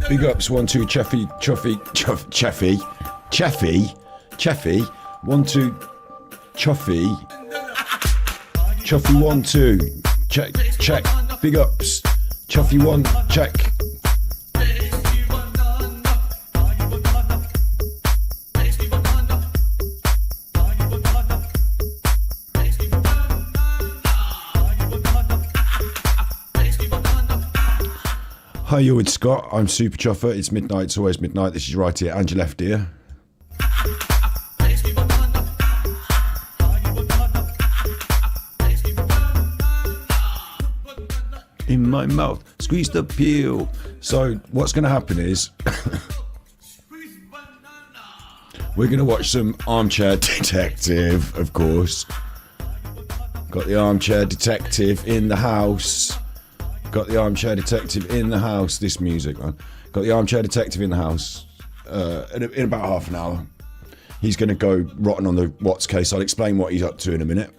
Big ups, 1, 2, Cheffy, 1, 2, Chuffy 1, 2, check, big ups, Chuffy 1, check. Hi, you and Scott. I'm Super Chuffer. It's midnight. It's always midnight. This is right here. And your left ear. In my mouth. Squeeze the peel. So what's going to happen is we're going to watch some Armchair Detective, of course. Got the Armchair Detective in the house. Got the Armchair Detective in the house. This music, man. Got the Armchair Detective in the house in about half an hour. He's going to go rotten on the Watts case. I'll explain what he's up to in a minute.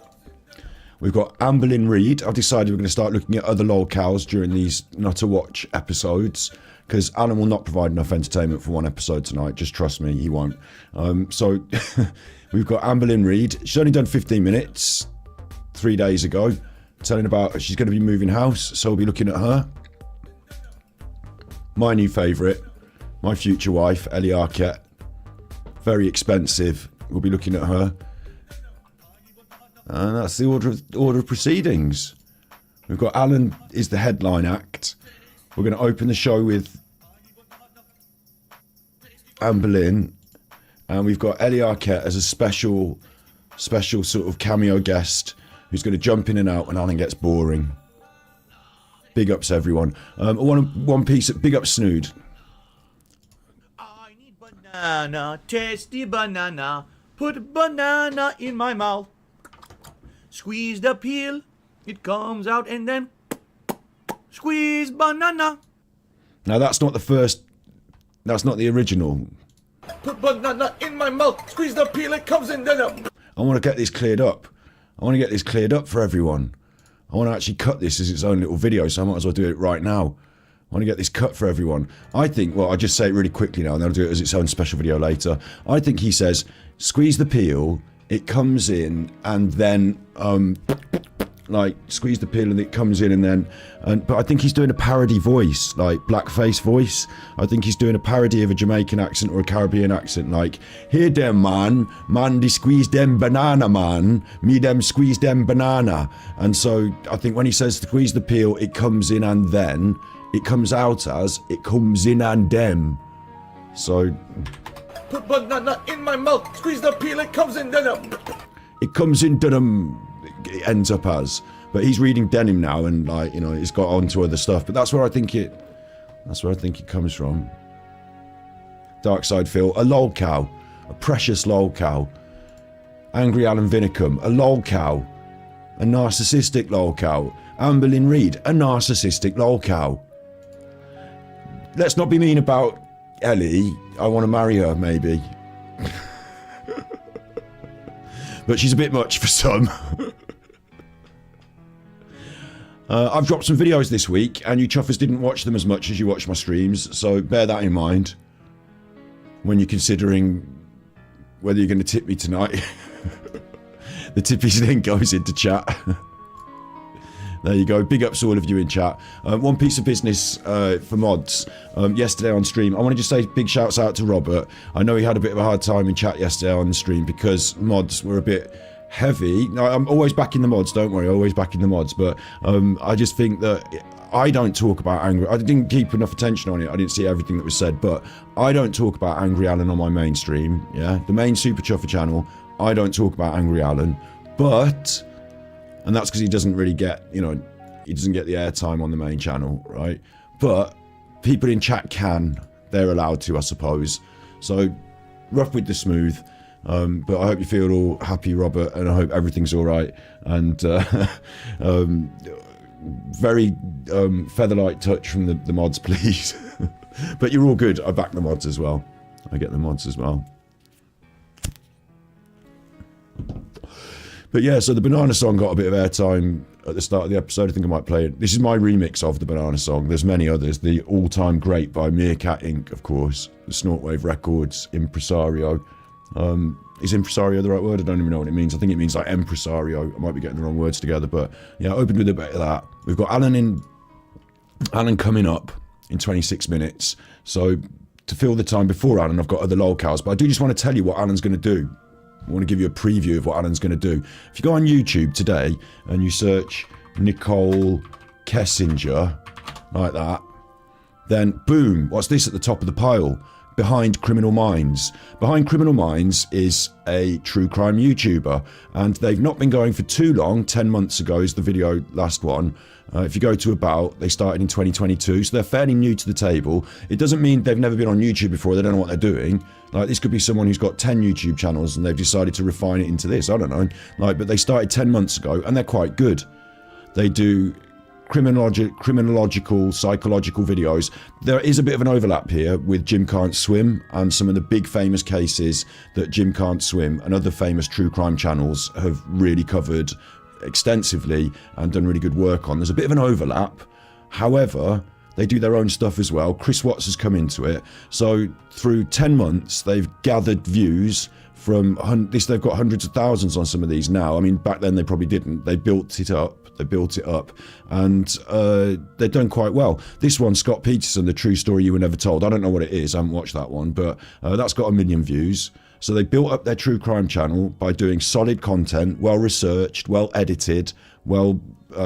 We've got Amberlynn Ried. I've decided we're going to start looking at other Lolcows during these Not a Watch episodes because Alan will not provide enough entertainment for one episode tonight. Just trust me, he won't. So we've got Amberlynn Ried. She's only done 15 minutes 3 days ago. Telling about she's going to be moving house, so we'll be looking at her. My new favourite, my future wife, Ellie Arket. Very expensive. We'll be looking at her. And that's the order of proceedings. We've got Alan is the headline act. We're going to open the show with Amberlynn, and we've got Ellie Arket as a special sort of cameo guest. Who's going to jump in and out when Alan gets boring. Big ups, everyone. One piece of big up Snood. I need banana, tasty banana. Put a banana in my mouth. Squeeze the peel, it comes out, and then squeeze banana. Now that's not the first. That's not the original. Put banana in my mouth. Squeeze the peel, it comes in, then up. I want to get this cleared up. I want to get this cleared up for everyone. I want to actually cut this as its own little video, so I might as well do it right now. I want to get this cut for everyone. I think, well, I'll just say it really quickly now, and then I'll do it as its own special video later. I think he says, squeeze the peel, it comes in, and then, like, squeeze the peel and it comes in, and then, but I think he's doing a parody voice, like, blackface voice. I think he's doing a parody of a Jamaican accent or a Caribbean accent, like, here dem man de squeeze dem banana man, me dem squeeze dem banana. And so, I think when he says squeeze the peel, it comes in and then, it comes out as, it comes in and dem. So... Put banana in my mouth, squeeze the peel, it comes in, then up. It comes in denim. It ends up as, but he's reading denim now, and like, you know, it's got on to other stuff, but that's where I think it comes from. Dark Side Phil, a lolcow, a precious lolcow. Angry Alan Vinnicombe, a lolcow, a narcissistic lolcow. Amberlynn Ried, a narcissistic lolcow. Let's not be mean about Ellie. I want to marry her, maybe. But she's a bit much for some. I've dropped some videos this week, and you chuffers didn't watch them as much as you watch my streams, so bear that in mind when you're considering whether you're going to tip me tonight. The tippies link goes into chat. There you go. Big ups to all of you in chat. One piece of business for mods. Yesterday on stream, I want to just say big shouts out to Robert. I know he had a bit of a hard time in chat yesterday on the stream because mods were a bit heavy. No, I'm always backing the mods, don't worry, always backing the mods, but I just think that I don't talk about Angry... I didn't keep enough attention on it, I didn't see everything that was said, but I don't talk about Angry Alan on my main stream, yeah? The main Super Chuffer channel, I don't talk about Angry Alan, but... And that's because he doesn't really get, you know, he doesn't get the airtime on the main channel, right? But people in chat can. They're allowed to, I suppose. So, rough with the smooth. But I hope you feel all happy, Robert, and I hope everything's all right. And very featherlight touch from the mods, please. But you're all good. I back the mods as well. I get the mods as well. But yeah, so the Banana song got a bit of airtime at the start of the episode. I think I might play it. This is my remix of the Banana Song. There's many others. The all-time great by Meerkat Inc., of course. The Snortwave Records, Impresario. Is impresario the right word? I don't even know what it means. I think it means like empresario. I might be getting the wrong words together, but yeah, I opened with a bit of that. We've got Alan coming up in 26 minutes. So to fill the time before Alan, I've got other Lolcows, but I do just want to tell you what Alan's going to do. I want to give you a preview of what Alan's going to do. If you go on YouTube today and you search Nicole Kessinger, like that, then boom, what's this at the top of the pile? Behind Criminal Minds. Behind Criminal Minds is a true crime YouTuber, and they've not been going for too long. 10 months ago is the video, last one. If you go to about, they started in 2022, so they're fairly new to the table. It doesn't mean they've never been on YouTube before, they don't know what they're doing. Like, this could be someone who's got 10 YouTube channels and they've decided to refine it into this, I don't know. Like, but they started 10 months ago and they're quite good. They do criminological, psychological videos. There is a bit of an overlap here with Jim Can't Swim and some of the big famous cases that Jim Can't Swim and other famous true crime channels have really covered extensively and done really good work on. There's a bit of an overlap. However, they do their own stuff as well. Chris Watts has come into it. So through 10 months, they've gathered views from this. They've got hundreds of thousands on some of these now. I mean, back then they probably didn't. They built it up, and they've done quite well. This one, Scott Peterson, The True Story You Were Never Told. I don't know what it is. I haven't watched that one, but that's got 1 million views. So they built up their true crime channel by doing solid content, well researched, well edited, well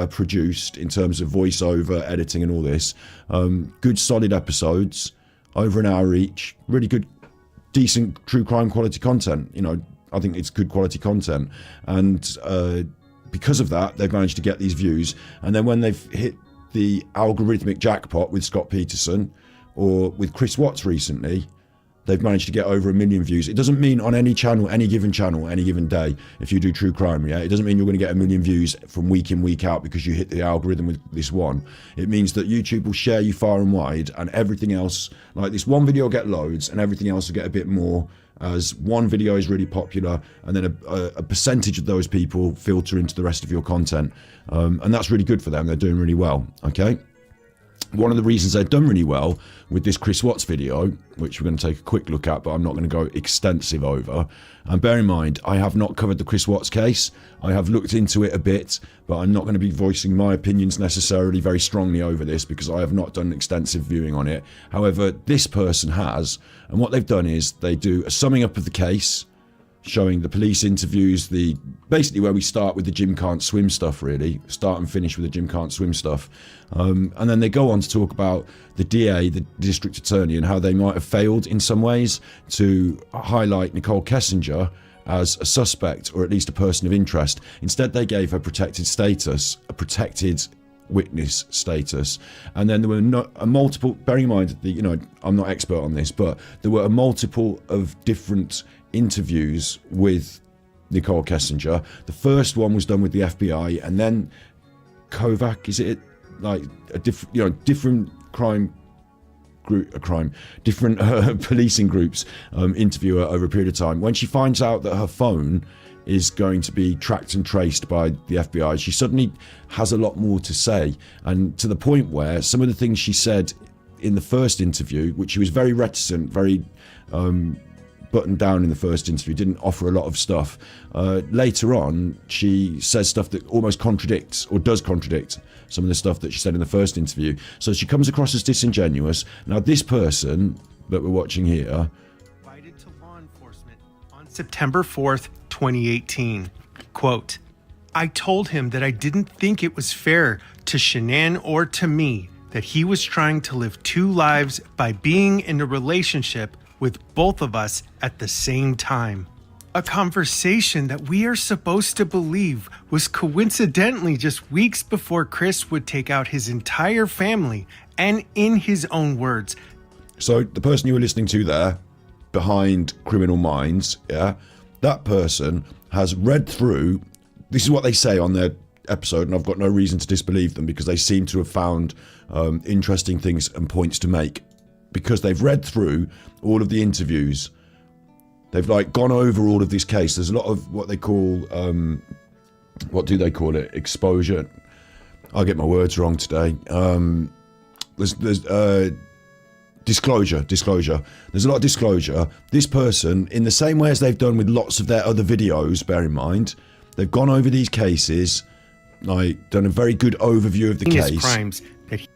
produced in terms of voiceover, editing and all this. Good solid episodes, over an hour each, really good, decent true crime quality content. You know, I think it's good quality content, and because of that, they've managed to get these views. And then when they've hit the algorithmic jackpot with Scott Peterson or with Chris Watts recently, they've managed to get over 1 million views. It doesn't mean on any channel, any given day, if you do true crime, yeah, it doesn't mean you're going to get 1 million views from week in, week out because you hit the algorithm with this one. It means that YouTube will share you far and wide, and everything else, like this one video will get loads and everything else will get a bit more, as one video is really popular, and then a percentage of those people filter into the rest of your content. And that's really good for them. They're doing really well, okay? One of the reasons they've done really well with this Chris Watts video, which we're going to take a quick look at, but I'm not going to go extensive over. And bear in mind, I have not covered the Chris Watts case. I have looked into it a bit, but I'm not going to be voicing my opinions necessarily very strongly over this because I have not done extensive viewing on it. However, this person has, and what they've done is they do a summing up of the case, showing the police interviews, basically where we start with the Jim Can't Swim stuff, really. Start and finish with the Jim Can't Swim stuff. And then they go on to talk about the DA, the district attorney, and how they might have failed in some ways to highlight Nicole Kessinger as a suspect, or at least a person of interest. Instead, they gave her protected status, a protected witness status. And then there were a multiple, bearing in mind that, you know, I'm not expert on this, but there were a multiple of different interviews with Nicole Kessinger. The first one was done with the FBI, and then Kovac, is it like a different, you know, different different policing groups interview her over a period of time. When she finds out that her phone is going to be tracked and traced by the FBI, she suddenly has a lot more to say, and to the point where some of the things she said in the first interview, which she was very reticent, very buttoned down in the first interview, didn't offer a lot of stuff. Later on, she says stuff that almost contradicts, or does contradict, some of the stuff that she said in the first interview. So she comes across as disingenuous. Now, this person that we're watching here provided to law enforcement on September 4th, 2018. Quote, "I told him that I didn't think it was fair to Shanann or to me that he was trying to live two lives by being in a relationship with both of us at the same time. A conversation that we are supposed to believe was coincidentally just weeks before Chris would take out his entire family, and in his own words." So the person you were listening to there, behind Criminal Minds, yeah, that person has read through, this is what they say on their episode, and I've got no reason to disbelieve them because they seem to have found interesting things and points to make, because they've read through all of the interviews. They've like gone over all of this case. There's a lot of what they call, what do they call it? Exposure. I get my words wrong today. There's disclosure. There's a lot of disclosure. This person, in the same way as they've done with lots of their other videos, bear in mind, they've gone over these cases, like done a very good overview of the case. Crimes that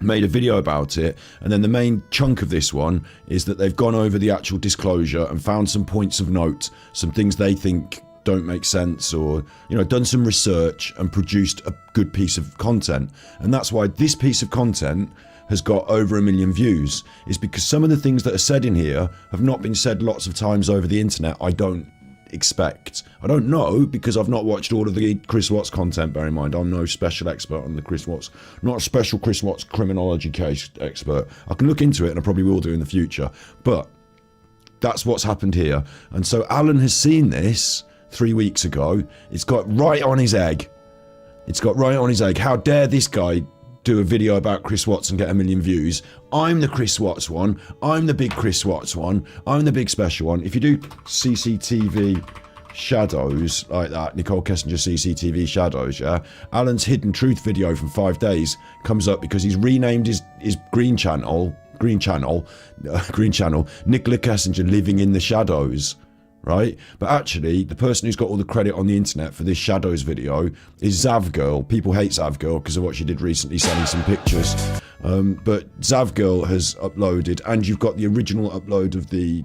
made a video about it, and then the main chunk of this one is that they've gone over the actual disclosure and found some points of note, some things they think don't make sense, or done some research and produced a good piece of content. And that's why this piece of content has got over 1 million views, is because some of the things that are said in here have not been said lots of times over the internet. I don't know, because I've not watched all of the Chris Watts content. Bear in mind, I'm no special expert on the Chris Watts, not a special Chris Watts criminology case expert. I can look into it, and I probably will do in the future, but that's what's happened here. And so Alan has seen this 3 weeks ago. It's got right on his egg. How dare this guy do a video about Chris Watts and get 1 million views? I'm the Chris Watts one. I'm the big Chris Watts one. I'm the big special one. If you do CCTV shadows like that, Nicole Kessinger CCTV shadows, yeah, Alan's Hidden Truth video from 5 days comes up because he's renamed his green channel Nicola Kessinger Living in the Shadows. Right? But actually, the person who's got all the credit on the internet for this Shadows video is Zavgirl. People hate Zavgirl because of what she did recently, selling some pictures. But Zavgirl has uploaded, and you've got the original upload of the...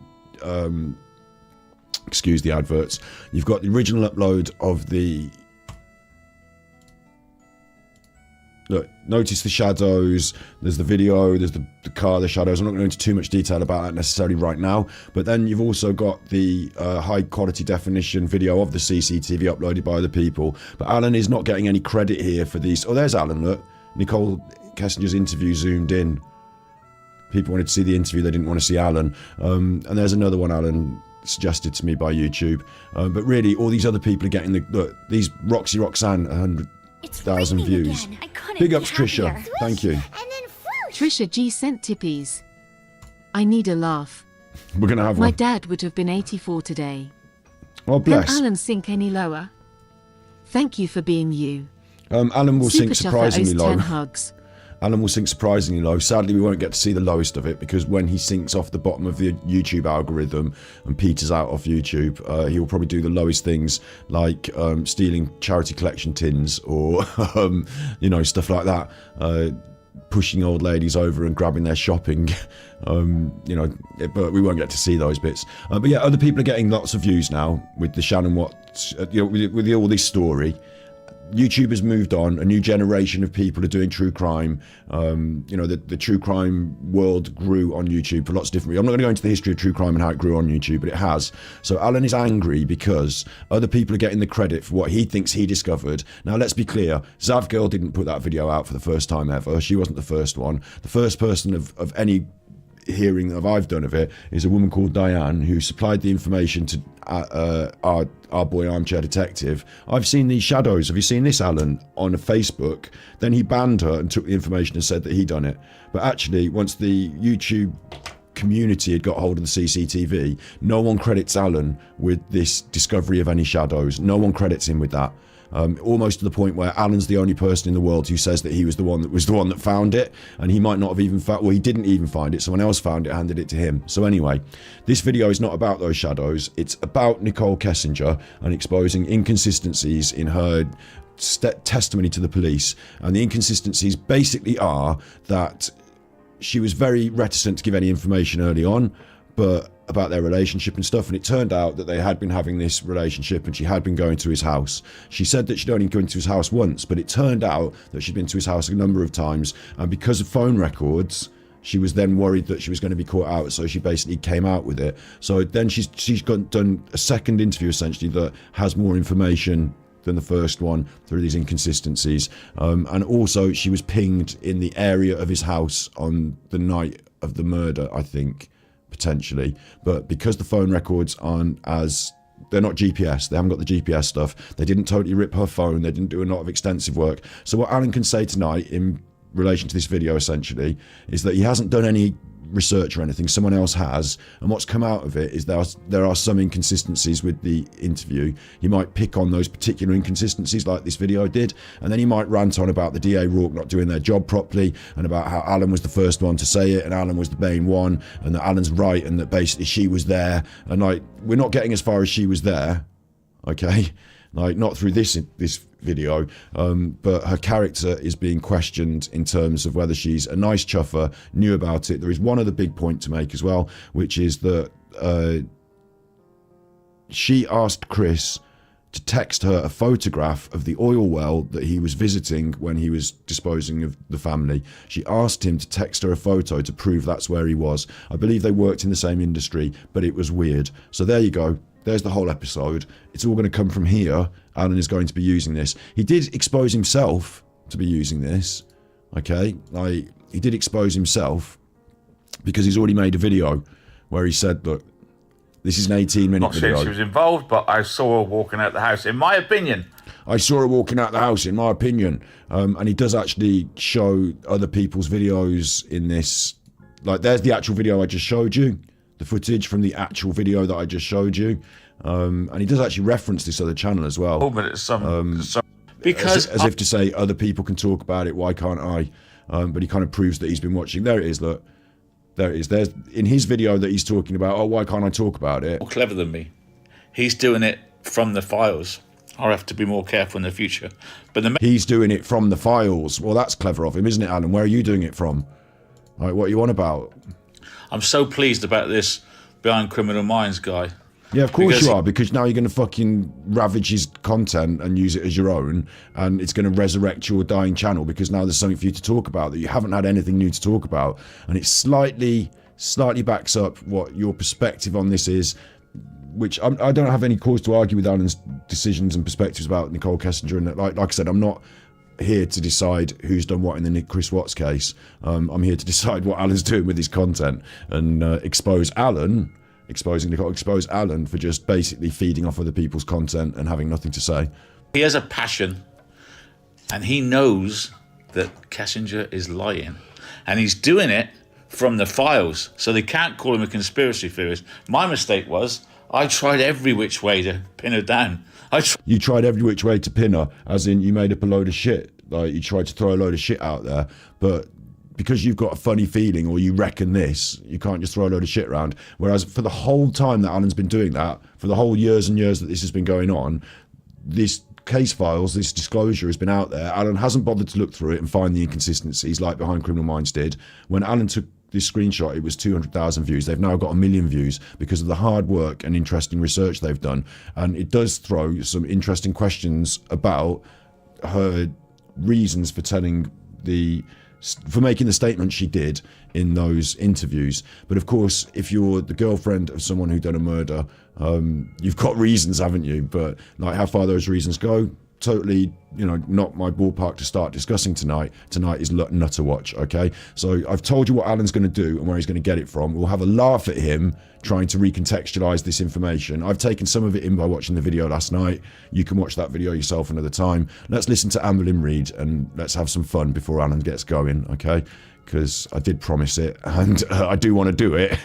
excuse the adverts. You've got the original upload of the... Look, notice the shadows, there's the video, there's the car, the shadows. I'm not going to go into too much detail about that necessarily right now, but then you've also got the high quality definition video of the CCTV uploaded by other people. But Alan is not getting any credit here for these. Oh, there's Alan, look. Nicole Kessinger's interview zoomed in. People wanted to see the interview, they didn't want to see Alan. And there's another one Alan suggested to me by YouTube. But really, all these other people are getting the... Look, these Roxy Roxanne, 100,000 views. Big ups, Trisha. Thank you. Trisha G sent tippies. I need a laugh. We're going to have My one. dad would have been 84 today. Oh, bless. Can Alan sink any lower? Thank you for being you. Alan will sink surprisingly low. 10 hugs. Alan will sink surprisingly low. Sadly, we won't get to see the lowest of it, because when he sinks off the bottom of the YouTube algorithm and peters out off YouTube, he'll probably do the lowest things, like stealing charity collection tins, or stuff like that, pushing old ladies over and grabbing their shopping, but we won't get to see those bits. But yeah, other people are getting lots of views now with the Shannon Watts, with all this story. YouTube has moved on. A new generation of people are doing true crime. The true crime world grew on YouTube for lots of different reasons. I'm not going to go into the history of true crime and how it grew on YouTube, but it has. So Alan is angry because other people are getting the credit for what he thinks he discovered. Now, let's be clear. Zavgirl didn't put that video out for the first time ever. She wasn't the first one. The first person of any hearing that I've done of it is a woman called Diane, who supplied the information to our boy Armchair Detective. I've seen these shadows. Have you seen this, Alan? On a Facebook. Then he banned her and took the information and said that he'd done it. But actually, once the YouTube community had got hold of the CCTV, no one credits Alan with this discovery of any shadows. No one credits him with that. Almost to the point where Alan's the only person in the world who says that he was the one that found it, and he might not have even found, well, he didn't even find it, someone else found it, handed it to him. So anyway, this video is not about those shadows, it's about Nicole Kessinger and exposing inconsistencies in her testimony to the police. And the inconsistencies basically are that she was very reticent to give any information early on, but about their relationship and stuff, and it turned out that they had been having this relationship and she had been going to his house. She said that she'd only gone to his house once, but it turned out that she'd been to his house a number of times, and because of phone records, she was then worried that she was going to be caught out, so she basically came out with it. So then she's done a second interview essentially that has more information than the first one through these inconsistencies, and also she was pinged in the area of his house on the night of the murder, I think, potentially. But because the phone records aren't they're not GPS, they haven't got the GPS stuff, they didn't totally rip her phone, they didn't do a lot of extensive work. So what Alan can say tonight in relation to this video essentially is that he hasn't done any research or anything, someone else has, and what's come out of it is there are some inconsistencies with the interview. He might pick on those particular inconsistencies like this video did, and then he might rant on about the DA Rourke not doing their job properly, and about how Alan was the first one to say it and Alan was the main one, and that Alan's right, and that basically she was there, and like, we're not getting as far as she was there, okay, like not through this video, but her character is being questioned in terms of whether she's a nice chuffer, knew about it. There is one other big point to make as well, which is that she asked Chris to text her a photograph of the oil well that he was visiting when he was disposing of the family. She asked him to text her a photo to prove that's where he was. I believe they worked in the same industry, but it was weird. So there you go. There's the whole episode. It's all going to come from here. Alan is going to be using this. He did expose himself to be using this. Okay? Like, he did expose himself because he's already made a video where he said, look, this is an 18-minute video. Not saying she was involved, but I saw her walking out the house, in my opinion. I saw her walking out the house, in my opinion. And he does actually show other people's videos in this. Like, there's the actual video I just showed you. The footage from the actual video that I just showed you, and he does actually reference this other channel as well. Oh, but it's because as if to say other people can talk about it, why can't I? But he kind of proves that he's been watching. There it is. Look, there it is. There's in his video that he's talking about. Oh, why can't I talk about it? More clever than me. He's doing it from the files. I'll have to be more careful in the future. But he's doing it from the files. Well, that's clever of him, isn't it, Alan? Where are you doing it from? Like, what are you on about? I'm so pleased about this Behind Criminal Minds guy. Yeah, of course you are, because now you're going to fucking ravage his content and use it as your own, and it's going to resurrect your dying channel because now there's something for you to talk about that you haven't had anything new to talk about, and it slightly backs up what your perspective on this is, which I don't have any cause to argue with Alan's decisions and perspectives about Nicole Kessinger, and like I said, I'm not here to decide who's done what in the Chris Watts case. I'm here to decide what Alan's doing with his content and expose Alan for just basically feeding off other people's content and having nothing to say. He has a passion, and he knows that Kessinger is lying, and he's doing it from the files, so they can't call him a conspiracy theorist. My mistake was I tried every which way to pin her down. You tried every which way to pin her, as in you made up a load of shit. Like, you tried to throw a load of shit out there, but because you've got a funny feeling or you reckon this, you can't just throw a load of shit around. Whereas for the whole time that Alan's been doing that, for the whole years and years that this has been going on, this case files, this disclosure has been out there. Alan hasn't bothered to look through it and find the inconsistencies like Behind Criminal Minds did. When Alan took this screenshot, it was 200,000 views. They've now got 1 million views because of the hard work and interesting research they've done. And it does throw some interesting questions about her reasons for making the statement she did in those interviews. But of course, if you're the girlfriend of someone who done a murder, you've got reasons, haven't you? But like, how far those reasons go, totally, not my ballpark to start discussing tonight. Tonight is Nutter Watch, okay? So I've told you what Alan's going to do and where he's going to get it from. We'll have a laugh at him trying to recontextualize this information. I've taken some of it in by watching the video last night. You can watch that video yourself another time. Let's listen to Amberlynn Ried and let's have some fun before Alan gets going, okay? Because I did promise it and I do want to do it.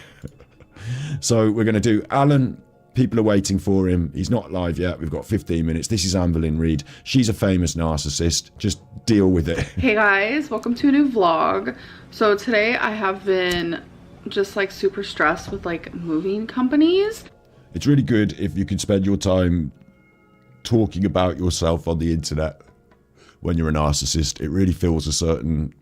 So we're going to do Alan. People are waiting for him. He's not live yet. We've got 15 minutes. This is Amberlynn Ried. She's a famous narcissist. Just deal with it. Hey guys, welcome to a new vlog. So today I have been just like super stressed with like moving companies. It's really good if you could spend your time talking about yourself on the internet when you're a narcissist. It really fills a certain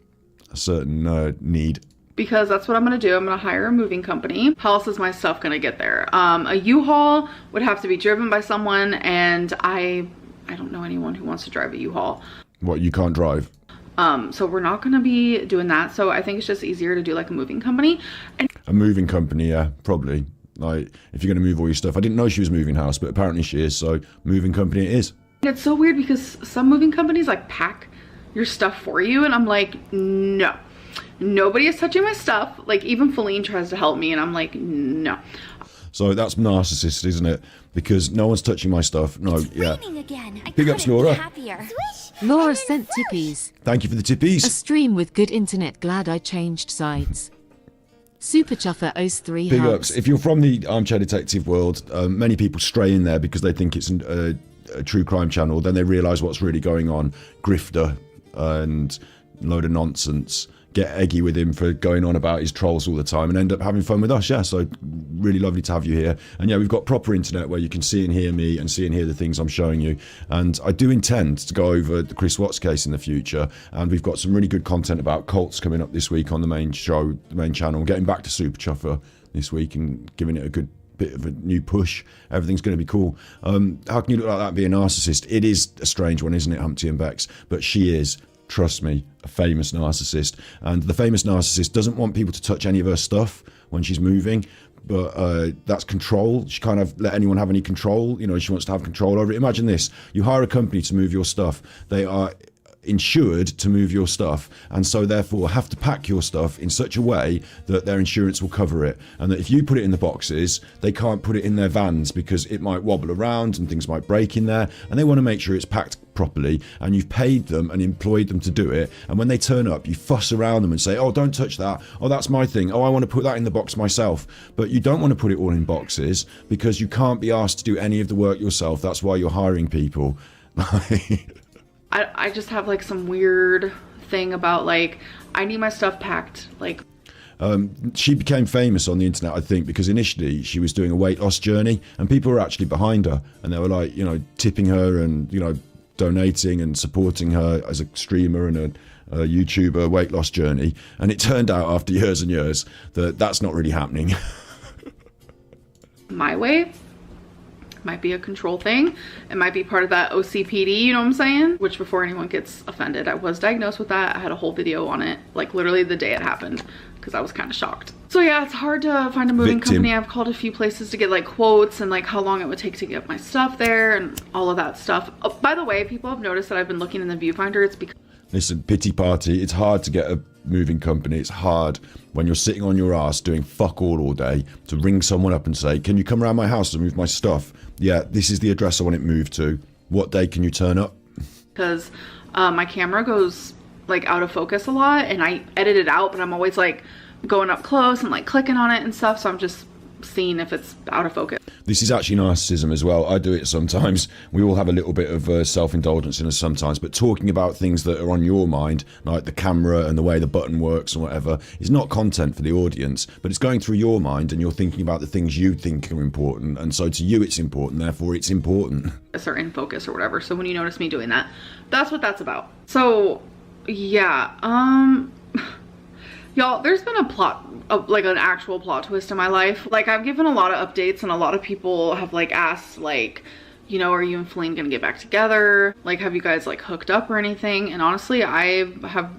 need. Because that's what I'm gonna do. I'm gonna hire a moving company. How else is my stuff gonna get there? A U-Haul would have to be driven by someone, and I don't know anyone who wants to drive a U-Haul. What, you can't drive? So we're not gonna be doing that. So I think it's just easier to do like a moving company. And a moving company, yeah, probably. Like, if you're gonna move all your stuff. I didn't know she was moving house, but apparently she is, so moving company it is. It's so weird because some moving companies like pack your stuff for you, and I'm like, no. Nobody is touching my stuff. Like, even Feline tries to help me and I'm like, no. So that's narcissist, isn't it? Because no one's touching my stuff. No, it's yeah. Raining again. Big ups, Laura. Happier. Swish. Laura sent tippies. Thank you for the A tippies. stream with good internet, glad I changed sides. Super Chuffer owes 3 Big hugs. ups. If you're from the Armchair Detective world, many people stray in there because they think it's a true crime channel. Then they realise what's really going on. Grifter and load of nonsense. Get eggy with him for going on about his trolls all the time and end up having fun with us. Yeah, so really lovely to have you here. And yeah, we've got proper internet where you can see and hear me and see and hear the things I'm showing you. And I do intend to go over the Chris Watts case in the future. And we've got some really good content about cults coming up this week on the main show, the main channel. Getting back to Super Chuffer this week and giving it a good bit of a new push. Everything's going to be cool. How can you look like that and be a narcissist? It is a strange one, isn't it, Humpty and Bex? But she is, trust me, a famous narcissist. And the famous narcissist doesn't want people to touch any of her stuff when she's moving, but that's control. She can't let anyone have any control. You know, she wants to have control over it. Imagine this. You hire a company to move your stuff. They are insured to move your stuff, and so therefore have to pack your stuff in such a way that their insurance will cover it, and that if you put it in the boxes, they can't put it in their vans because it might wobble around and things might break in there, and they want to make sure it's packed properly, and you've paid them and employed them to do it, and when they turn up, you fuss around them and say, oh, don't touch that, oh, that's my thing, oh, I want to put that in the box myself. But you don't want to put it all in boxes because you can't be asked to do any of the work yourself. That's why you're hiring people. I just have like some weird thing about like, I need my stuff packed. Like, she became famous on the internet, I think, because initially she was doing a weight loss journey and people were actually behind her and they were like, you know, tipping her and, you know, donating and supporting her as a streamer and a YouTuber weight loss journey. And it turned out after years and years that that's not really happening. my way might be a control thing. It might be part of that OCPD, you know what I'm saying? Which, before anyone gets offended, I was diagnosed with that. I had a whole video on it, like literally the day it happened, because I was kind of shocked. So yeah, it's hard to find a moving company. I've called a few places to get like quotes and like how long it would take to get my stuff there and all of that stuff. Oh, by the way, people have noticed that I've been looking in the viewfinder. It's because, listen, pity party, it's hard to get a moving company. It's hard when you're sitting on your ass doing fuck all day to ring someone up and say, can you come around my house to move my stuff? Yeah, this is the address I want it moved to. What day can you turn up? Because my camera goes like out of focus a lot and I edit it out, but I'm always like going up close and like clicking on it and stuff, so I'm just seeing if it's out of focus. This is actually narcissism as well. I do it sometimes. We all have a little bit of self-indulgence in us sometimes, but talking about things that are on your mind, like the camera and the way the button works and whatever, is not content for the audience, but it's going through your mind and you're thinking about the things you think are important, and so to you it's important, therefore it's important. Or in focus or whatever. So when you notice me doing that, that's what that's about. So yeah, y'all, there's been a plot, like an actual plot twist in my life. Like, I've given a lot of updates and a lot of people have like asked, like, you know, are you and Feline gonna get back together? Like, have you guys like hooked up or anything? And honestly, I have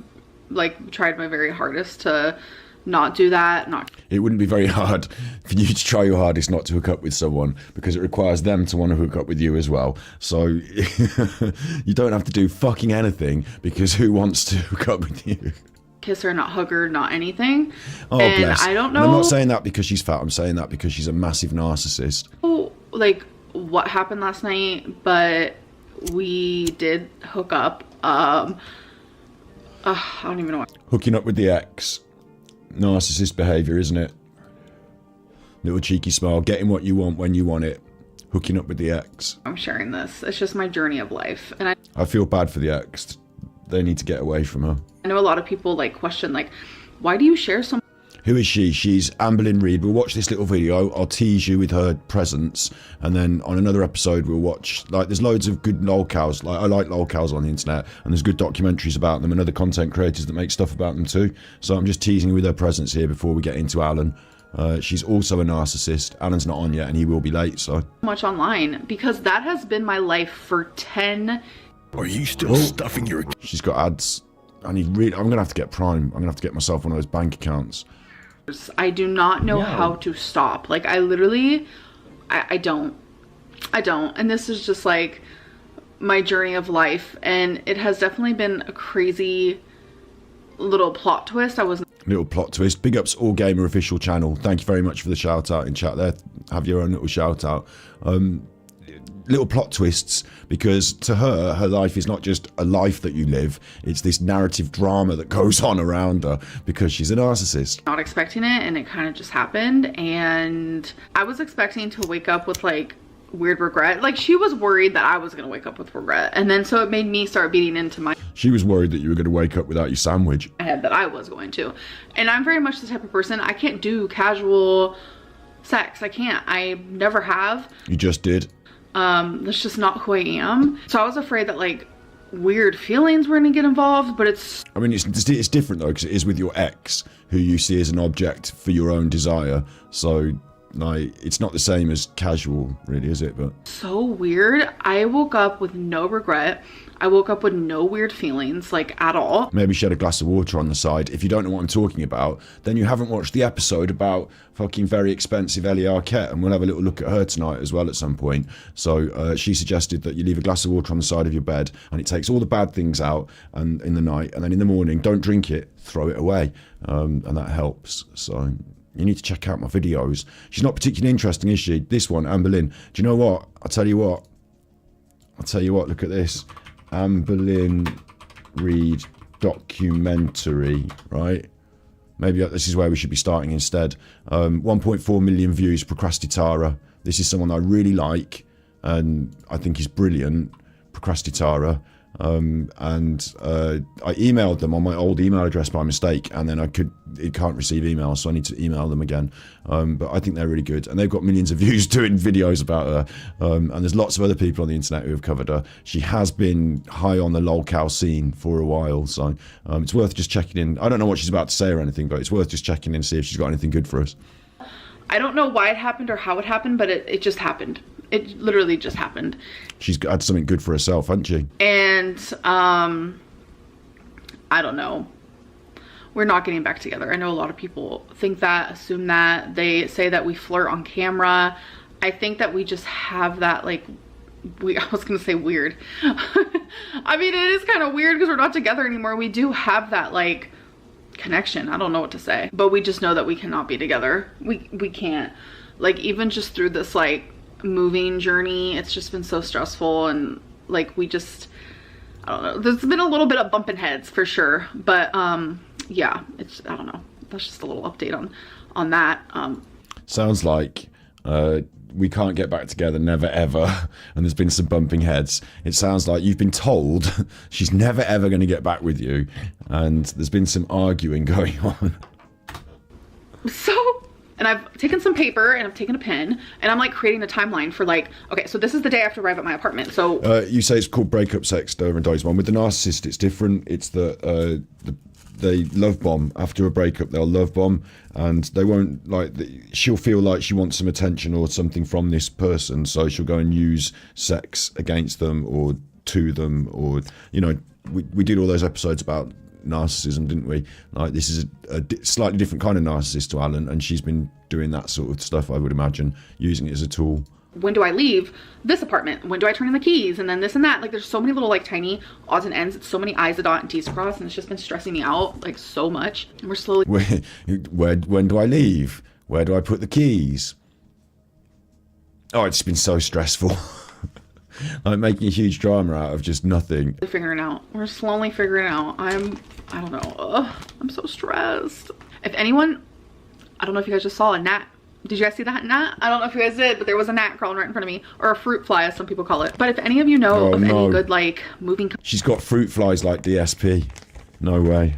like tried my very hardest to not do that. It wouldn't be very hard for you to try your hardest not to hook up with someone, because it requires them to want to hook up with you as well. So you don't have to do fucking anything, because who wants to hook up with you? Kiss her, not hug her, not anything. Oh, and bless. I don't know. And I'm not saying that because she's fat. I'm saying that because she's a massive narcissist. Like what happened last night, but we did hook up. I don't even know what. Hooking up with the ex. Narcissist behaviour, isn't it? Little cheeky smile, getting what you want when you want it. Hooking up with the ex. I'm sharing this. It's just my journey of life, and I feel bad for the ex. They need to get away from her. I know a lot of people like question, like, why do you share so much? Who is she? She's Amberlynn Ried. We'll watch this little video. I'll tease you with her presence, and then on another episode we'll watch, like, there's loads of good Lolcows. Like, I like Lolcows on the internet, and there's good documentaries about them and other content creators that make stuff about them too. So I'm just teasing you with her presence here before we get into Alan. She's also a narcissist. Alan's not on yet and he will be late, so. Much online, because that has been my life for 10. Are you still stuffing your... She's got ads. I'm gonna have to get Prime. I'm gonna have to get myself one of those bank accounts. I do not know how to stop. Like, I literally, I don't. And this is just like my journey of life, and it has definitely been a crazy little plot twist. Little plot twist. Big ups All Gamer official channel. Thank you very much for the shout out in chat there. Have your own little shout out. little plot twists, because to her life is not just a life that you live, it's this narrative drama that goes on around her because she's a narcissist. Not expecting it, and it kind of just happened, and I was expecting to wake up with like weird regret. Like, she was worried that I was gonna wake up with regret, and then so it made me start beating into my She was worried that you were going to wake up without your sandwich. head that I was going to. And I'm very much the type of person, I can't do casual sex. I can't. I never have. You just did. That's just not who I am. So I was afraid that like weird feelings were gonna get involved, but it's different though, because it is with your ex, who you see as an object for your own desire. So like, it's not the same as casual, really, is it? But so weird. I woke up with no regret. I woke up with no weird feelings, like, at all. maybe she had a glass of water on the side. If you don't know what I'm talking about, then you haven't watched the episode about fucking very expensive Ellie Arket, and we'll have a little look at her tonight as well at some point. So she suggested that you leave a glass of water on the side of your bed, and it takes all the bad things out and in the night, and then in the morning, don't drink it, throw it away, and that helps. So you need to check out my videos. She's not particularly interesting, is she? This one, Amberlynn. Do you know what? I'll tell you what, look at this. Amberlynn Ried documentary, right? Maybe this is where we should be starting instead. 1.4 million views, Procrastitara. This is someone I really like, and I think is brilliant, Procrastitara. I emailed them on my old email address by mistake, and then it can't receive emails, so I need to email them again. But I think they're really good, and they've got millions of views doing videos about her. And there's lots of other people on the internet who have covered her. She has been high on the Lolcow scene for a while, so it's worth just checking in. I don't know what she's about to say or anything, but it's worth just checking in and see if she's got anything good for us. I don't know why it happened or how it happened, but it just happened. It literally just happened. She's had something good for herself, hasn't she? And I don't know. We're not getting back together. I know a lot of people think that, assume that. They say that we flirt on camera. I think that we just have that, like, I was gonna say weird. I mean, it is kind of weird because we're not together anymore. We do have that, like, connection. I don't know what to say. But we just know that we cannot be together. We can't. Like, even just through this, like, moving journey, it's just been so stressful, and like I don't know, there's been a little bit of bumping heads for sure, but yeah, it's, I don't know, that's just a little update on that. Sounds like we can't get back together, never ever, and there's been some bumping heads. It sounds like you've been told she's never ever going to get back with you, and there's been some arguing going on. And I've taken some paper and I've taken a pen, and I'm like creating a timeline for, like, okay, so this is the day I have to arrive at my apartment. So you say it's called breakup sex, Dover and Doty's one. With the narcissist, it's different. It's they love bomb. After a breakup, they'll love bomb, and they won't, like, she'll feel like she wants some attention or something from this person, so she'll go and use sex against them or to them, or, you know, we did all those episodes about narcissism, didn't we? Like, this is a slightly different kind of narcissist to Alan, and she's been doing that sort of stuff, I would imagine, using it as a tool. When do I leave this apartment? When do I turn in the keys? And then this and that. Like, there's so many little, like, tiny odds and ends. It's so many I's to dot and T's to cross, and it's just been stressing me out, like, so much. And we're slowly... When do I leave? Where do I put the keys? Oh, it's been so stressful. Like, making a huge drama out of just nothing. Figuring it out. We're slowly figuring it out. I don't know. I'm so stressed. If anyone, I don't know if you guys just saw a gnat. Did you guys see that gnat? I don't know if you guys did, but there was a gnat crawling right in front of me. Or a fruit fly, as some people call it. But if any of you know of any good, like, moving... She's got fruit flies like DSP. No way.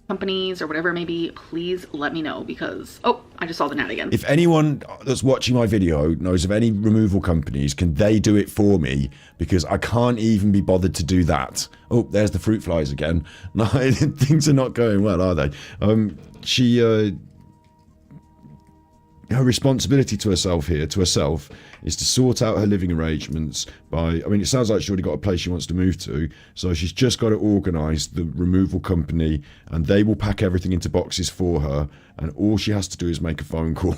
Companies or whatever it may be, please let me know, because... Oh, I just saw the gnat again. If anyone that's watching my video knows of any removal companies, can they do it for me? Because I can't even be bothered to do that. Oh, there's the fruit flies again. No, things are not going well, are they? Her responsibility to herself is to sort out her living arrangements by, I mean, it sounds like she's already got a place she wants to move to, so she's just got to organise the removal company, and they will pack everything into boxes for her, and all she has to do is make a phone call.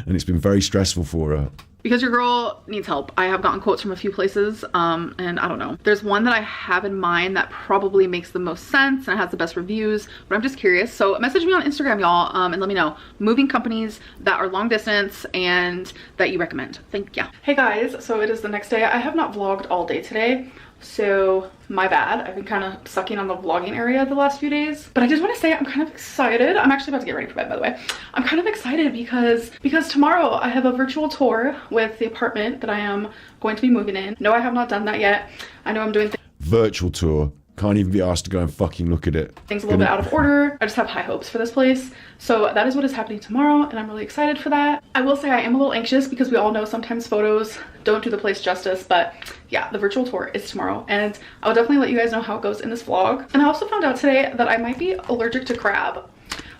And it's been very stressful for her. because your girl needs help. I have gotten quotes from a few places, and I don't know. There's one that I have in mind that probably makes the most sense and has the best reviews, but I'm just curious. So message me on Instagram, y'all, and let me know moving companies that are long distance and that you recommend. Thank you. Hey guys, so it is the next day. I have not vlogged all day today, so my bad. I've been kind of sucking on the vlogging area the last few days, but I just want to say I'm kind of excited. I'm actually about to get ready for bed, by the way. I'm kind of excited because tomorrow I have a virtual tour with the apartment that I am going to be moving in. No, I have not done that yet. I know I'm doing Virtual tour. Can't even be asked to go and fucking look at it. things a little bit out of order. I just have high hopes for this place. So that is what is happening tomorrow, and I'm really excited for that. I will say I am a little anxious because we all know sometimes photos don't do the place justice, but yeah, the virtual tour is tomorrow, and I'll definitely let you guys know how it goes in this vlog. And I also found out today that I might be allergic to crab.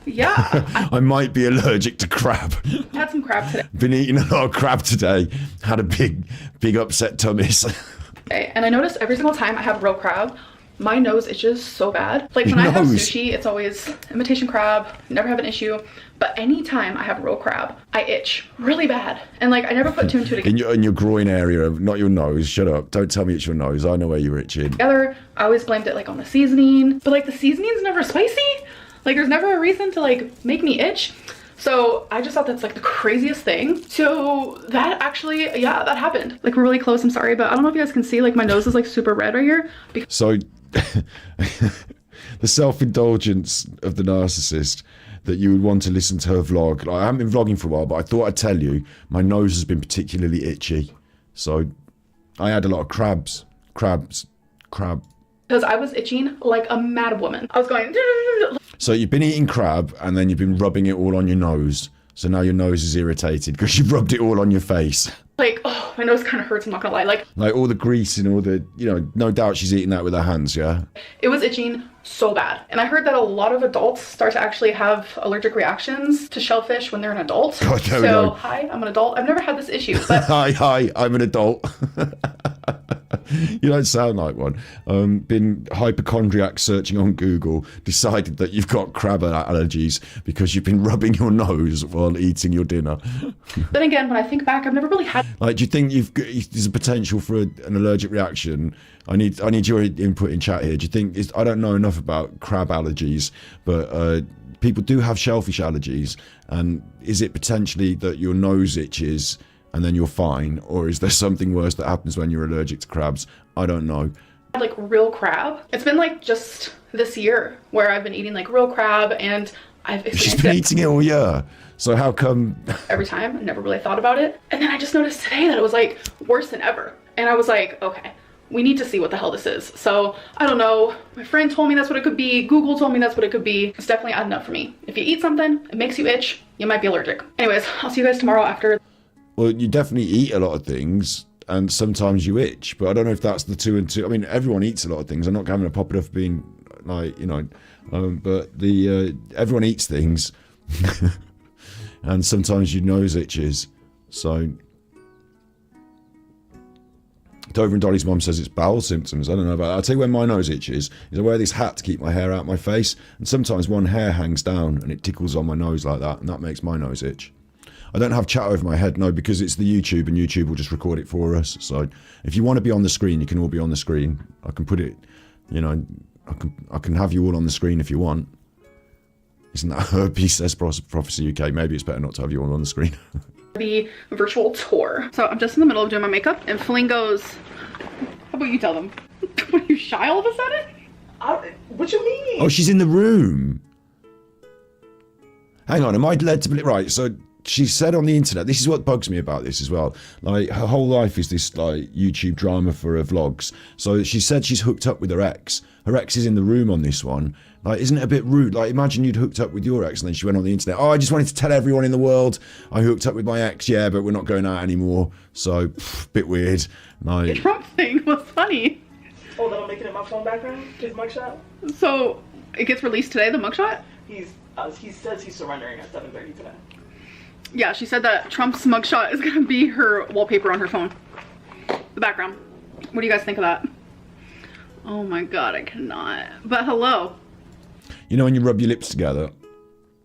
Yeah. I might be allergic to crab. I had some crab today. Been eating a lot of crab today. Had a big upset tummies. And I noticed every single time I have real crab, my nose itches so bad. Like when I have sushi, it's always imitation crab, never have an issue. But anytime I have real crab, I itch really bad. And like I never put two and two together. In your groin area, not your nose. Shut up. Don't tell me it's your nose. I know where you're itching. I always blamed it like on the seasoning. But like the seasoning's never spicy. Like there's never a reason to like make me itch. So I just thought that's like the craziest thing. So that actually, yeah, that happened. Like we're really close, I'm sorry, but I don't know if you guys can see, like my nose is like super red right here. So the self-indulgence of the narcissist that you would want to listen to her vlog. Like, I haven't been vlogging for a while, but I thought I'd tell you, my nose has been particularly itchy. So I had a lot of crab. Because I was itching like a mad woman. I was going. So you've been eating crab and then you've been rubbing it all on your nose. So now your nose is irritated because you've rubbed it all on your face. Like, oh, my nose kind of hurts, I'm not gonna lie. Like all the grease and all the, no doubt she's eating that with her hands, yeah? It was itching so bad. And I heard that a lot of adults start to actually have allergic reactions to shellfish when they're an adult. God, so, hi, I'm an adult. I've never had this issue, but... Hi, I'm an adult. You don't sound like one. Been hypochondriac searching on Google, decided that you've got crab allergies because you've been rubbing your nose while eating your dinner. Then again, when I think back, I've never really had... Like, do you think there's a potential for an allergic reaction? I need your input in chat here. Do you think... I don't know enough about crab allergies, but people do have shellfish allergies. And is it potentially that your nose itches and then you're fine, or is there something worse that happens when you're allergic to crabs? I don't know. Like real crab. It's been like just this year where I've been eating like real crab, and She's been eating it all year. So how come? Every time, I never really thought about it. And then I just noticed today that it was like worse than ever. And I was like, okay, we need to see what the hell this is. So I don't know. My friend told me that's what it could be. Google told me that's what it could be. It's definitely adding up for me. If you eat something, it makes you itch, you might be allergic. Anyways, I'll see you guys tomorrow after. Well, you definitely eat a lot of things, and sometimes you itch, but I don't know if that's the two and two. I mean, everyone eats a lot of things. I'm not having a pop it off being like, but everyone eats things, and sometimes your nose itches. So, Dover and Dolly's mum says it's bowel symptoms. I don't know about that. I'll tell you when my nose itches is I wear this hat to keep my hair out my face, and sometimes one hair hangs down and it tickles on my nose like that, and that makes my nose itch. I don't have chat over my head, no, because it's the YouTube, and YouTube will just record it for us. So if you want to be on the screen, you can all be on the screen. I can put it, I can have you all on the screen if you want. Isn't that Herbie says Prophecy UK? Maybe it's better not to have you all on the screen. The virtual tour. So I'm just in the middle of doing my makeup, and Feline goes, how about you tell them? Are you shy all of a sudden? What you mean? Oh, she's in the room. Hang on, am I led to believe? Right, so she said on the internet, this is what bugs me about this as well, like her whole life is this like YouTube drama for her vlogs. So she said she's hooked up with her ex is in the room on this one. Like, isn't it a bit rude? Like, imagine you'd hooked up with your ex and then she went on the internet, I just wanted to tell everyone in the world I hooked up with my ex, yeah, but we're not going out anymore. So bit weird. Like, the Trump thing was funny. Oh, that I'm making it my phone background? His mugshot? So it gets released today, the mugshot? He says he's surrendering at 7:30 today. Yeah, she said that Trump's mugshot is gonna be her wallpaper on her phone. The background. What do you guys think of that? Oh my god, I cannot. But hello. You know when you rub your lips together,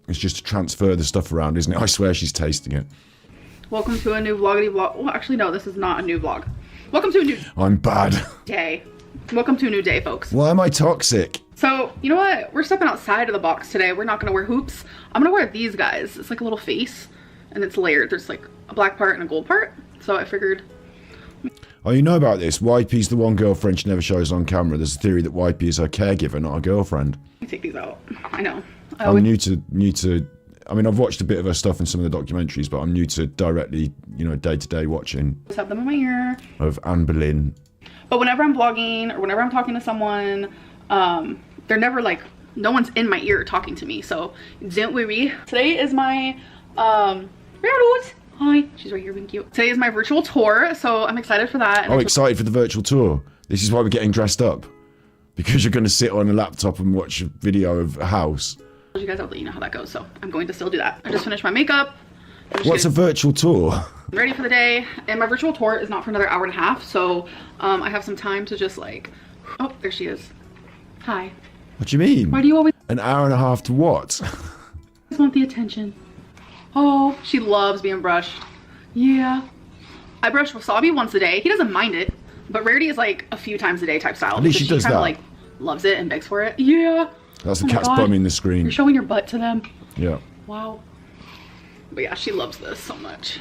it's just to transfer the stuff around, isn't it? I swear she's tasting it. Welcome to a new vloggity vlog. Well, actually, no, this is not a new vlog. Welcome to a new I'm bad. day. Welcome to a new day, folks. Why am I toxic? So, you know what? We're stepping outside of the box today. We're not going to wear hoops. I'm going to wear these guys. It's like a little face, and it's layered. There's like a black part and a gold part. So I figured... Oh, you know about this? Wipey's the one girlfriend she never shows on camera. There's a theory that Wipey is her caregiver, not a girlfriend. Let me take these out. I know. I'm new to... I mean, I've watched a bit of her stuff in some of the documentaries, but I'm new to directly, you know, day-to-day watching. Just have them in my ear. Of Amberlynn. But whenever I'm vlogging or whenever I'm talking to someone, they're never like, no one's in my ear talking to me. So don't worry. Today is my, hi, she's right here being cute. Today is my virtual tour, so I'm excited for that. Oh, excited for the virtual tour. This is why we're getting dressed up. Because you're going to sit on a laptop and watch a video of a house. You guys, I'll let you know how that goes, so I'm going to still do that. I just finished my makeup. What's a virtual tour? I'm ready for the day, and my virtual tour is not for another hour and a half, so I have some time to just like, oh, there she is. Hi. What do you mean? Why do you always An hour and a half to what? want the attention? Oh, she loves being brushed. Yeah. I brush Wasabi once a day. He doesn't mind it, but Rarity is like a few times a day type style. At least she does kinda, that. like loves it and begs for it. Yeah. That's the Oh my cat's God. bumming the screen. You're showing your butt to them. Yeah. Wow. But yeah, she loves this so much.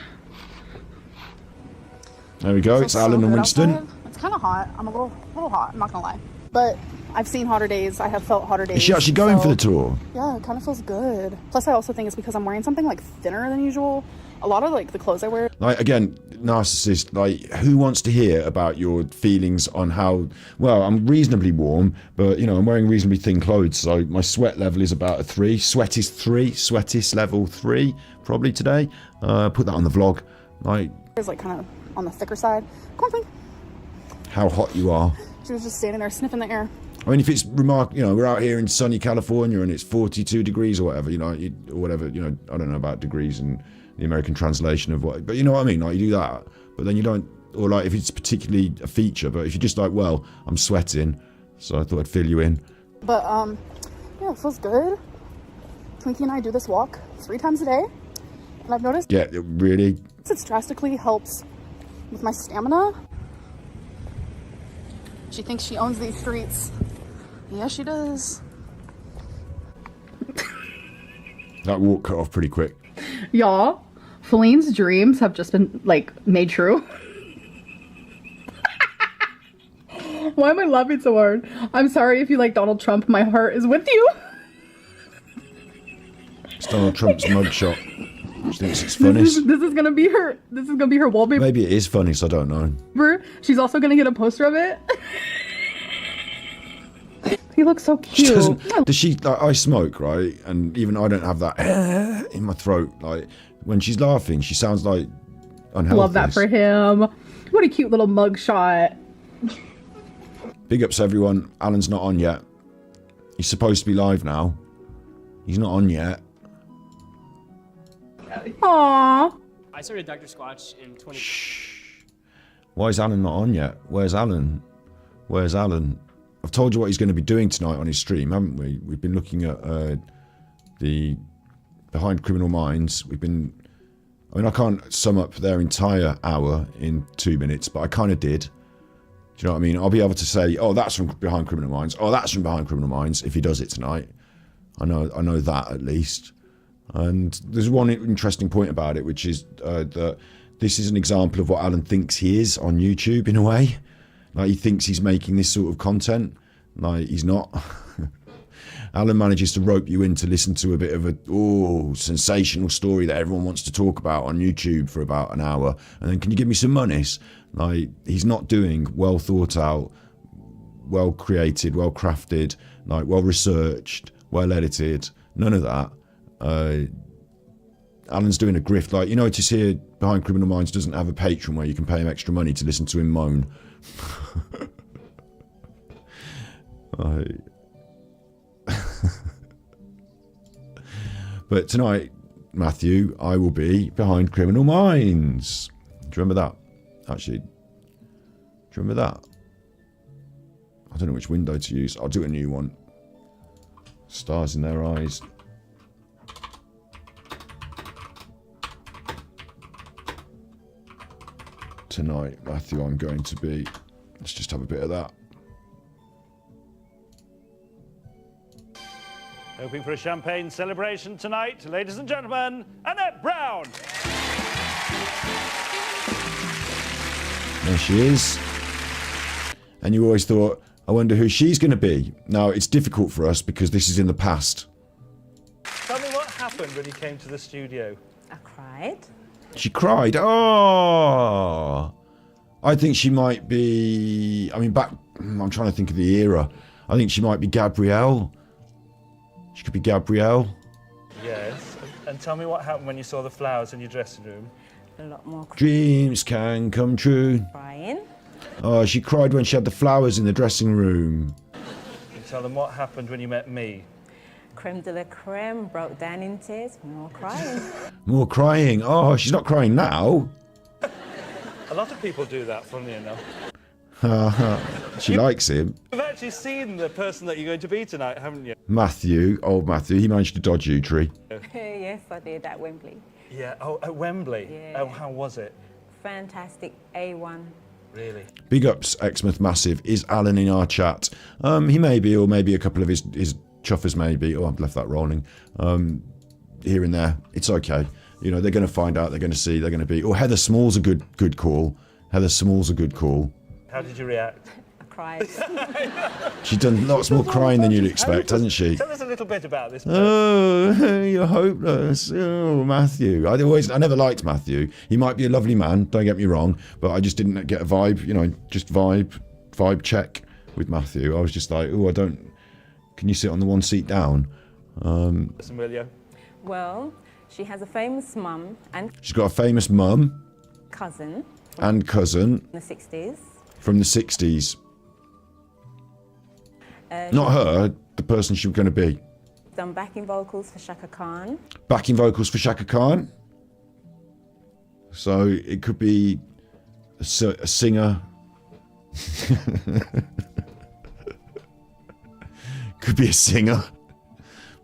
There we go. It's Alan and Winston. Outside. It's kind of hot. I'm a little hot. I'm not gonna lie. But I've seen hotter days. I have felt hotter days. Is she actually going so, for the tour? Yeah, it kind of feels good. Plus, I also think it's because I'm wearing something like thinner than usual. A lot of like the clothes I wear. Like, again, narcissist, like, who wants to hear about your feelings on how, well, I'm reasonably warm, but, you know, I'm wearing reasonably thin clothes, so my sweat level is about a 3. Sweat is 3. Sweatist level 3, probably today. Put that on the vlog. Like, It's like kind of on the thicker side. Come on, Pink. how hot you are. She was just standing there sniffing the air. I mean, if it's you know, we're out here in sunny California and it's 42 degrees or whatever, you know, or whatever, you know, I don't know about degrees and the American translation of what, but you know what I mean? Like, you do that, but then you don't, or like if it's particularly a feature, but if you're just like, well, I'm sweating, so I thought I'd fill you in. But yeah, it feels good. Twinkie and I do this walk 3 times a day, and I've noticed Yeah, it really. it drastically helps with my stamina. She thinks she owns these streets. Yeah, she does. That walk cut off pretty quick. Y'all, Feline's dreams have just been like made true. Why am I laughing so hard? I'm sorry if you like Donald Trump. My heart is with you. It's Donald Trump's mugshot. She thinks it's funny. This is gonna be her. This is gonna be her wallpaper. Maybe it is funny, so I don't know. She's also gonna get a poster of it. He looks so She cute. doesn't. Does she? Like, I smoke, right? And even I don't have that in my throat. Like, when she's laughing, she sounds like unhealthy. Love that for him. What a cute little mug shot. Big ups, everyone. Alan's not on yet. He's supposed to be live now. He's not on yet. Aww. I started Dr. Squatch in 20... Why is Alan not on yet? Where's Alan? Where's Alan? I've told you what he's going to be doing tonight on his stream, haven't we? We've been looking at the Behind Criminal Minds. I mean, I can't sum up their entire hour in 2 minutes, but I kind of did. Do you know what I mean? I'll be able to say, oh, that's from Behind Criminal Minds. Oh, that's from Behind Criminal Minds, if he does it tonight. I know that at least. And there's one interesting point about it, which is that this is an example of what Alan thinks he is on YouTube, in a way. Like, he thinks he's making this sort of content. Like, he's not. Alan manages to rope you in to listen to a bit of a sensational story that everyone wants to talk about on YouTube for about an hour. And then, can you give me some monies? Like, he's not doing well thought out, well created, well crafted, like well researched, well edited. None of that. Alan's doing a grift. Like, you know, to see Behind Criminal Minds doesn't have a Patreon where you can pay him extra money to listen to him moan. But tonight, Matthew, I will be Behind Criminal Minds. Do you remember that? Actually, do you remember that? I don't know which window to use. I'll do a new one. Stars in their eyes. tonight, Matthew, I'm going to be. Let's just have a bit of that. Hoping for a champagne celebration tonight, ladies and gentlemen, Annette Brown. There she is. And you always thought, I wonder who she's going to be. Now, it's difficult for us because this is in the past. Tell me what happened when you came to the studio. I cried. She cried. Oh, I think she might be. I mean, I'm trying to think of the era. I think she might be Gabrielle. She could be Gabrielle. Yes. And tell me what happened when you saw the flowers in your dressing room. A lot more Dreams can come true. crying. Oh, she cried when she had the flowers in the dressing room. And tell them what happened when you met me. Creme de la creme, broke down in tears, more crying. More crying. Oh, she's not crying now. A lot of people do that, funnily enough. She likes him. You've actually seen the person that you're going to be tonight, haven't you? Matthew, old Matthew, he managed to dodge you, Tree. Yes, I did at Wembley. Yeah, oh, at Wembley? Yeah. Oh, how was it? Fantastic, A1. Really? Big ups, Exmouth Massive. Is Alan in our chat? He may be, or maybe a couple of his chuffers maybe. Oh, I've left that rolling. Here and there. It's okay. You know, they're going to find out, they're going to see, they're going to be... Oh, Heather Small's a good call. Heather Small's a good call. How did you react? I cried. She's done lots more crying than you'd expect, hasn't she? Tell us a little bit about this person. Oh, you're hopeless. Oh, Matthew. I never liked Matthew. He might be a lovely man, don't get me wrong, but I just didn't get a vibe, you know, just vibe check with Matthew. I was just like, oh, can you sit on the one seat down? Listen, will you? Well, she has a famous mum and She's got a famous mum cousin and cousin in the 60s. from the 60s. Not her, the person she was going to be. Done backing vocals for Shaka Khan. Backing vocals for Shaka Khan. So it could be a singer. Could be a singer.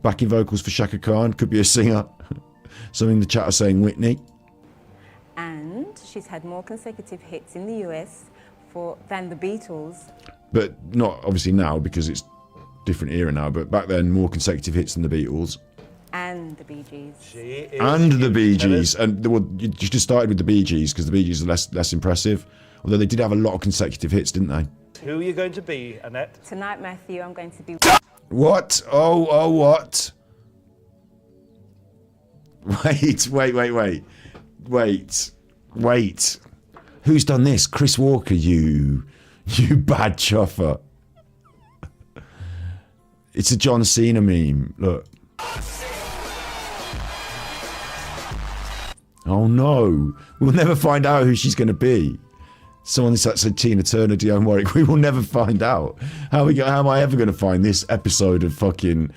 Backing vocals for Shaka Khan. Could be a singer. Something in the chat are saying Whitney. And she's had more consecutive hits in the US than the Beatles. But not obviously now because it's different era now. But back then, more consecutive hits than the Beatles. And the Bee Gees. And the Bee Gees. And well, you just started with the Bee Gees because the Bee Gees are less impressive. Although they did have a lot of consecutive hits, didn't they? Who are you going to be, Annette? Tonight, Matthew, I'm going to be... What? Oh, what? Wait. Who's done this? Chris Walker, you bad chuffer. It's a John Cena meme. Look. Oh no. We'll never find out who she's going to be. Someone said Tina Turner, Dionne Warwick. We will never find out. How am I ever going to find this episode of fucking...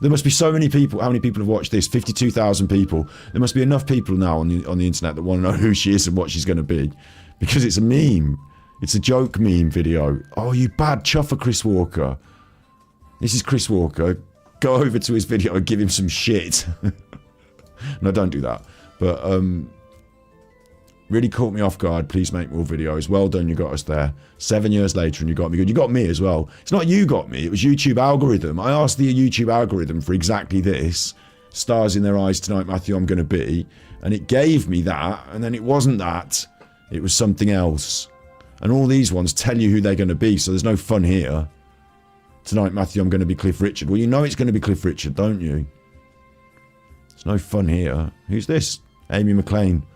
There must be so many people. How many people have watched this? 52,000 people. There must be enough people now on the internet that want to know who she is and what she's going to be. Because it's a meme. It's a joke meme video. Oh, you bad chuffer, Chris Walker. This is Chris Walker. Go over to his video and give him some shit. No, don't do that. But, really caught me off guard. Please make more videos. Well done, you got us there. 7 years later and you got me good. You got me as well. It's not you got me, it was YouTube algorithm. I asked the YouTube algorithm for exactly this. Stars in their eyes tonight, Matthew, I'm going to be. And it gave me that, and then it wasn't that. It was something else. And all these ones tell you who they're going to be, so there's no fun here. Tonight, Matthew, I'm going to be Cliff Richard. Well, you know it's going to be Cliff Richard, don't you? There's no fun here. Who's this? Amy McLean.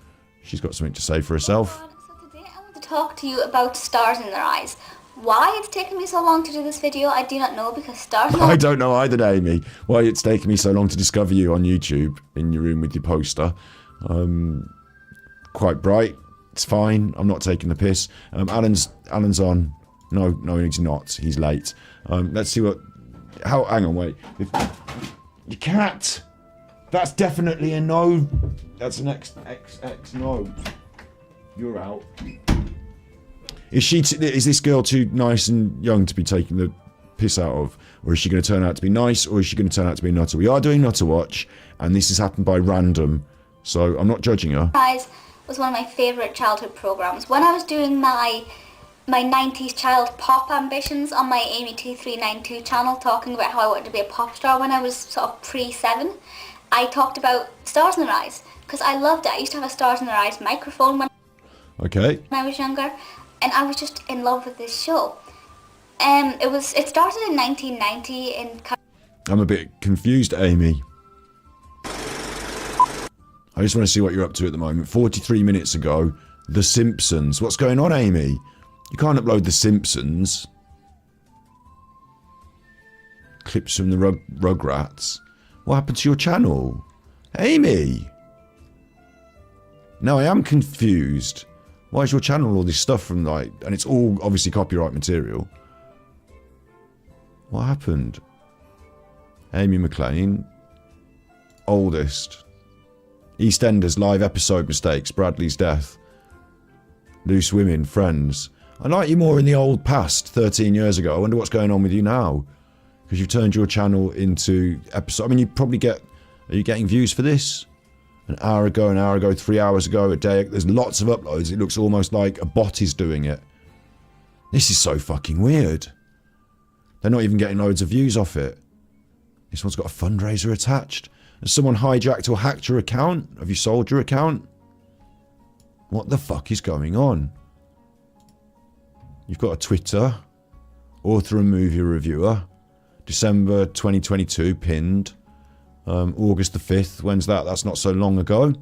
She's got something to say for herself. So today I want to talk to you about stars in their eyes. Why it's taken me so long to do this video, I do not know, because stars... I don't know either, Amy. Why it's taken me so long to discover you on YouTube, in your room with your poster. Quite bright. It's fine. I'm not taking the piss. Alan's on. No, he's not. He's late. Let's see what... Hang on, wait. Your cat! That's definitely a no. That's an X no. You're out. Is this girl too nice and young to be taking the piss out of? Or is she going to turn out to be nice? Or is she going to turn out to be a nutter? We are doing Nutter Watch. And this has happened by random. So I'm not judging her. Eyes, was one of my favourite childhood programmes. When I was doing my 90s child pop ambitions on my Amy 2392 channel, talking about how I wanted to be a pop star when I was sort of pre-7, I talked about Stars in Their Eyes, because I loved it. I used to have a Stars in Their Eyes microphone when I was younger, and I was just in love with this show. It started in 1990 in... I'm a bit confused, Amy. I just want to see what you're up to at the moment. 43 minutes ago, The Simpsons. What's going on, Amy? You can't upload The Simpsons. Clips from the Rugrats. What happened to your channel? Amy! No, I am confused. Why is your channel all this stuff from like... And it's all obviously copyright material. What happened? Amy McLean. Oldest. EastEnders live episode mistakes. Bradley's death. Loose women. Friends. I like you more in the old past, 13 years ago. I wonder what's going on with you now. Because you've turned your channel into episode... I mean, you probably get... Are you getting views for this? An hour ago, 3 hours ago, a day. There's lots of uploads. It looks almost like a bot is doing it. This is so fucking weird. They're not even getting loads of views off it. This one's got a fundraiser attached. Has someone hijacked or hacked your account? Have you sold your account? What the fuck is going on? You've got a Twitter. Author and movie reviewer. December 2022, pinned. August the 5th. When's that? That's not so long ago.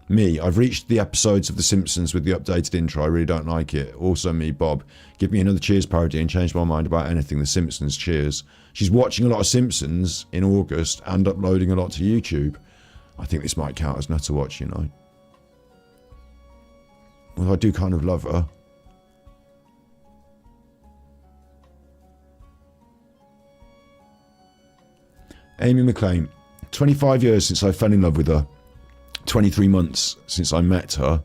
Me. I've reached the episodes of The Simpsons with the updated intro. I really don't like it. Also me, Bob. Give me another Cheers parody and change my mind about anything The Simpsons. Cheers. She's watching a lot of Simpsons in August and uploading a lot to YouTube. I think this might count as Nutter Watch, you know. Well, I do kind of love her. Amy McLean. 25 years since I fell in love with her. 23 months since I met her.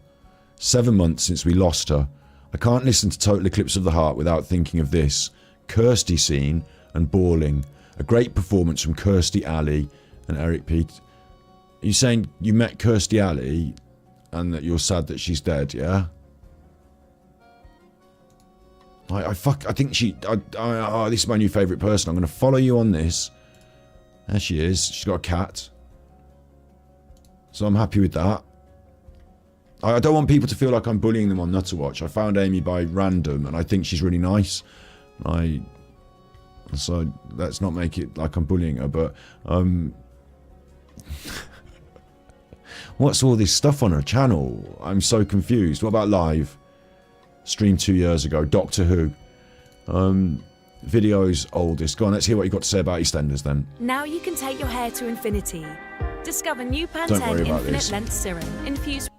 7 months since we lost her. I can't listen to Total Eclipse of the Heart without thinking of this. Kirsty scene and bawling. A great performance from Kirsty Alley and Eric Pete. Are you saying you met Kirsty Alley and that you're sad that she's dead, yeah? I think she... this is my new favourite person. I'm going to follow you on this. There she is. She's got a cat. So I'm happy with that. I don't want people to feel like I'm bullying them on Nutter Watch. I found Amy by random and I think she's really nice. So let's not make it like I'm bullying her, but what's all this stuff on her channel? I'm so confused. What about live? Streamed 2 years ago. Doctor Who. Videos oldest. Go on, let's hear what you've got to say about EastEnders then. Now you can take your hair to infinity. Discover new Pantene Infinite Length Serum infused.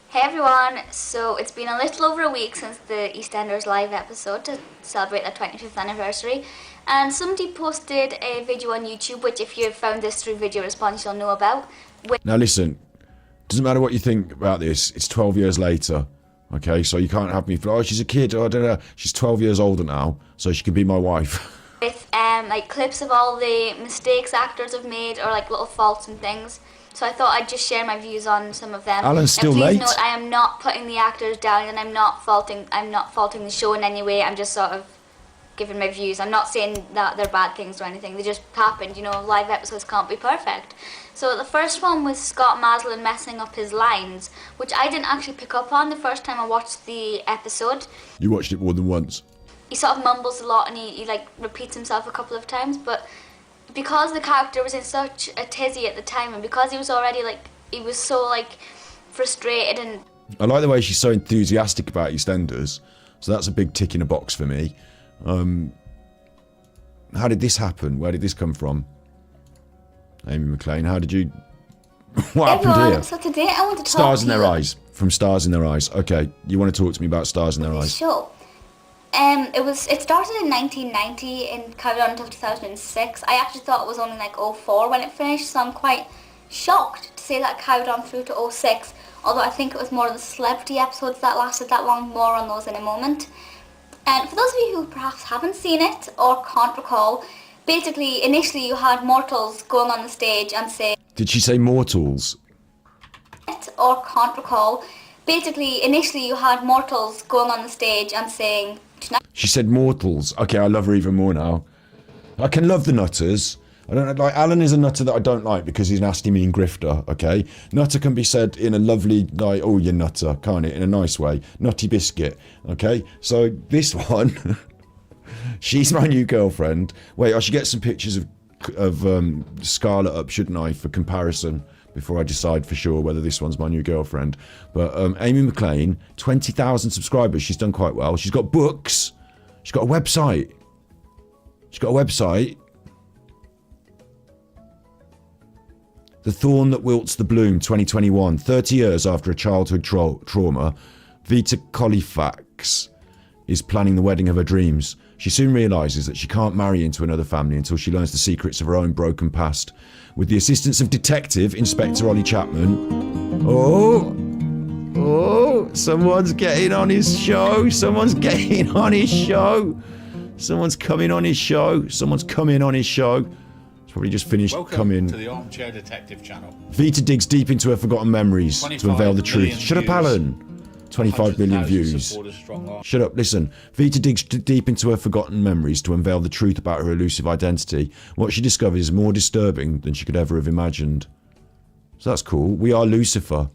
Hey everyone, so it's been a little over a week since the EastEnders live episode to celebrate their 25th anniversary, and somebody posted a video on YouTube, which if you've found this through video response you'll know about. Now listen, doesn't matter what you think about this, it's 12 years later. Okay, so you can't have me for, oh, she's a kid, oh, I don't know. She's 12 years older now, so she can be my wife. With like clips of all the mistakes actors have made, or like little faults and things. So I thought I'd just share my views on some of them. Alan's still please late. Note, I am not putting the actors down, and I'm not faulting the show in any way. I'm just sort of giving my views. I'm not saying that they're bad things or anything. They just happened, you know. Live episodes can't be perfect. So the first one was Scott Maslin messing up his lines, which I didn't actually pick up on the first time I watched the episode. You watched it more than once. He sort of mumbles a lot and he like repeats himself a couple of times, but because the character was in such a tizzy at the time, and because he was already like, he was so like frustrated, and I like the way she's so enthusiastic about EastEnders, so that's a big tick in a box for me. How did this happen? Where did this come from? Amy McLean, how did you... What happened here? So today I want to talk Stars in to Their you Eyes. From Stars in Their Eyes. Okay, you want to talk to me about Stars in Their Eyes? Show. It started in 1990 and carried on until 2006. I actually thought it was only like 04 when it finished, so I'm quite shocked to say that it carried on through to 06. Although I think it was more of the celebrity episodes that lasted that long. More on those in a moment. And for those of you who perhaps haven't seen it or can't recall, basically initially you had mortals going on the stage and say... Did she say mortals? or can't recall. Basically, initially you had mortals going on the stage and saying, tonight. She said mortals. Okay, I love her even more now. I can love the nutters. I don't like Alan is a nutter that I don't like because he's nasty, mean grifter. Okay, nutter can be said in a lovely, like, oh, you nutter, can't it? In a nice way, nutty biscuit. Okay, so this one, she's my new girlfriend. Wait, I should get some pictures of Scarlett up, shouldn't I, for comparison before I decide for sure whether this one's my new girlfriend. But Amy McLean, 20,000 subscribers. She's done quite well. She's got books. She's got a website. The Thorn That Wilts the Bloom, 2021. 30 years after a childhood trauma, Vita Colifax is planning the wedding of her dreams. She soon realises that she can't marry into another family until she learns the secrets of her own broken past. With the assistance of Detective Inspector Ollie Chapman. Oh, someone's getting on his show. Someone's coming on his show. Someone's coming on his show. It's probably just finished coming. Welcome to the Armchair Detective channel. Vita digs deep into her forgotten memories to unveil the truth. Shut up, Alan. 25 million views. Shut up, listen. Vita digs deep into her forgotten memories to unveil the truth about her elusive identity. What she discovers is more disturbing than she could ever have imagined. So that's cool. We are Lucifer.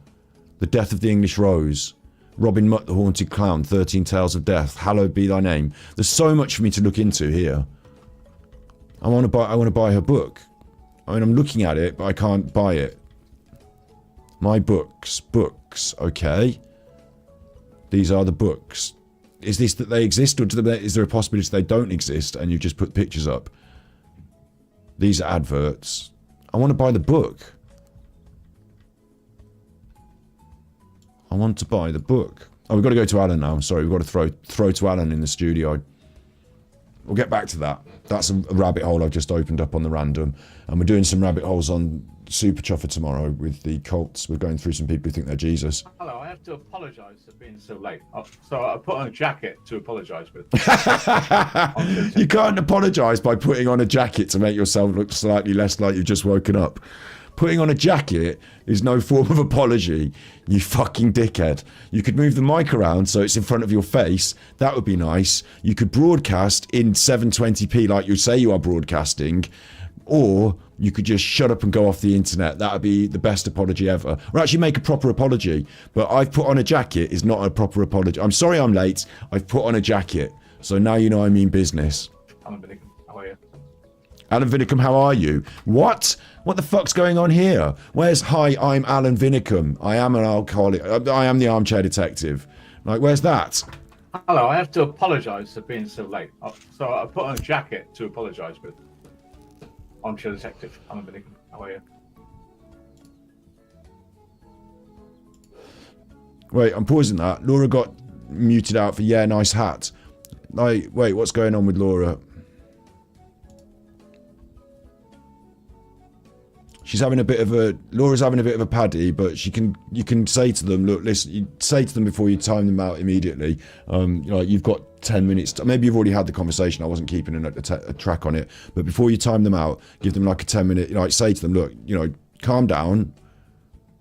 The Death of the English Rose. Robin Mutt the Haunted Clown. 13 Tales of Death. Hallowed be thy name. There's so much for me to look into here. I want to buy her book. I mean, I'm looking at it, but I can't buy it. My books. Okay. These are the books. Is this that they exist, or is there a possibility they don't exist and you just put pictures up? These are adverts. I want to buy the book. I want to buy the book. Oh, we've got to go to Alan now. Sorry, we've got to throw to Alan in the studio. We'll get back to that. That's a rabbit hole I've just opened up on the random. And we're doing some rabbit holes on Super Chuffer tomorrow with the cults. We're going through some people who think they're Jesus. Hello, I have to apologise for being so late. So I put on a jacket to apologise with. You can't apologise by putting on a jacket to make yourself look slightly less like you've just woken up. Putting on a jacket is no form of apology, you fucking dickhead. You could move the mic around so it's in front of your face. That would be nice. You could broadcast in 720p like you say you are broadcasting. Or you could just shut up and go off the internet. That would be the best apology ever. Or actually make a proper apology. But I've put on a jacket is not a proper apology. I'm sorry I'm late. I've put on a jacket. So now you know I mean business. Alan Vinnicombe, how are you? Alan Vinnicombe, how are you? What? What the fuck's going on here? Where's hi, I'm Alan Vinnicombe. I am an alcoholic. I am the Armchair Detective. Like, where's that? Hello, I have to apologise for being so late. So I put on a jacket to apologise with. Armchair Detective, Alan Vinnicombe, how are you? Wait, I'm pausing that. Laura got muted out for yeah, nice hat. Like, wait, what's going on with Laura? She's having a bit of a... Laura's having a bit of a paddy, but you can say to them, look, listen, you say to them before you time them out immediately, you've got 10 minutes. Maybe you've already had the conversation. I wasn't keeping a track on it. But before you time them out, give them like a 10-minute... say to them, look, calm down.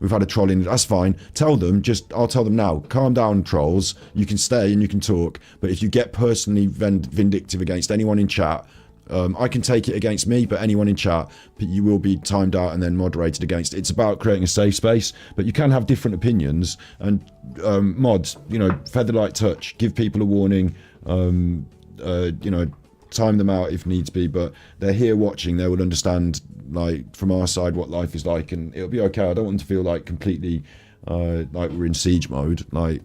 We've had a troll in. That's fine. Tell them, I'll tell them now, calm down, trolls. You can stay and you can talk. But if you get personally vindictive against anyone in chat... I can take it against me, but anyone in chat, you will be timed out and then moderated against. It's about creating a safe space, but you can have different opinions. And mods, featherlight touch, give people a warning, time them out if needs be. But they're here watching; they will understand, like from our side, what life is like, and it'll be okay. I don't want them to feel like completely like we're in siege mode. Like,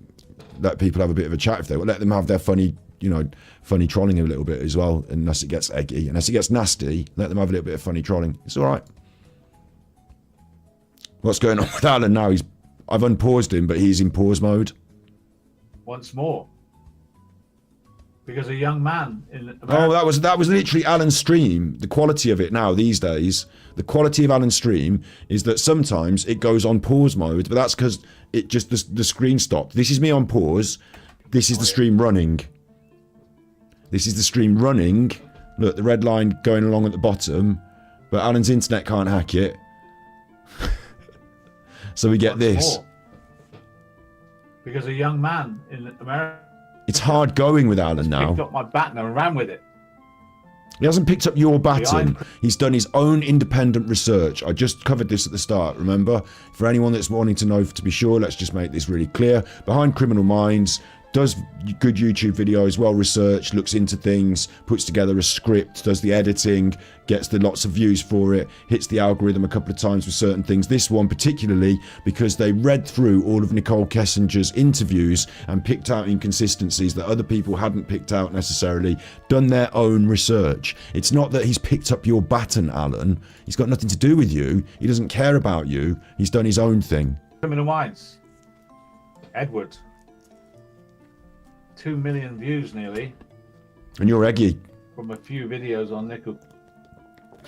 let people have a bit of a chat if they want. Let them have their funny trolling a little bit as well, unless it gets eggy. Unless it gets nasty, let them have a little bit of funny trolling. It's all right. What's going on with Alan now? I've unpaused him, but he's in pause mode. Once more. Because a young man in America... Oh, that was literally Alan's stream. The quality of it now, these days, the quality of Alan's stream is that sometimes it goes on pause mode, but that's because it just, the screen stopped. This is me on pause. This is the stream running. This is the stream running. Look, the red line going along at the bottom, but Alan's internet can't hack it. So we get Once this. more. Because a young man in America. It's hard going with Alan now. Picked up my baton and ran with it. He hasn't picked up your baton. He's done his own independent research. I just covered this at the start, remember? For anyone that's wanting to know to be sure, let's just make this really clear. Behind Criminal Minds does good YouTube videos, well researched, looks into things, puts together a script, does the editing, gets the lots of views for it, hits the algorithm a couple of times with certain things. This one particularly because they read through all of Nicole Kessinger's interviews and picked out inconsistencies that other people hadn't picked out necessarily, done their own research. It's not that he's picked up your baton, Alan. He's got nothing to do with you. He doesn't care about you. He's done his own thing. Criminal Minds. Edward. 2 million views nearly. And you're eggy. From a few videos on Nickel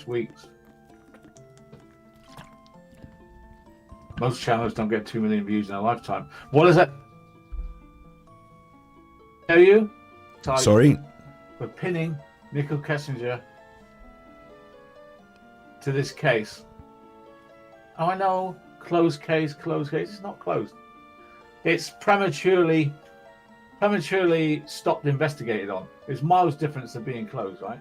weeks. Most channels don't get 2 million views in a lifetime. What does that tell you? Sorry? For pinning Nicole Kessinger to this case. Oh, I know. Closed case, closed case. It's not closed. It's prematurely stopped investigated on. There's miles difference of being closed, right?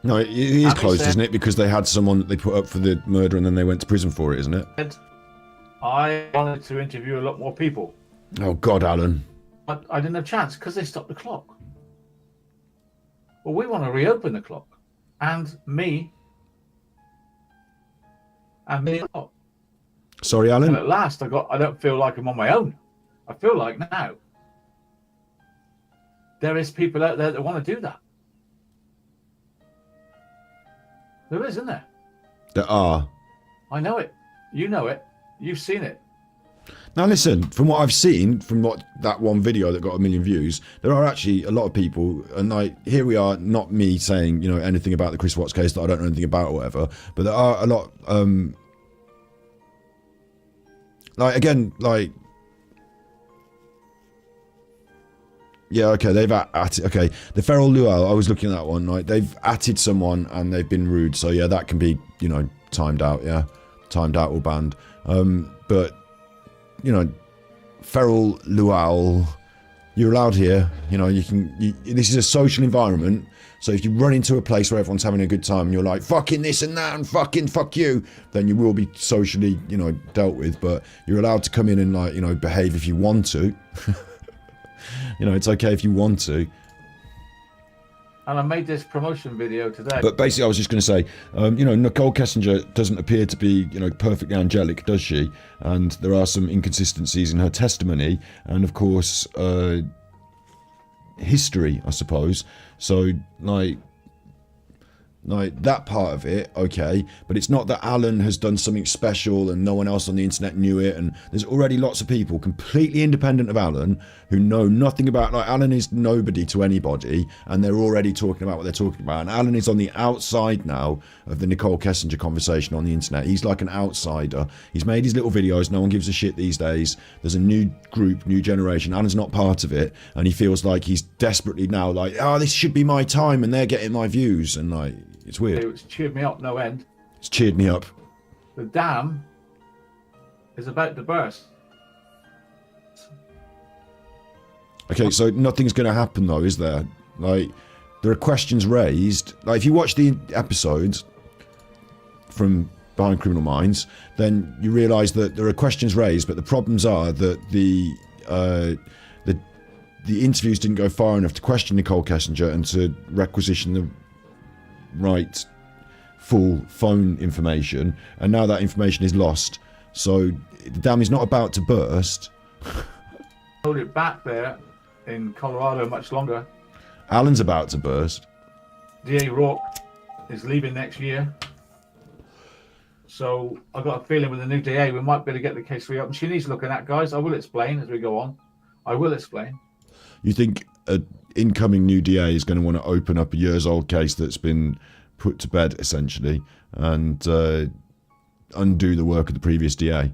No, it is closed, isn't it? Because they had someone that they put up for the murder and then they went to prison for it, isn't it? I wanted to interview a lot more people. Oh, God, Alan. But I didn't have a chance because they stopped the clock. Well, we want to reopen the clock. And me. Sorry, Alan? And at last, I don't feel like I'm on my own. I feel like now there is people out there that want to do that. There is, isn't there? There are. I know it. You know it. You've seen it. Now listen, from what I've seen, from that one video that got 1 million views, there are actually a lot of people, and like here we are, not me saying, you know, anything about the Chris Watts case that I don't know anything about or whatever, but there are a lot, yeah, okay, they've okay, the Feral Luau, I was looking at that one, right, they've atted someone and they've been rude, so yeah, that can be, you know, timed out, yeah, timed out or banned, but, you know, Feral Luau, you're allowed here, you know, this is a social environment, so if you run into a place where everyone's having a good time and you're like, fucking this and that and fucking fuck you, then you will be socially, you know, dealt with, but you're allowed to come in and, like, you know, behave if you want to. You know, it's okay if you want to. And I made this promotion video today. But basically, I was just going to say, you know, Nicole Kessinger doesn't appear to be, you know, perfectly angelic, does she? And there are some inconsistencies in her testimony, and of course, history, I suppose. So, like that part of it, okay, but it's not that Alan has done something special and no one else on the internet knew it, and there's already lots of people completely independent of Alan who know nothing about, like, Alan is nobody to anybody, and they're already talking about what they're talking about, and Alan is on the outside now of the Nicole Kessinger conversation on the internet. He's like an outsider. He's made his little videos, no one gives a shit these days. There's a new group, new generation. Alan's not part of it, and he feels like he's desperately now like, oh, this should be my time and they're getting my views, and like, it's weird. It's cheered me up no end. It's cheered me up. The dam is about to burst. Okay, so nothing's going to happen though, is there? Like, there are questions raised. Like, if you watch the episodes from Behind Criminal Minds, then you realise that there are questions raised, but the problems are that the interviews didn't go far enough to question Nicole Kessinger and to requisition the right full phone information, and now that information is lost, so the dam is not about to burst. Hold it back there in Colorado much longer. Alan's about to burst. DA Rourke is leaving next year, so I've got a feeling with the new DA we might be able to get the case reopened. She needs looking at, guys. I will explain as we go on. I will explain. You think an incoming new DA is going to want to open up a years-old case that's been put to bed, essentially, and undo the work of the previous DA?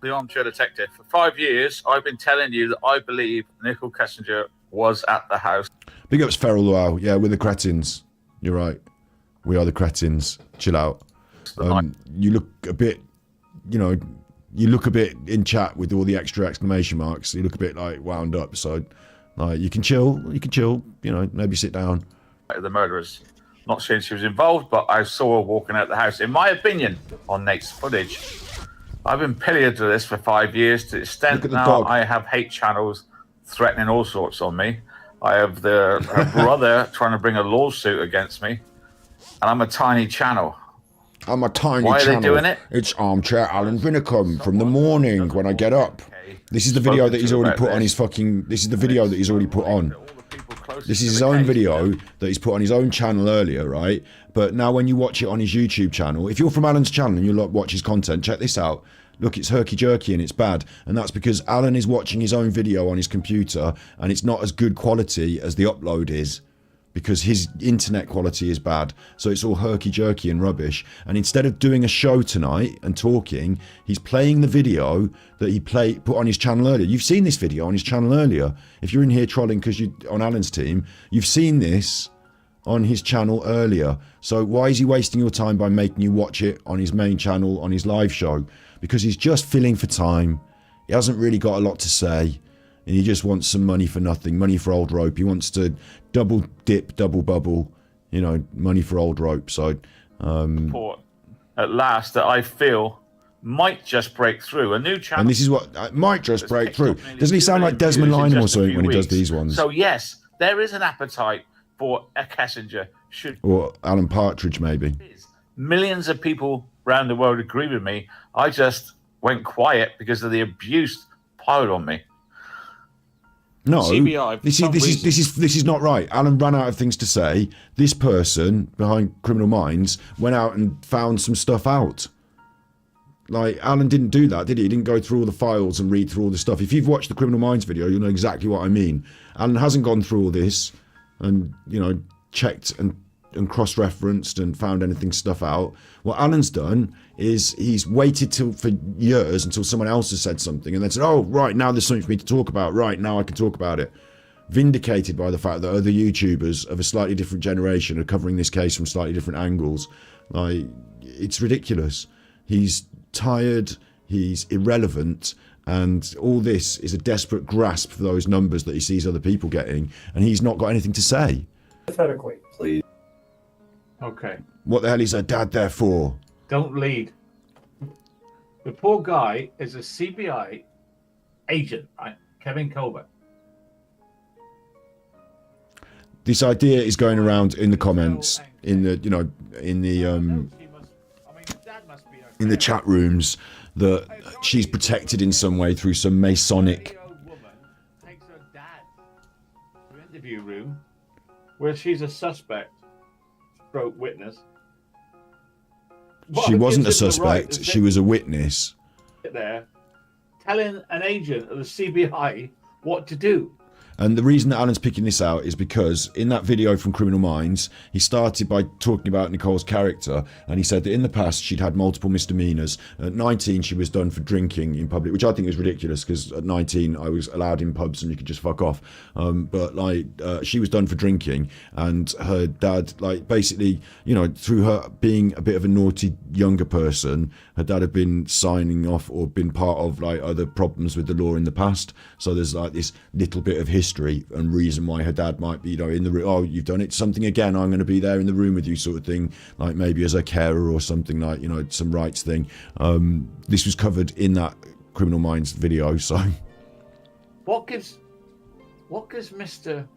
The Armchair Detective. For 5 years, I've been telling you that I believe Nicole Kessinger was at the house. Big ups, Feral Luau. Yeah, we're the cretins. You're right. We are the cretins. Chill out. You look a bit, you know, you look a bit in chat with all the extra exclamation marks. You look a bit like wound up. So, like, you can chill. You know, maybe sit down. The murderers. Not saying she was involved, but I saw her walking out the house. In my opinion, on Nate's footage, I've been pillaged to this for 5 years to the extent now dog. I have hate channels threatening all sorts on me. I have her brother trying to bring a lawsuit against me, and I'm a tiny channel. I'm a tiny Why are channel. they doing it? It's Armchair Alan Vinnicombe from the morning when I get up. This is the video that he's already put on his fucking... This is the video that he's already put on. This is his own video that he's put on his own channel earlier, right? But now when you watch it on his YouTube channel, if you're from Alan's channel and you watch his content, check this out. Look, it's herky-jerky and it's bad. And that's because Alan is watching his own video on his computer and it's not as good quality as the upload is, because his internet quality is bad. So it's all herky-jerky and rubbish. And instead of doing a show tonight and talking, he's playing the video that he put on his channel earlier. You've seen this video on his channel earlier. If you're in here trolling because you're on Alan's team, you've seen this on his channel earlier. So why is he wasting your time by making you watch it on his main channel, on his live show? Because he's just filling for time. He hasn't really got a lot to say. And he just wants some money for nothing, money for old rope. He wants to double dip, double bubble, you know, money for old rope. So, Report at last that I feel might just break through. A new channel. and this is what might just break through. Doesn't he sound like Desmond Lynam or something when he does these ones? So yes, there is an appetite for a Kessinger. Or Alan Partridge, maybe. Millions of people around the world agree with me. I just went quiet because of the abuse piled on me. No, CBI, this is not right. Alan ran out of things to say. This person behind Criminal Minds went out and found some stuff out. Like, Alan didn't do that, did he? He didn't go through all the files and read through all the stuff. If you've watched the Criminal Minds video, you'll know exactly what I mean. Alan hasn't gone through all this and, you know, checked and cross-referenced and found anything stuff out. What Alan's done is he's waited for years until someone else has said something and then said, oh, right, now there's something for me to talk about. Right, now I can talk about it. Vindicated by the fact that other YouTubers of a slightly different generation are covering this case from slightly different angles. Like, it's ridiculous. He's tired, he's irrelevant, and all this is a desperate grasp for those numbers that he sees other people getting, and he's not got anything to say. Pathetically, please. Okay. What the hell is her dad there for? Don't lead. The poor guy is a CBI agent, right? Kevin Colbert. This idea is going around in the comments, in the, you know, in the chat rooms, that she's protected in some way through some Masonic. Takes her dad to an interview room where she's a suspect, stroke witness. She wasn't a suspect, she was a witness. There, telling an agent of the CBI what to do. And the reason that Alan's picking this out is because in that video from Criminal Minds, he started by talking about Nicole's character, and he said that in the past she'd had multiple misdemeanors. At 19, she was done for drinking in public, which I think is ridiculous, because at 19 I was allowed in pubs and you could just fuck off. But like, she was done for drinking, and her dad, like, basically, you know, through her being a bit of a naughty younger person, her dad had been signing off or been part of like other problems with the law in the past. So there's like this little bit of history and reason why her dad might be, you know, in the room. Oh, you've done it, something again, I'm going to be there in the room with you, sort of thing, like maybe as a carer or something, like, you know, some rights thing. This was covered in that Criminal Minds video. So What gives Mr.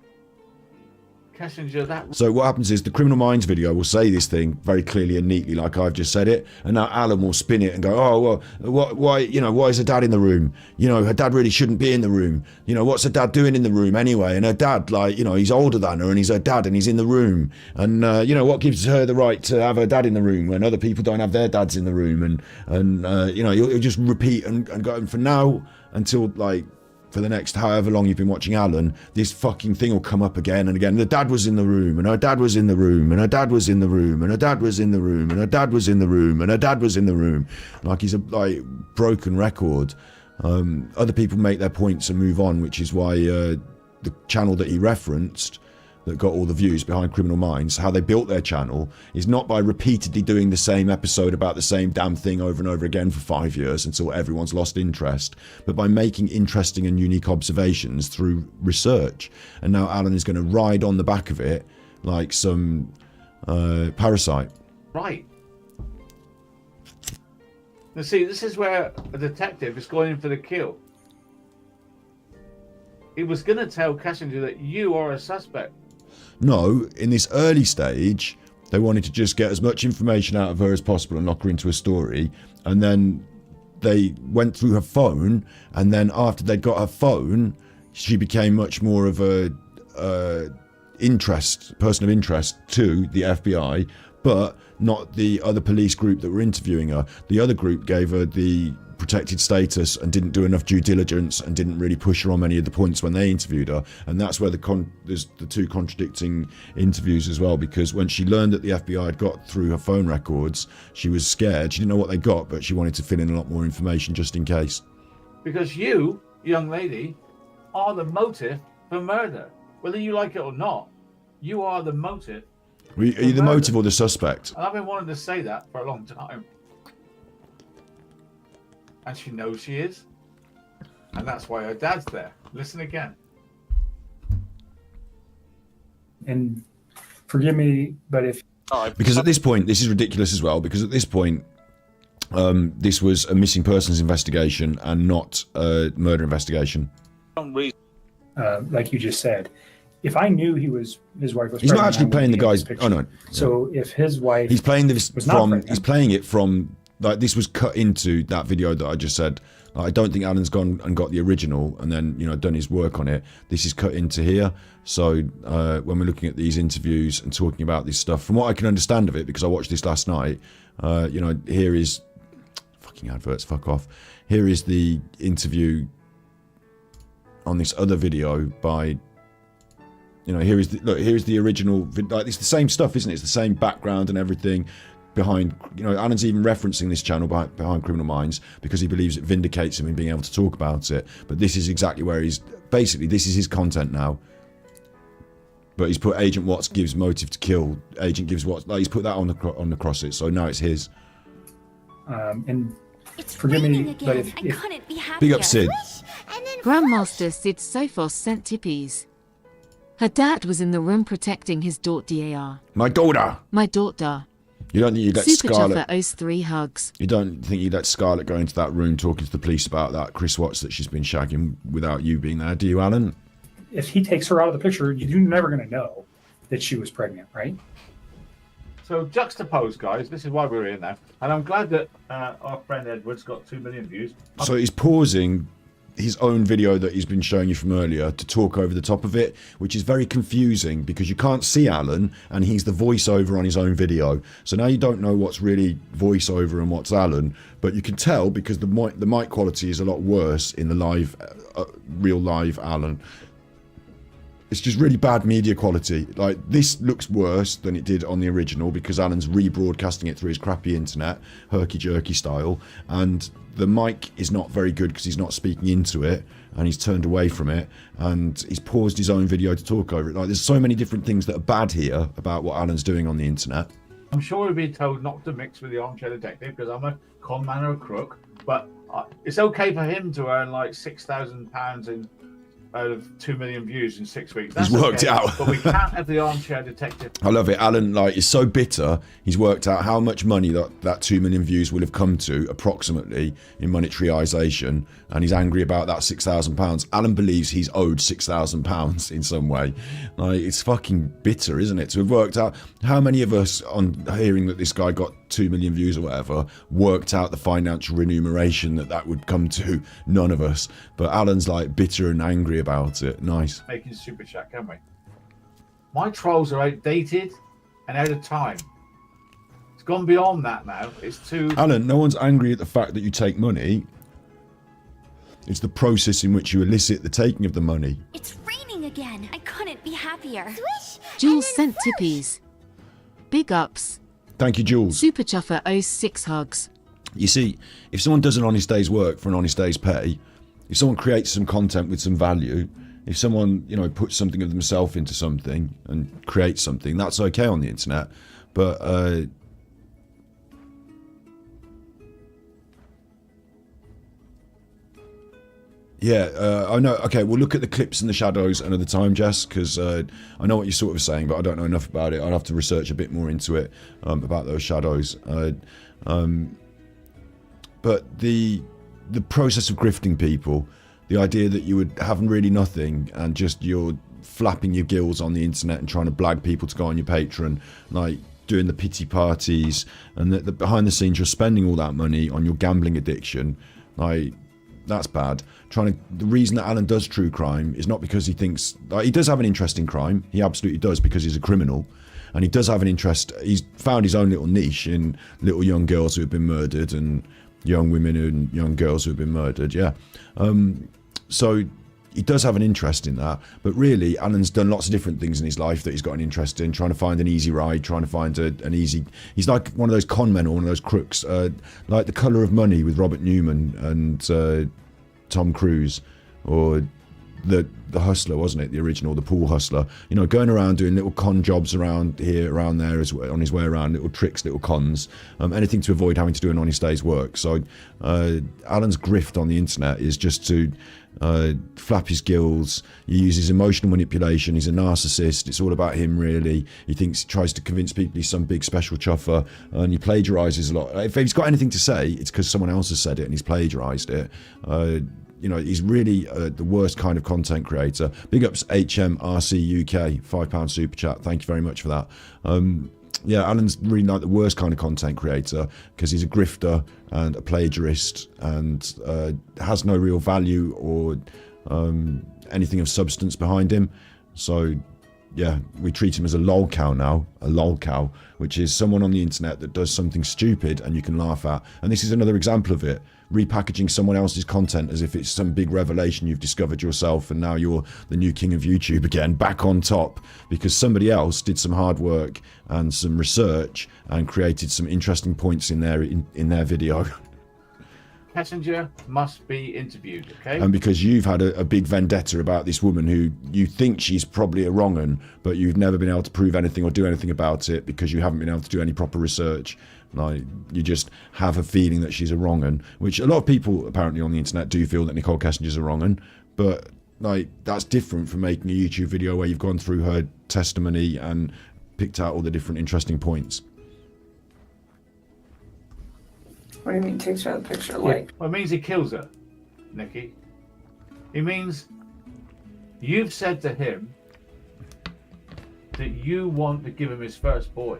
Kessinger that? So what happens is the Criminal Minds video will say this thing very clearly and neatly, like I've just said it, and now Alan will spin it and go, oh, well, why, you know, why is her dad in the room? You know, her dad really shouldn't be in the room. You know, what's her dad doing in the room anyway? And her dad, like, you know, he's older than her and he's her dad and he's in the room. And, you know, what gives her the right to have her dad in the room when other people don't have their dads in the room? And you know, you'll just repeat and go, and for now, until, like, for the next however long you've been watching Alan, this fucking thing will come up again and again. The dad was in the room, and her dad was in the room, and her dad was in the room, and her dad was in the room, and her dad was in the room, and her dad was in the room. Like, he's a like broken record. Other people make their points and move on, which is why the channel that he referenced, that got all the views behind Criminal Minds, how they built their channel, is not by repeatedly doing the same episode about the same damn thing over and over again for 5 years until everyone's lost interest, but by making interesting and unique observations through research. And now Alan is going to ride on the back of it like some parasite. Right. Now see, this is where a detective is going in for the kill. He was going to tell Kessinger that you are a suspect. No, in this early stage, they wanted to just get as much information out of her as possible and lock her into a story. And then they went through her phone, and then after they'd got her phone, she became much more of a person of interest to the FBI, but not the other police group that were interviewing her. The other group gave her the protected status and didn't do enough due diligence and didn't really push her on many of the points when they interviewed her. And that's where there's the two contradicting interviews as well, because when she learned that the FBI had got through her phone records, she was scared. She didn't know what they got, but she wanted to fill in a lot more information just in case. Because you, young lady, are the motive for murder. Whether you like it or not, you are the motive. Are you the motive or the suspect? And I've been wanting to say that for a long time. And she knows she is. And that's why her dad's there. Listen again. And forgive me, but if... Because at this point, this is ridiculous as well, because at this point, this was a missing persons investigation and not a murder investigation. Like you just said, if I knew his wife was He's pregnant, not actually playing the guy's... Oh, no. So if his wife He's playing this was not from... pregnant, He's playing it from... Like, this was cut into that video that I just said. Like, I don't think Alan's gone and got the original and then, you know, done his work on it. This is cut into here. So when we're looking at these interviews and talking about this stuff, from what I can understand of it, because I watched this last night, you know, here is... Fucking adverts, fuck off. Here is the interview on this other video by... You know, here is the... Look, here's the original... Like, it's the same stuff, isn't it? It's the same background and everything. Behind, you know, Alan's even referencing this channel behind Criminal Minds because he believes it vindicates him in being able to talk about it. But this is exactly where he's basically, this is his content now. But he's put Agent Watts gives motive to kill. Agent gives Watts, like, he's put that on the crosses. So now it's his. And forgive me, but if big up Sid. Grandmaster Sid Sophos sent tippies. Her dad was in the room protecting his daughter. My daughter. My daughter. You don't think you'd let Super Scarlett... Chopper owes 3 hugs. You don't think you'd let Scarlett go into that room talking to the police about that Chris Watts that she's been shagging without you being there, do you, Alan? If he takes her out of the picture, you're never going to know that she was pregnant, right? So juxtapose, guys. This is why we're here now. And I'm glad that our friend Edward's got 2 million views. So he's pausing his own video that he's been showing you from earlier to talk over the top of it, which is very confusing because you can't see Alan and he's the voiceover on his own video. So now you don't know what's really voiceover and what's Alan, but you can tell because the mic quality is a lot worse in the live, real live Alan. It's just really bad media quality. Like, this looks worse than it did on the original because Alan's rebroadcasting it through his crappy internet, herky-jerky style, and the mic is not very good because he's not speaking into it, and he's turned away from it, and he's paused his own video to talk over it. Like, there's so many different things that are bad here about what Alan's doing on the internet. I'm sure we've been told not to mix with the Armchair Detective because I'm a con man or a crook, but it's okay for him to earn like £6,000 out of 2 million views in 6 weeks. That's He's worked it out. But we can't have the Armchair Detective. I love it. Alan, like, is so bitter. He's worked out how much money that 2 million views will have come to, approximately, in monetarisation, and he's angry about that £6,000. Alan believes he's owed £6,000 in some way. Like, it's fucking bitter, isn't it? To have worked out how many of us, on hearing that this guy got 2 million views or whatever, worked out the financial remuneration that would come to. None of us. But Alan's like bitter and angry about it. Nice. Making super chat, can we? My trolls are outdated and out of time. It's gone beyond that now. It's too... Alan, no one's angry at the fact that you take money. It's the process in which you elicit the taking of the money. It's raining again. I couldn't be happier. Swish! Jules sent tippies. Big ups. Thank you, Jules. Super Chuffer owes 6 hugs. You see, if someone does an honest day's work for an honest day's pay, if someone creates some content with some value, If someone, you know, puts something of themselves into something and creates something, that's okay on the internet. But I know. Okay, we'll look at the clips and the shadows another time, Jess, because I know what you're sort of saying, but I don't know enough about it. I'd have to research a bit more into it, about those shadows. But the process of grifting people, the idea that you would have really nothing and just you're flapping your gills on the internet and trying to blag people to go on your Patreon, like doing the pity parties, and that behind the scenes you're spending all that money on your gambling addiction, like, that's bad. The reason that Alan does true crime is not because he thinks, like, he does have an interest in crime. He absolutely does, because he's a criminal, and he does have an interest. He's found his own little niche in little young girls who have been murdered and young women and young girls who have been murdered. Yeah. So he does have an interest in that, but really Alan's done lots of different things in his life that he's got an interest in, trying to find an easy ride, trying to find an easy, he's like one of those con men or one of those crooks, like The Colour of Money with Robert Newman and Tom Cruise, or the Hustler, wasn't it, the original, the Pool Hustler, you know, going around doing little con jobs around here, around there, as well, on his way around, little tricks, little cons, anything to avoid having to do an honest day's work. So Alan's grift on the internet is just to flap his gills. He uses emotional manipulation. He's a narcissist. It's all about him, really. He tries to convince people he's some big special chuffer, and he plagiarizes a lot. If he's got anything to say, it's because someone else has said it and he's plagiarized it. You know, he's really the worst kind of content creator. Big ups HMRC UK, £5 super chat. Thank you very much for that. Yeah, Alan's really like the worst kind of content creator, because he's a grifter and a plagiarist and has no real value or anything of substance behind him. So yeah, we treat him as a lolcow now, a lolcow, which is someone on the internet that does something stupid and you can laugh at. And this is another example of it. Repackaging someone else's content as if it's some big revelation you've discovered yourself, and now you're the new king of YouTube again, back on top, because somebody else did some hard work and some research and created some interesting points in their video. Kessinger must be interviewed, okay? And because you've had a big vendetta about this woman who you think she's probably a wrong 'un, but you've never been able to prove anything or do anything about it because you haven't been able to do any proper research. Like, you just have a feeling that she's a wrong 'un, which a lot of people apparently on the internet do feel that Nicole Kessinger's a wrong 'un, but like, that's different from making a YouTube video where you've gone through her testimony and picked out all the different interesting points. What do you mean takes her out of the picture? Yeah. Like, Well, it means he kills her, Nikki. It means you've said to him that you want to give him his first boy.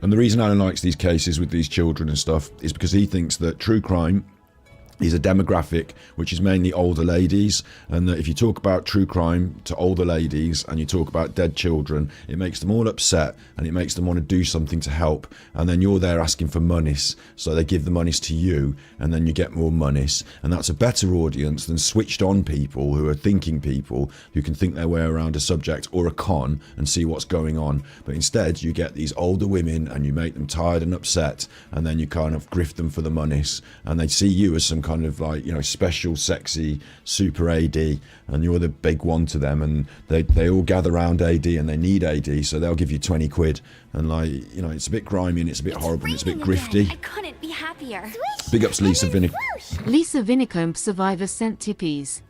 And the reason Alan likes these cases with these children and stuff is because he thinks that true crime is a demographic which is mainly older ladies, and that if you talk about true crime to older ladies and you talk about dead children, it makes them all upset and it makes them want to do something to help, and then you're there asking for monies, so they give the monies to you and then you get more monies, and that's a better audience than switched on people who are thinking people who can think their way around a subject or a con and see what's going on. But instead you get these older women and you make them tired and upset, and then you kind of grift them for the monies, and they see you as some kind of, like, you know, special sexy super AD, and you're the big one to them, and they all gather around AD and they need AD, so they'll give you 20 quid, and, like, you know, it's a bit grimy and it's a bit horrible and it's a bit grifty. I couldn't be happier. Big ups Lisa Vinnicombe. Lisa Vinnicombe survivor sent tippies.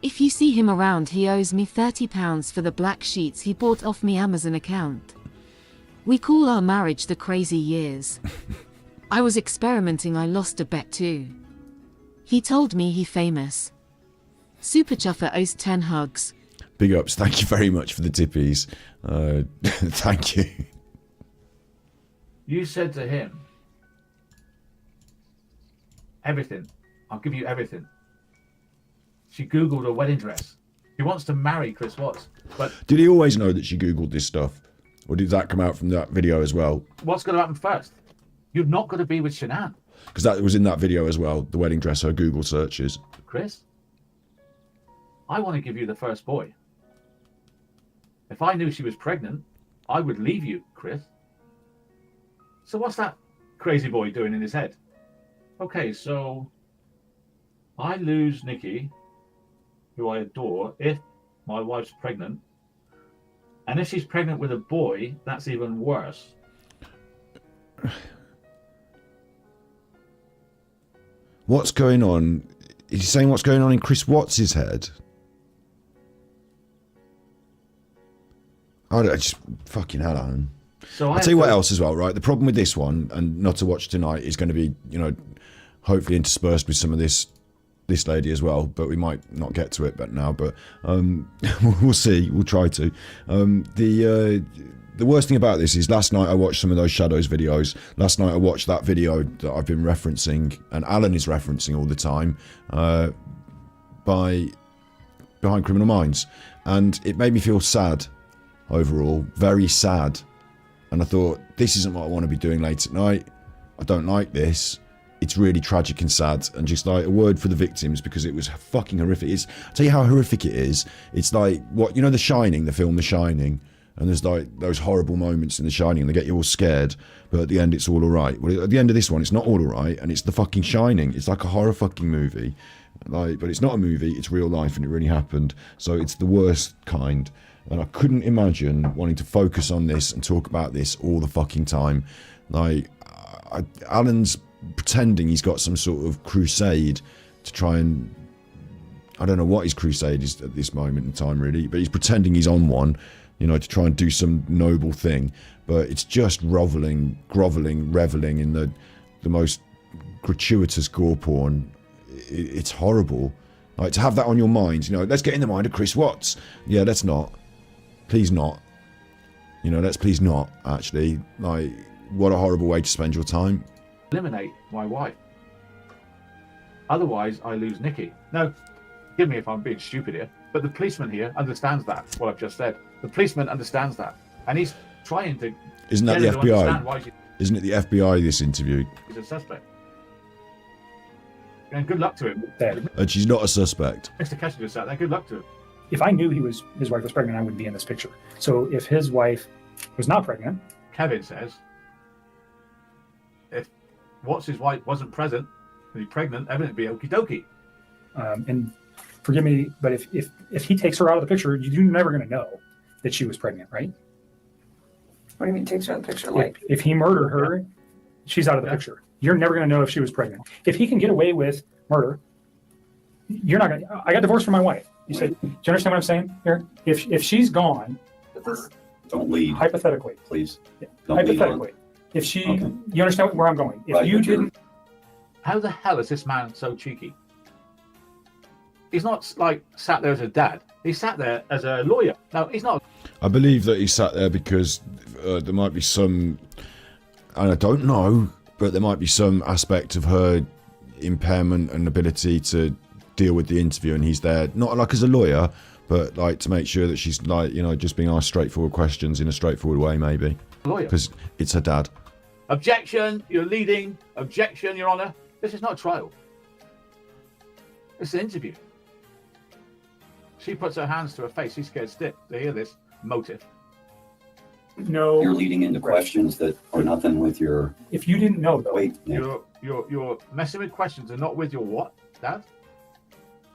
If you see him around, he owes me £30 for the black sheets he bought off me Amazon account. We call our marriage the crazy years. I was experimenting, I lost a bet too. He told me he famous. Super Chuffer owes 10 hugs. Big ups, thank you very much for the tippies. Thank you. You said to him, everything. I'll give you everything. She Googled a wedding dress. She wants to marry Chris Watts. But did he always know that she Googled this stuff? Or did that come out from that video as well? what's going to happen first? You're not going to be with Shanann. Because that was in that video as well, the wedding dress, her Google searches. Chris, I want to give you the first boy. If I knew she was pregnant, I would leave you, Chris. So what's that crazy boy doing in his head? Okay, so I lose Nikki, who I adore, if my wife's pregnant. And if she's pregnant with a boy, that's even worse. What's going on? Is he saying what's going on in Chris Watts' head? I just fucking hell, Alan. So I'll tell you what else as well, right? The problem with this one, and not to watch tonight, is going to be, you know, hopefully interspersed with some of this lady as well, but we might not get to it but we'll see. We'll try to. The worst thing about this is last night I watched some of those Shadows videos. Last night I watched that video that I've been referencing, and Alan is referencing all the time, by Behind Criminal Minds. And it made me feel sad overall, very sad. And I thought, this isn't what I want to be doing late at night. I don't like this. It's really tragic and sad, and just like a word for the victims, because it was fucking horrific. I'll tell you how horrific it is. It's like, what, you know, The Shining, the film The Shining, and there's like those horrible moments in The Shining, and they get you all scared, but at the end it's all alright. Well, at the end of this one, it's not all alright, and it's the fucking Shining. It's like a horror fucking movie, like, but it's not a movie, it's real life, and it really happened. So it's the worst kind, and I couldn't imagine wanting to focus on this and talk about this all the fucking time. Like, Alan's pretending he's got some sort of crusade to try and, I don't know what his crusade is at this moment in time really, but he's pretending he's on one, you know, to try and do some noble thing. But it's just groveling, reveling in the most gratuitous gore porn. It's horrible. Like, to have that on your mind, you know, let's get in the mind of Chris Watts. Yeah, let's not. Please not. You know, let's please not, actually. Like, what a horrible way to spend your time. Eliminate my wife. Otherwise, I lose Nikki. No, forgive me if I'm being stupid here, but the policeman here understands that, what I've just said. The policeman understands that, and he's trying to... Isn't that the FBI? Isn't it the FBI, this interview? He's a suspect. And good luck to him. And she's not a suspect. Mr. Kessinger sat there, good luck to him. If I knew his wife was pregnant, I wouldn't be in this picture. So if his wife was not pregnant... Kevin says, if Watts' wife wasn't present and he's pregnant, everything would be okie dokie. And forgive me, but if he takes her out of the picture, you're never going to know that she was pregnant, right? What do you mean takes her out of the picture? Like, if he murdered her, she's out of the picture. You're never going to know if she was pregnant. If he can get away with murder, you're not going to... I got divorced from my wife. You said, do you understand what I'm saying here? If she's gone... Don't lead. Hypothetically. Please. Hypothetically. If she... Okay. You understand where I'm going. If you didn't... How the hell is this man so cheeky? He's not like sat there as a dad. He sat there as a lawyer. No, he's not. I believe that he sat there because there might be some... And I don't know, but there might be some aspect of her impairment and ability to deal with the interview, and he's there not like as a lawyer, but like to make sure that she's like, you know, just being asked straightforward questions in a straightforward way, maybe. Lawyer. Because it's her dad. Objection, you're leading. Objection, Your Honour. This is not a trial. It's an interview. She puts her hands to her face. She's scared stiff to hear this motive. No. You're leading into questions that are nothing with your... If you didn't know, though. Wait, Nick. You're messing with questions and not with your what, Dad?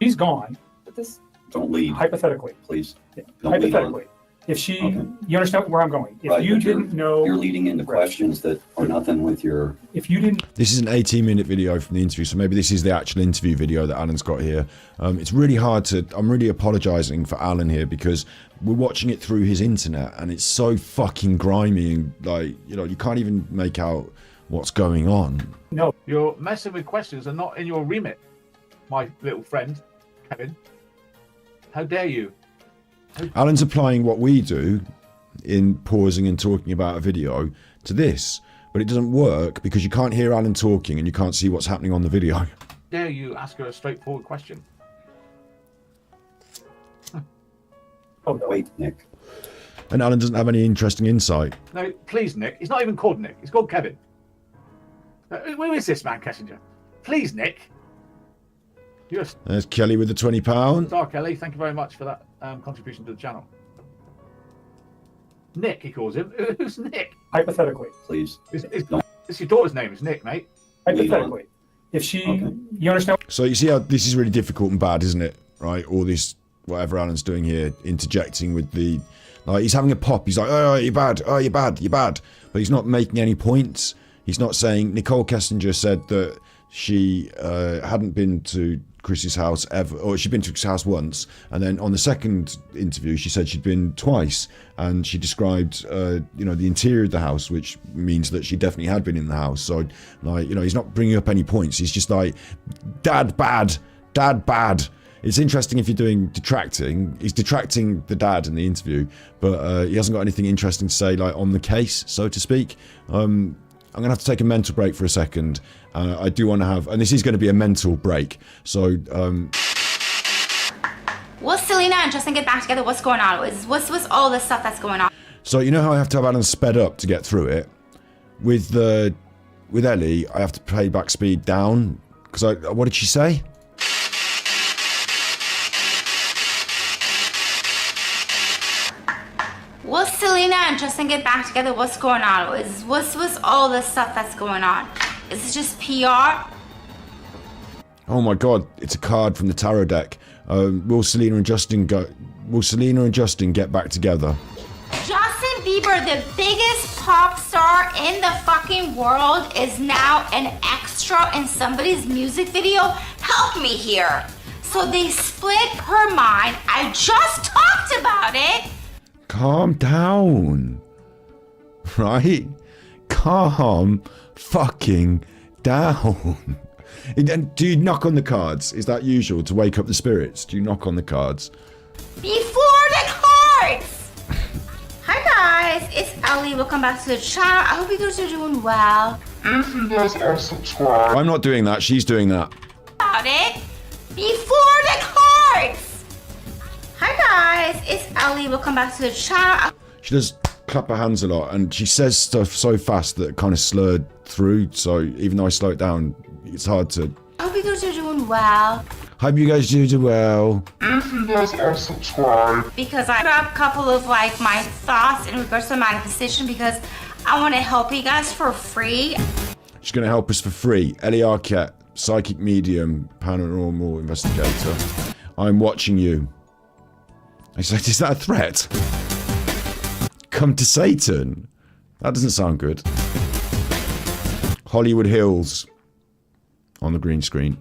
She's gone. But this... Don't lead. Hypothetically. Please. Hypothetically. If she... Okay. You understand where I'm going. If you didn't know... You're leading into questions that are nothing with your... If you didn't... This is an 18-minute video from the interview, so maybe this is the actual interview video that Alan's got here. It's really hard to... I'm really apologising for Alan here because we're watching it through his internet and it's so fucking grimy and, like, you know, you can't even make out what's going on. No. You're messing with questions and not in your remit, my little friend, Kevin. How dare you? Alan's applying what we do in pausing and talking about a video to this, but it doesn't work because you can't hear Alan talking and you can't see what's happening on the video. Dare you ask her a straightforward question? Oh, no. Wait, Nick. And Alan doesn't have any interesting insight. No, please, Nick. He's not even called Nick. He's called Kevin. Where is this man, Kessinger? Please, Nick. There's Kelly with the £20. Star Kelly, thank you very much for that contribution to the channel. Nick, he calls him. Who's Nick? Hypothetically. Please. It's your daughter's name, is Nick, mate. Hypothetically. If she... Okay. You understand? So you see how this is really difficult and bad, isn't it? Right? All this whatever Alan's doing here, interjecting with the, like, he's having a pop. He's like, oh, you're bad. Oh, you're bad. You're bad. But he's not making any points. He's not saying. Nicole Kessinger said that she hadn't been to Chris's house ever, or she'd been to Chris's house once, and then on the second interview she said she'd been twice, and she described the interior of the house, which means that she definitely had been in the house. So, like, he's not bringing up any points. He's just like, dad bad. It's interesting if you're doing detracting. He's detracting the dad in the interview, but he hasn't got anything interesting to say, like, on the case, so to speak. I'm going to have to take a mental break for a second. I do want to have, and this is going to be a mental break. So, Will Selena and Justin get back together? What's going on? What's all this stuff that's going on? So you know how I have to have Alan sped up to get through it? With Ellie, I have to play back speed down. Because what did she say? Will Selena and Justin get back together? What's going on? What's all this stuff that's going on? Is it just PR? Oh my god, it's a card from the tarot deck. Will Selena and Justin get back together? Justin Bieber, the biggest pop star in the fucking world, is now an extra in somebody's music video. Help me here. So they split her mind. I just talked about it. Calm down. Right? Calm fucking down. And do you knock on the cards? Is that usual to wake up the spirits? Do you knock on the cards? Before the cards! Hi guys, it's Ellie. Welcome back to the channel. I hope you guys are doing well. If you guys are subscribed. I'm not doing that, she's doing that. About it. Before the cards! Hi guys, it's Ellie. Welcome back to the channel. She does clap her hands a lot, and she says stuff so fast that it kind of slurred through, so even though I slow it down, it's hard to... I hope you guys are doing well. Hope you guys do well. If you guys are subscribed. Because I got a couple of like my thoughts in regards to manifestation because I want to help you guys for free. She's going to help us for free. Ellie Arket, psychic medium, paranormal investigator. I'm watching you. I said, is that a threat? Come to Satan? That doesn't sound good. Hollywood Hills. On the green screen.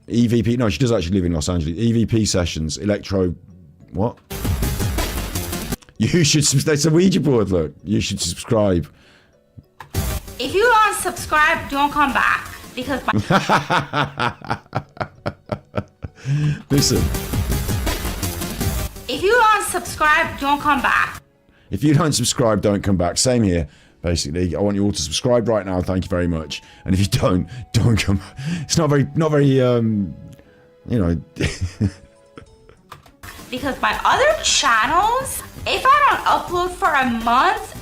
EVP, no, she does actually live in Los Angeles. EVP sessions, electro, what? You should, there's a Ouija board, look. You should subscribe. If you don't subscribe, don't come back. Because Listen. If you don't subscribe, don't come back. If you don't subscribe, don't come back. Same here. Basically, I want you all to subscribe right now. Thank you very much. And if you don't come. It's not very, Because my other channels, if I don't upload for a month,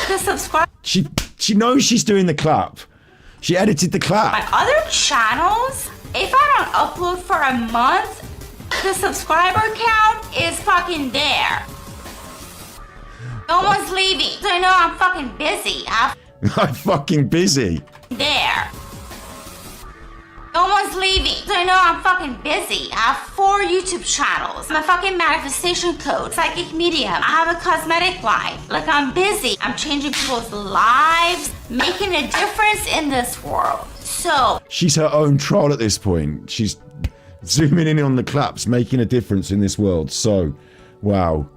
the subscribe. She knows she's doing the clap. She edited the clap. My other channels, if I don't upload for a month, the subscriber count is fucking there. No one's leaving. I know I'm fucking busy. I'm fucking busy. There. No one's leaving. I know I'm fucking busy. I have 4 YouTube channels. I'm a fucking manifestation coach, psychic medium. I have a cosmetic line. Like, I'm busy. I'm changing people's lives, making a difference in this world. So she's her own troll at this point. She's zooming in on the claps, making a difference in this world. So, wow.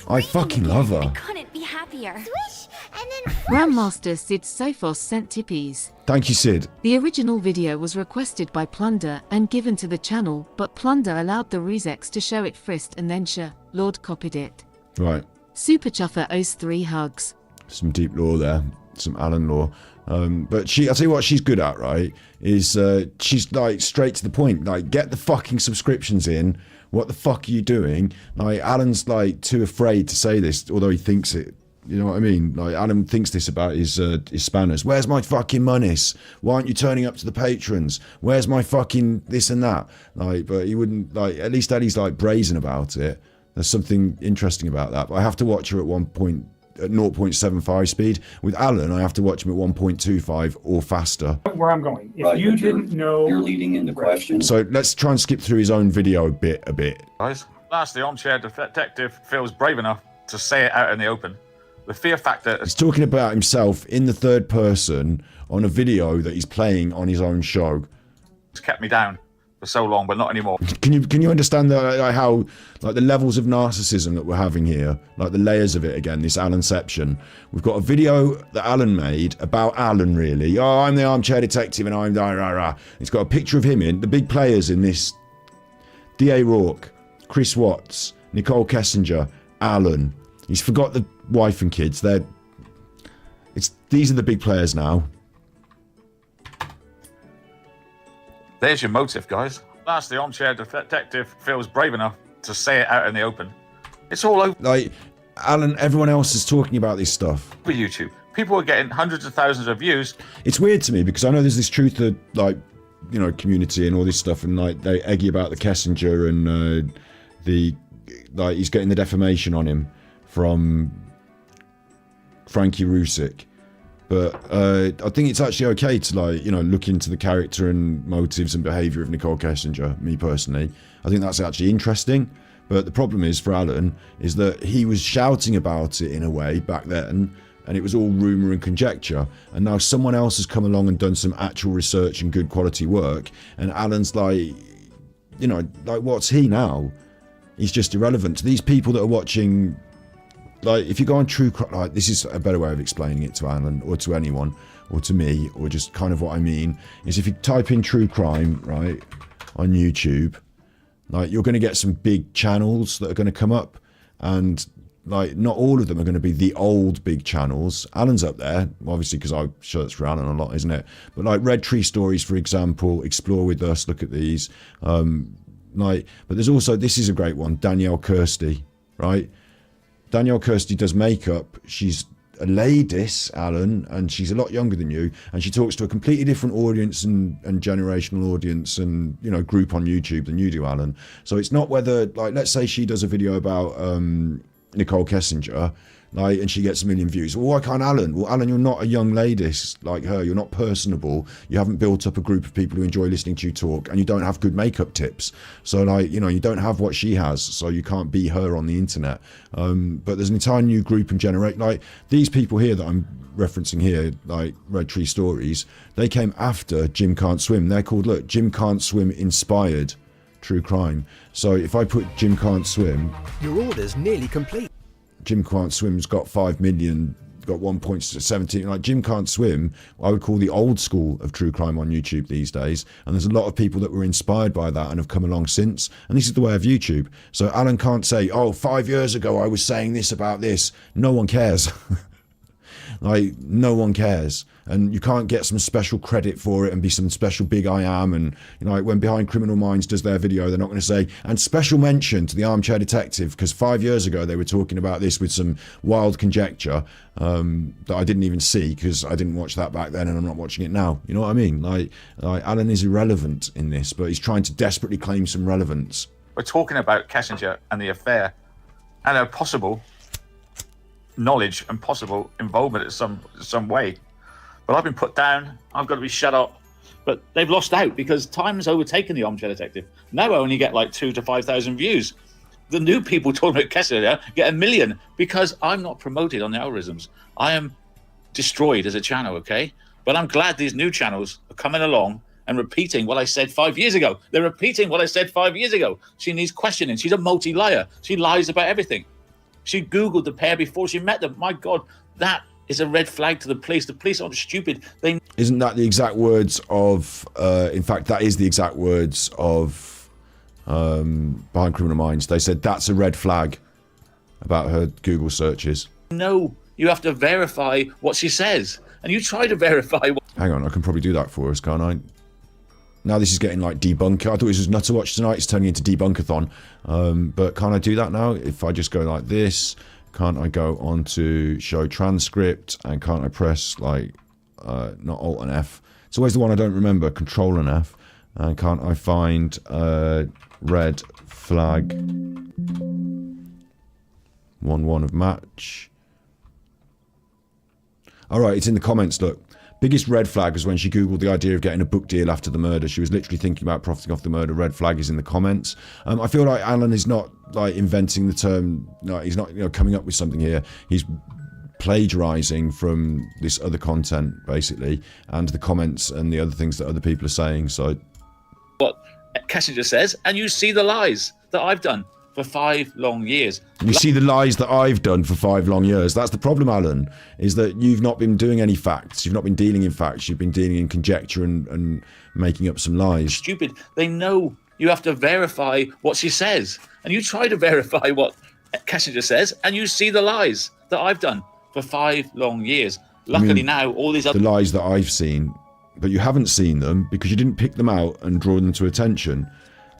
I fucking love her. I couldn't be happier. Swish, and then Grandmaster Sid Sophos sent tippies. Thank you, Sid. The original video was requested by Plunder and given to the channel, but Plunder allowed the Rezex to show it first and then Lord copied it. Right. Super Chuffer owes 3 hugs. Some deep lore there. Some Alan lore. But I'll tell you what she's good at, right? Is she's like straight to the point. Like, get the fucking subscriptions in. What the fuck are you doing? Like, Alan's like too afraid to say this, although he thinks it. You know what I mean? Like, Alan thinks this about his spanners. Where's my fucking monies? Why aren't you turning up to the patrons? Where's my fucking this and that? Like, but he wouldn't, like, at least Ellie's like brazen about it. There's something interesting about that. But I have to watch her at one point at 0.75 speed. With Alan, I have to watch him at 1.25 or faster. Where I'm going. If you didn't know... You're leading into questions. So let's try and skip through his own video a bit. Guys, last, the armchair detective feels brave enough to say it out in the open. The fear factor... He's talking about himself in the third person on a video that he's playing on his own show. It's kept me down for so long, but not anymore. Can you understand how like the levels of narcissism that we're having here, like the layers of it again, this Alanception. We've got a video that Alan made about Alan, really. Oh, I'm the armchair detective and I'm rah, rah, rah. It's got a picture of him in, the big players in this: D.A. Rourke, Chris Watts, Nicole Kessinger, Alan. He's forgot the wife and kids. These are the big players now. There's your motive, guys. Last, the armchair detective feels brave enough to say it out in the open. It's all over. Like, Alan, everyone else is talking about this stuff. For YouTube. People are getting hundreds of thousands of views. It's weird to me because I know there's this truth of, like, you know, community and all this stuff, and like they egg you about the Kessinger and he's getting the defamation on him from Frankie Rusick. But I think it's actually okay to, like, you know, look into the character and motives and behaviour of Nicole Kessinger, me personally. I think that's actually interesting. But the problem is, for Alan, is that he was shouting about it in a way back then, and it was all rumour and conjecture. And now someone else has come along and done some actual research and good quality work, and Alan's like, you know, like, what's he now? He's just irrelevant. To these people that are watching... Like, if you go on true crime, like, this is a better way of explaining it to Alan or to anyone or to me, or just kind of what I mean is, if you type in true crime, right, on YouTube, like, you're going to get some big channels that are going to come up, and like, not all of them are going to be the old big channels. Alan's up there, obviously, because I search for Alan a lot, isn't it? But like Red Tree Stories, for example, Explore With Us, look at these. But there's also, this is a great one, Danielle Kirsty, right? Danielle Kirsty does makeup. She's a ladies, Alan, and she's a lot younger than you, and she talks to a completely different audience and generational audience and, you know, group on YouTube than you do, Alan. So it's not whether, like, let's say she does a video about Nicole Kessinger, like, and she gets 1 million views. Well, why can't Alan? Well, Alan, you're not a young lady like her. You're not personable. You haven't built up a group of people who enjoy listening to you talk, and you don't have good makeup tips. So, like, you know, you don't have what she has, so you can't be her on the internet. But there's an entire new group and generate, like, these people here that I'm referencing here, like Red Tree Stories, they came after Jim Can't Swim. They're called, look, Jim Can't Swim Inspired True Crime. So if I put Jim Can't Swim... Your order's nearly complete. Jim Can't Swim's got 5 million, got 1.17. Like, Jim Can't Swim, I would call the old school of true crime on YouTube these days. And there's a lot of people that were inspired by that and have come along since. And this is the way of YouTube. So Alan can't say, oh, 5 years ago I was saying this about this. No one cares. Like, no one cares. And you can't get some special credit for it and be some special big I am. And, you know, like, when Behind Criminal Minds does their video, they're not going to say, and special mention to the Armchair Detective, because 5 years ago they were talking about this with some wild conjecture that I didn't even see because I didn't watch that back then and I'm not watching it now. You know what I mean? Like Alan is irrelevant in this, but he's trying to desperately claim some relevance. We're talking about Kessinger and the affair and a possible knowledge and possible involvement in some way. But I've been put down. I've got to be shut up. But they've lost out because time has overtaken the Armchair Detective. Now I only get like 2,000 to 5,000 views. The new people talking about Kessinger get 1 million because I'm not promoted on the algorithms. I am destroyed as a channel, okay? But I'm glad these new channels are coming along and repeating what I said 5 years ago. They're repeating what I said 5 years ago. She needs questioning. She's a multi-liar. She lies about everything. She Googled the pair before she met them. My God, that is a red flag to the police. The police aren't stupid. Isn't that the exact words of, in fact, that is the exact words of Behind Criminal Minds. They said that's a red flag about her Google searches. No, you have to verify what she says. And you try to verify what... Hang on, I can probably do that for us, can't I? Now this is getting like debunker. I thought this was Nutter Watch tonight. It's turning into debunkathon. But can't I do that now? If I just go like this... Can't I go on to show transcript, and can't I press like not Alt and F? It's always the one I don't remember, Control and F. And can't I find red flag 1-1 of match? All right, it's in the comments. Look, biggest red flag was when she Googled the idea of getting a book deal after the murder. She was literally thinking about profiting off the murder. Red flag is in the comments. I feel like Alan is not like inventing the term. No, he's not coming up with something here. He's plagiarizing from this other content, basically, and the comments and the other things that other people are saying. So what Kessinger says, and you see the lies that I've done for 5 long years. You see the lies that I've done for 5 long years. That's the problem, Alan, is that you've not been doing any facts. You've not been dealing in facts. You've been dealing in conjecture and making up some lies. Stupid. They know you have to verify what she says. And you try to verify what Kessinger says, and you see the lies that I've done for 5 long years. Luckily now, all these other... The lies that I've seen, but you haven't seen them because you didn't pick them out and draw them to attention.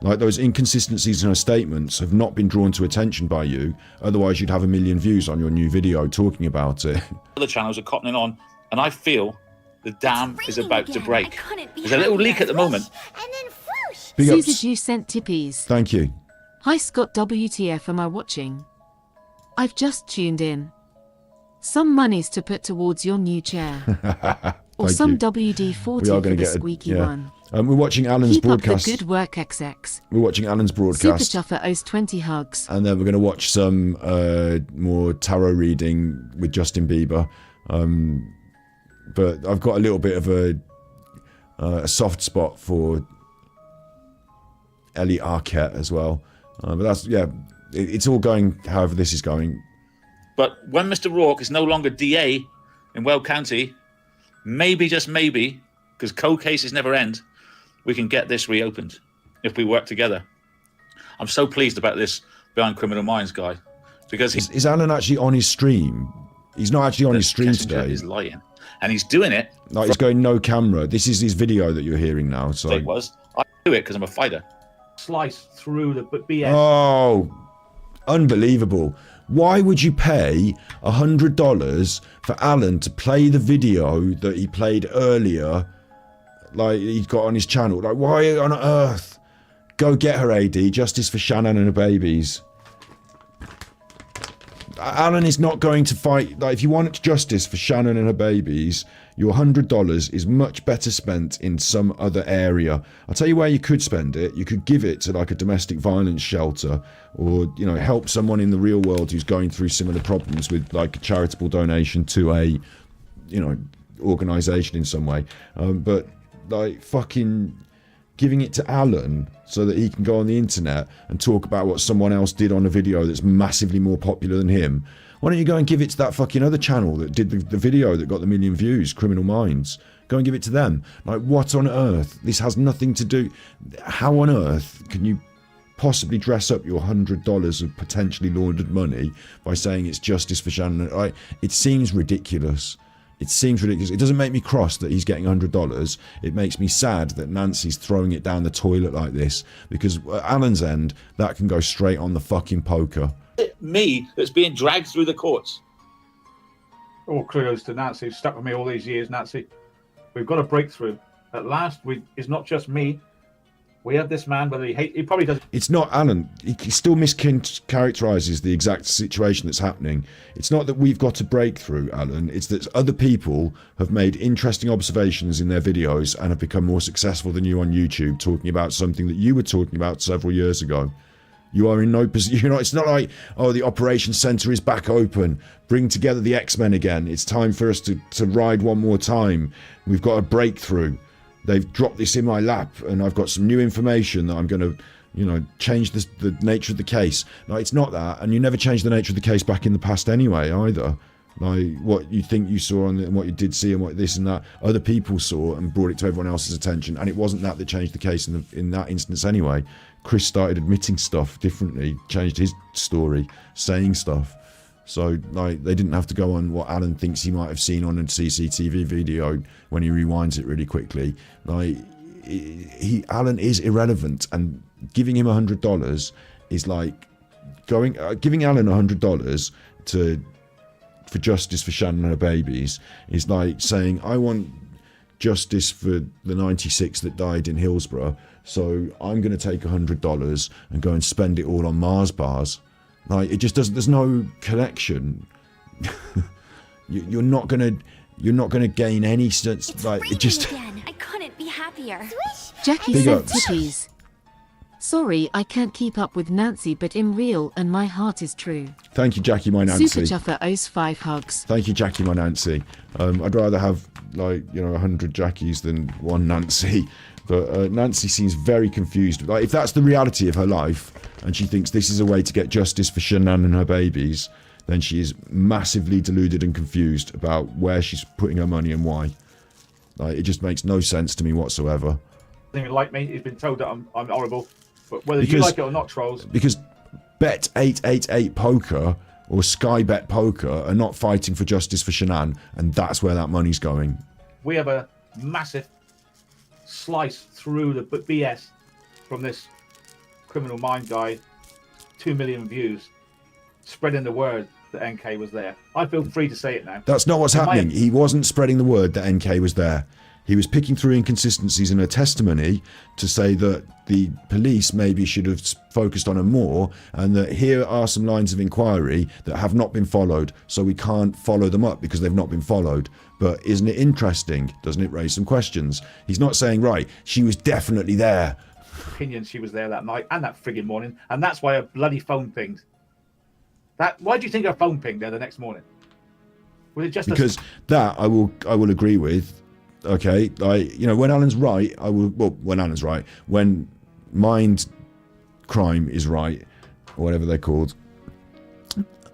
Like those inconsistencies in her statements have not been drawn to attention by you. Otherwise, you'd have 1 million views on your new video talking about it. Other channels are cottoning on, and I feel the dam is about to break. There's a little leak at the moment. Susie Jew sent tippies. Thank you. Hi Scott, WTF am I watching? I've just tuned in. Some money's to put towards your new chair. Or some WD-40 for the squeaky one. We're watching Alan's broadcast. Keep up the good work, XX. We're watching Alan's broadcast. Super Chuffer owes 20 hugs. And then we're going to watch some more tarot reading with Justin Bieber. But I've got a little bit of a soft spot for Ellie Arket as well. But that's, it's all going however this is going. But when Mr. Rourke is no longer DA in Weld County, maybe, just maybe, because cold cases never end, we can get this reopened if we work together. I'm so pleased about this Behind Criminal Minds guy, because is Alan actually on his stream? He's not actually on his stream today. He's lying, and he's doing it. Like he's going no camera. This is his video that you're hearing now. So it was. I do it because I'm a fighter. Slice through the BS. Oh, unbelievable! Why would you pay $100 for Alan to play the video that he played earlier? Like he's got on his channel. Like, why on earth? Go get her, AD. Justice for Shannon and her babies. Alan is not going to fight. Like, if you want justice for Shannon and her babies, your $100 is much better spent in some other area. I'll tell you where you could spend it. You could give it to like a domestic violence shelter, or help someone in the real world who's going through similar problems with like a charitable donation to a organization in some way. But like fucking giving it to Alan so that he can go on the internet and talk about what someone else did on a video that's massively more popular than him. Why don't you go and give it to that fucking other channel that did the video that got the 1 million views, Criminal Minds? Go and give it to them. Like, what on earth? This has nothing to do... How on earth can you possibly dress up your $100 of potentially laundered money by saying it's justice for Shannon? Like, it seems ridiculous. It seems ridiculous. It doesn't make me cross that he's getting $100. It makes me sad that Nancy's throwing it down the toilet like this, because at Alan's end, that can go straight on the fucking poker. Me that's being dragged through the courts. All kudos to Nancy, who's stuck with me all these years. Nancy, we've got a breakthrough. At last, it's not just me. We have this man, whether he probably does. It's not Alan. He still mischaracterizes the exact situation that's happening. It's not that we've got a breakthrough, Alan. It's that other people have made interesting observations in their videos and have become more successful than you on YouTube, talking about something that you were talking about several years ago. You are in no position. It's not like, oh, the operations center is back open. Bring together the X-Men again. It's time for us to ride one more time. We've got a breakthrough. They've dropped this in my lap, and I've got some new information that I'm going to, change the nature of the case. No, it's not that, and you never changed the nature of the case back in the past anyway, either. Like, what you think you saw and what you did see and what this and that other people saw and brought it to everyone else's attention, and it wasn't that changed the case in that instance anyway. Chris started admitting stuff differently, changed his story, saying stuff. So, like, they didn't have to go on what Alan thinks he might have seen on a CCTV video when he rewinds it really quickly. Like, Alan is irrelevant, and giving him $100 is like giving Alan $100 for justice for Shannon and her babies is like saying, I want justice for the 96 that died in Hillsborough, so I'm going to take $100 and go and spend it all on Mars bars. Like, it just doesn't, there's no connection. You're not going to, you're not going to gain any sense. Like, it just. Again. I couldn't be happier. Jackie Big sent ups. tippies. Sorry, I can't keep up with Nancy, but I'm real and my heart is true. Thank you, Jackie, my Nancy. Super Chuffer owes 5 hugs. Thank you, Jackie, my Nancy. I'd rather have, like, 100 Jackies than one Nancy. But Nancy seems very confused. Like, if that's the reality of her life, and she thinks this is a way to get justice for Shanann and her babies, then she is massively deluded and confused about where she's putting her money and why. Like, it just makes no sense to me whatsoever. Even like me, he's been told that I'm horrible. But whether you like it or not, trolls. Because Bet 888 Poker or Sky Bet Poker are not fighting for justice for Shanann, and that's where that money's going. We have a massive slice through the BS from this Criminal Mind guy. 2 million views, spreading the word that NK was there. I feel free to say it now. That's not what's happening. He wasn't spreading the word that NK was there. He was picking through inconsistencies in her testimony to say that the police maybe should have focused on her more, and that here are some lines of inquiry that have not been followed, so we can't follow them up because they've not been followed. But isn't it interesting? Doesn't it raise some questions? He's not saying, right, she was definitely there. Opinion she was there that night and that frigging morning, and that's why her bloody phone pinged. Why do you think her phone pinged there the next morning? Was it just because that I will agree with. Okay, like, when Alan's right, when Alan's right, when mind crime is right, or whatever they're called,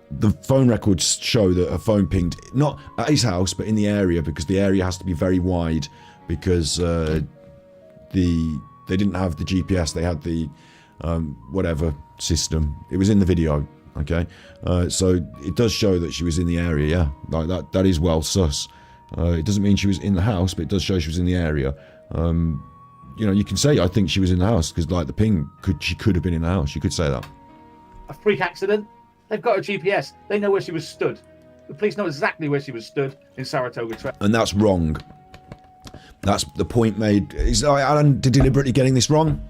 the phone records show that her phone pinged not at his house but in the area, because the area has to be very wide, because they didn't have the GPS, they had the whatever system. It was in the video. Okay, so it does show that she was in the area. Yeah, like that is well sus. It doesn't mean she was in the house, but it does show she was in the area. You can say, I think she was in the house, because like the ping, she could have been in the house. You could say that. a freak accident? They've got a GPS. They know where she was stood. The police know exactly where she was stood in Saratoga. And that's wrong. That's the point made. Is Alan deliberately getting this wrong?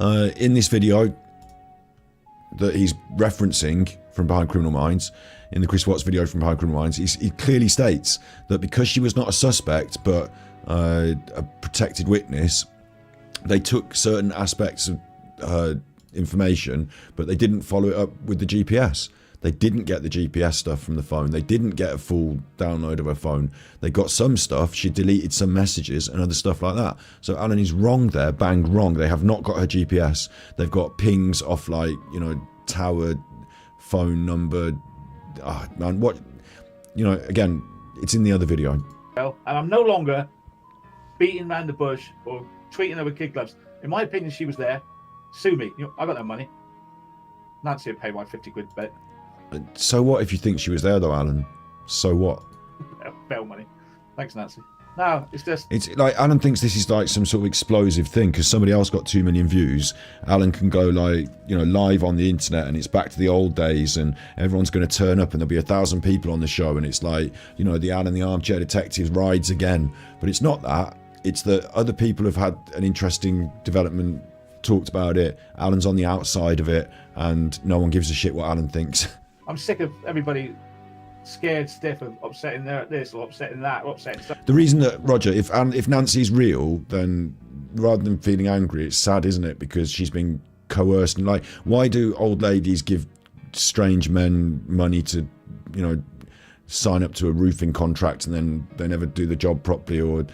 In this video that he's referencing from Behind Criminal Minds, in the Chris Watts video from Behind Criminal Minds, he clearly states that because she was not a suspect but a protected witness, they took certain aspects of her information, but they didn't follow it up with the GPS. They didn't get the GPS stuff from the phone. They didn't get a full download of her phone. They got some stuff. She deleted some messages and other stuff like that. So Alan is wrong there, bang wrong. They have not got her GPS. They've got pings off, like, tower, phone number. Man, what, again, it's in the other video. And I'm no longer beating around the bush or treating her with kid gloves. In my opinion, she was there. Sue me. I got no money. Nancy would pay my 50 quid bet. So what if you think she was there, though, Alan? So what? Bail money. Thanks, Nancy. No, it's just... It's like Alan thinks this is like some sort of explosive thing because somebody else got 2 million views. Alan can go live on the internet and it's back to the old days and everyone's going to turn up and there'll be 1,000 people on the show and it's like, the Alan the Armchair Detective rides again. But it's not that. It's that other people have had an interesting development, talked about it. Alan's on the outside of it and no one gives a shit what Alan thinks. I'm sick of everybody scared stiff of upsetting this or upsetting that or upsetting stuff. The reason that, Roger, if Nancy's real, then rather than feeling angry, it's sad, isn't it? Because she's been coerced. And why do old ladies give strange men money to, sign up to a roofing contract and then they never do the job properly? Or,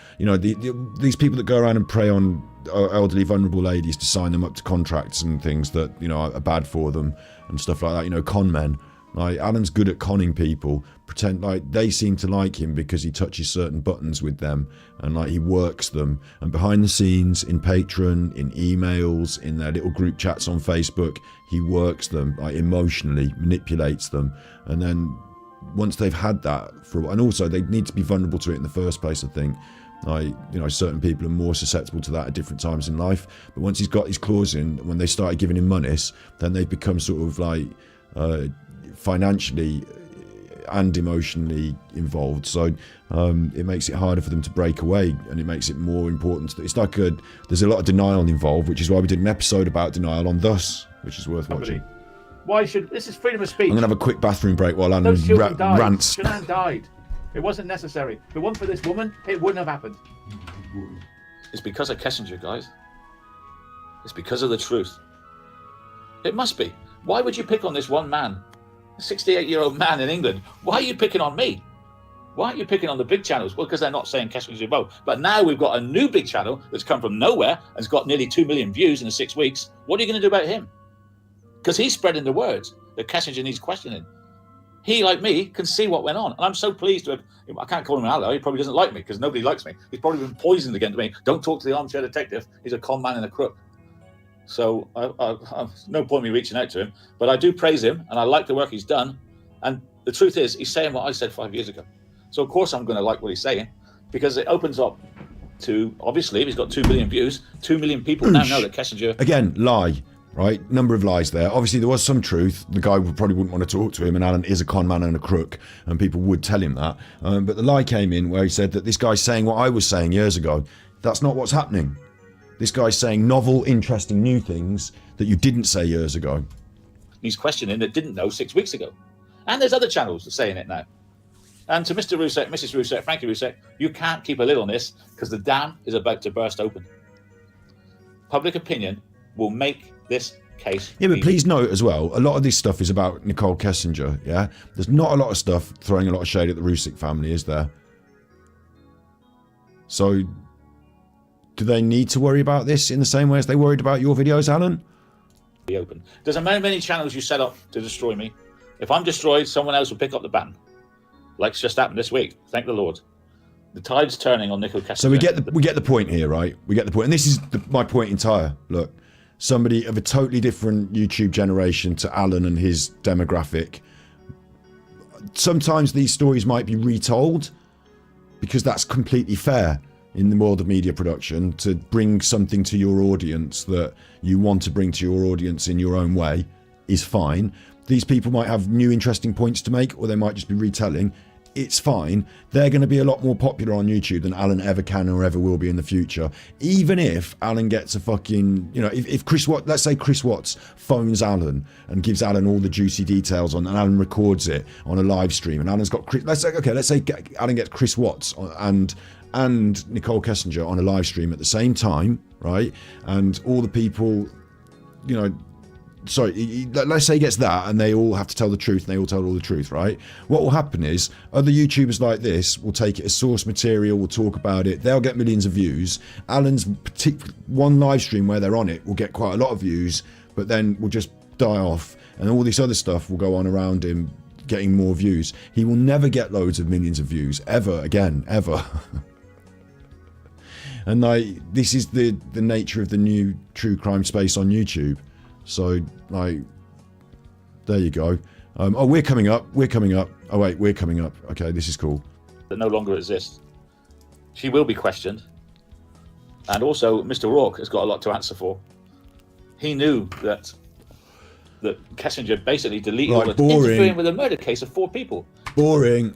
these people that go around and prey on elderly, vulnerable ladies to sign them up to contracts and things that, are bad for them and stuff like that, con men. Like, Alan's good at conning people, pretend like they seem to like him because he touches certain buttons with them and he works them. And behind the scenes, in Patreon, in emails, in their little group chats on Facebook, he works them, emotionally, manipulates them. And then once they've had that for a while, and also they need to be vulnerable to it in the first place, I think. Certain people are more susceptible to that at different times in life. But once he's got his claws in, when they started giving him monies, then they become sort of financially and emotionally involved. So it makes it harder for them to break away, and it makes it more important. It's like there's a lot of denial involved, which is why we did an episode about denial on Thus, which is worth watching. This is freedom of speech. I'm gonna have a quick bathroom break while Alan Those children died. rants. Shanann died. It wasn't necessary. If it wasn't for this woman, it wouldn't have happened. It's because of Kessinger, guys. It's because of the truth. It must be. Why would you pick on this one man? A 68-year-old man in England. Why are you picking on me? Why aren't you picking on the big channels? Well, because they're not saying Kessinger's involved. But now we've got a new big channel that's come from nowhere and has got nearly 2 million views in the 6 weeks. What are you going to do about him? Because he's spreading the words that Kessinger needs questioning. He, like me, can see what went on. And I'm so pleased to have... I can't call him an ally. He probably doesn't like me because nobody likes me. He's probably been poisoned against me. Don't talk to the armchair detective. He's a con man and a crook. So I've no point in me reaching out to him. But I do praise him, and I like the work he's done. And the truth is, he's saying what I said 5 years ago. So, of course, I'm going to like what he's saying because it opens up to, obviously, if he's got 2 million views, 2 million people now know that Kessinger... Again, lie, right? Number of lies there. Obviously, there was some truth. The guy probably wouldn't want to talk to him, and Alan is a con man and a crook, and people would tell him that. But the lie came in where he said that this guy's saying what I was saying years ago. That's not what's happening. This guy's saying novel, interesting, new things that you didn't say years ago. He's questioning that didn't know 6 weeks ago. And there's other channels that are saying it now. And to Mr. Rousek, Mrs. Rousek, Frankie Rousek, you can't keep a lid on this because the dam is about to burst open. Public opinion will make this case. Yeah, but please note as well, a lot of this stuff is about Nicole Kessinger, yeah? There's not a lot of stuff throwing a lot of shade at the Rousek family, is there? So, do they need to worry about this in the same way as they worried about your videos, Alan? Be open. Doesn't matter how many channels you set up to destroy me. If I'm destroyed, someone else will pick up the baton. Like it's just happened this week. Thank the Lord. The tide's turning on Nicole Kessinger. So we get the point here, right? We get the point. And this is my point entire. Look, somebody of a totally different YouTube generation to Alan and his demographic. Sometimes these stories might be retold because that's completely fair in the world of media production to bring something to your audience that you want to bring to your audience in your own way is fine. These people might have new interesting points to make, or they might just be retelling. It's fine. They're going to be a lot more popular on YouTube than Alan ever can or ever will be in the future. Even if Alan gets a fucking, if Chris Watts, let's say Chris Watts phones Alan and gives Alan all the juicy details on, and Alan records it on a live stream, and Alan's got let's say Alan gets Chris Watts and Nicole Kessinger on a live stream at the same time, right? And all the people, let's say he gets that and they all have to tell the truth and they all tell all the truth, right? What will happen is other YouTubers like this will take it as source material, will talk about it, they'll get millions of views. Alan's one live stream where they're on it will get quite a lot of views, but then will just die off, and all this other stuff will go on around him getting more views. He will never get loads of millions of views ever again, ever. And this is the nature of the new true crime space on YouTube. So, there you go. We're coming up. Oh, wait, we're coming up. Okay, this is cool. That no longer exists. She will be questioned. And also, Mr. Rourke has got a lot to answer for. He knew that Kessinger basically deleted all the interfering with a murder case of 4 people. Boring.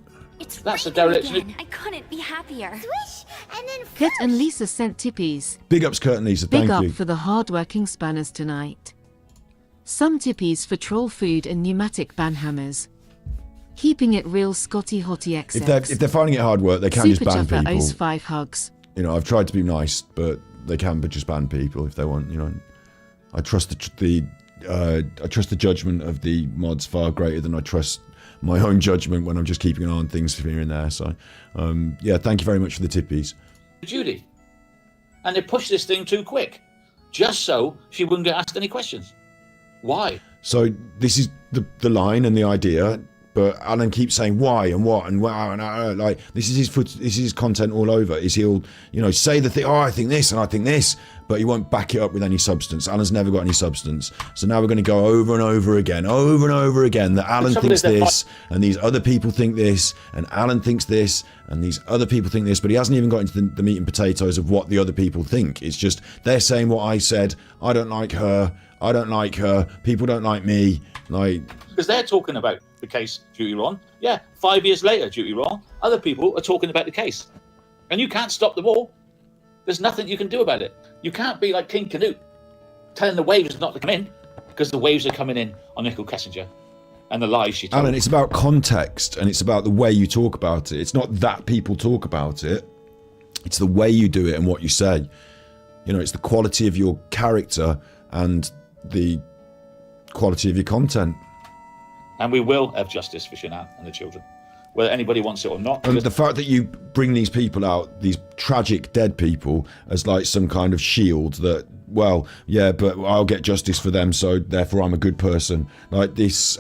That's the direction. I couldn't be happier. Swish, and then Kurt and Lisa sent tippies. Big ups, Kurt and Lisa. Thank you. Big up for the hard-working spanners tonight. Some tippies for troll food and pneumatic banhammers. Keeping it real, Scotty Hottie XX. If they're finding it hard work, they can just ban people. Ose 5 hugs. I've tried to be nice, but they can just ban people if they want. I trust the judgment of the mods far greater than I trust my own judgment when I'm just keeping an eye on things here and there. So, thank you very much for the tippies. Judy. And they pushed this thing too quick, just so she wouldn't get asked any questions. Why? So this is the line and the idea, but Alan keeps saying why and what and wow and this is his content all over. Is he'll say the thing, I think this and I think this, but he won't back it up with any substance. Alan's never got any substance. So now we're going to go over and over again that Alan thinks this and these other people think this and Alan thinks this and these other people think this, but he hasn't even got into the meat and potatoes of what the other people think. It's just they're saying what I said. I don't like her. People don't like me. Because they're talking about the case duty wrong. Yeah, 5 years later, duty wrong. Other people are talking about the case. And you can't stop them all. There's nothing you can do about it. You can't be like King Canute, telling the waves not to come in, because the waves are coming in on Nicole Kessinger. and the lies she told. Alan, it's about context, and it's about the way you talk about it. It's not that people talk about it. It's the way you do it and what you say. You know, it's the quality of your character and the quality of your content. And we will have justice for Shanann and the children, whether anybody wants it or not. And the fact that you bring these people out, these tragic dead people, as like some kind of shield that, well, yeah, but I'll get justice for them, so therefore I'm a good person. Like this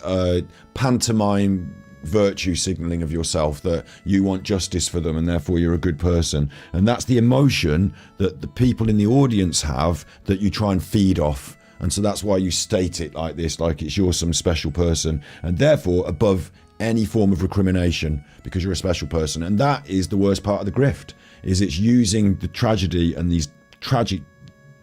pantomime virtue signaling of yourself that you want justice for them and therefore you're a good person. And that's the emotion that the people in the audience have that you try and feed off. And so that's why you state it like this, like it's you're some special person, and therefore above any form of recrimination because you're a special person. And that is the worst part of the grift, is it's using the tragedy and these tragic,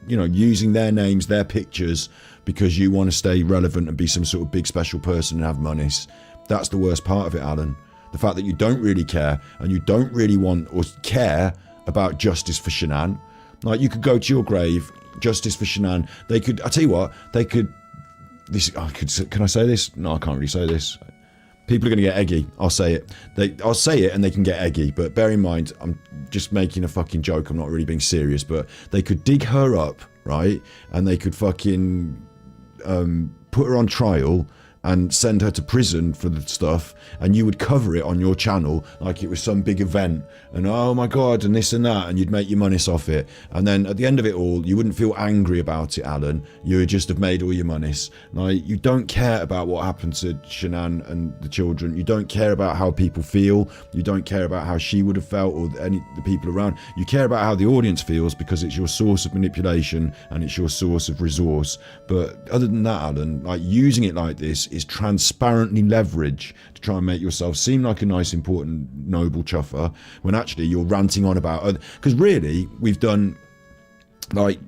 you know, using their names, their pictures, because you want to stay relevant and be some sort of big special person and have monies. That's the worst part of it, Alan. The fact that you don't really care and you don't really want or care about justice for Shanann. Like, you could go to your grave, justice for Shanann. They could, I tell you what, they could, this, can I say this? No, I can't really say this. People are going to get eggy. I'll say it. I'll say it and they can get eggy. But bear in mind, I'm just making a fucking joke. I'm not really being serious. But they could dig her up, right? And they could fucking put her on trial and send her to prison for the stuff, and you would cover it on your channel like it was some big event, and oh my god, and this and that, and you'd make your monies off it. And then at the end of it all, you wouldn't feel angry about it, Alan. You would just have made all your monies. Like, you don't care about what happened to Shanann and the children. You don't care about how people feel. You don't care about how she would have felt or the people around. You care about how the audience feels because it's your source of manipulation and it's your source of resource. But other than that, Alan, like, using it like this is transparently leverage to try and make yourself seem like a nice, important, noble chuffer, when actually you're ranting on about other. Because really, we've done, like,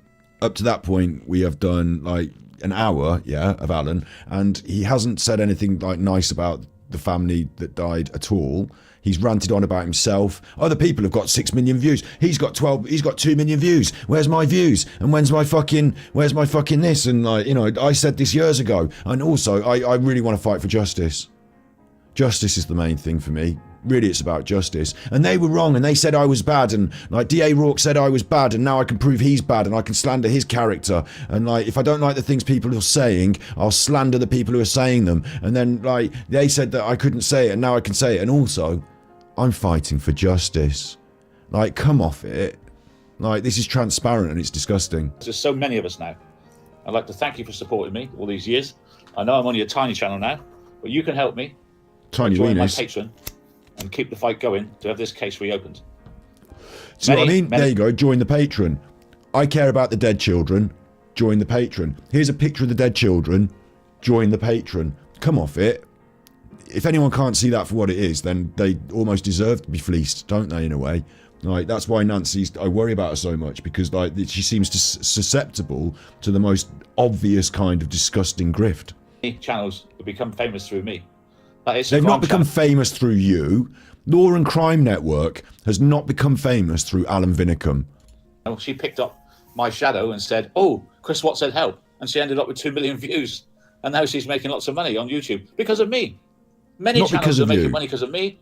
up to that point, we have done like an hour, yeah, of Alan, and he hasn't said anything like nice about the family that died at all. He's ranted on about himself. Other people have got 6 million views. He's got 2 million views. Where's my views? And where's my fucking this? And, like, you know, I said this years ago. And also, I really want to fight for justice. Justice is the main thing for me. Really, it's about justice. And they were wrong, and they said I was bad, and like D.A. Rourke said I was bad, and now I can prove he's bad, and I can slander his character. And like, if I don't like the things people are saying, I'll slander the people who are saying them. And then, like, they said that I couldn't say it, and now I can say it. And also, I'm fighting for justice. Like, come off it. Like, this is transparent and it's disgusting. There's so many of us now. I'd like to thank you for supporting me all these years. I know I'm only a tiny channel now, but you can help me. Tiny join my wieners. Patreon and keep the fight going to have this case reopened. See what I mean? There you go. Join the Patreon. I care about the dead children. Join the Patreon. Here's a picture of the dead children. Join the Patreon. Come off it. If anyone can't see that for what it is, then they almost deserve to be fleeced, don't they, in a way? Like, that's why I worry about her so much, because like she seems susceptible to the most obvious kind of disgusting grift. Channels have become famous through me. They've not become famous through you. Law and Crime Network has not become famous through Alan Vinnicombe. She picked up my shadow and said, oh, Chris Watt said help. And she ended up with 2 million views. And now she's making lots of money on YouTube because of me. Many channels are making money because of me.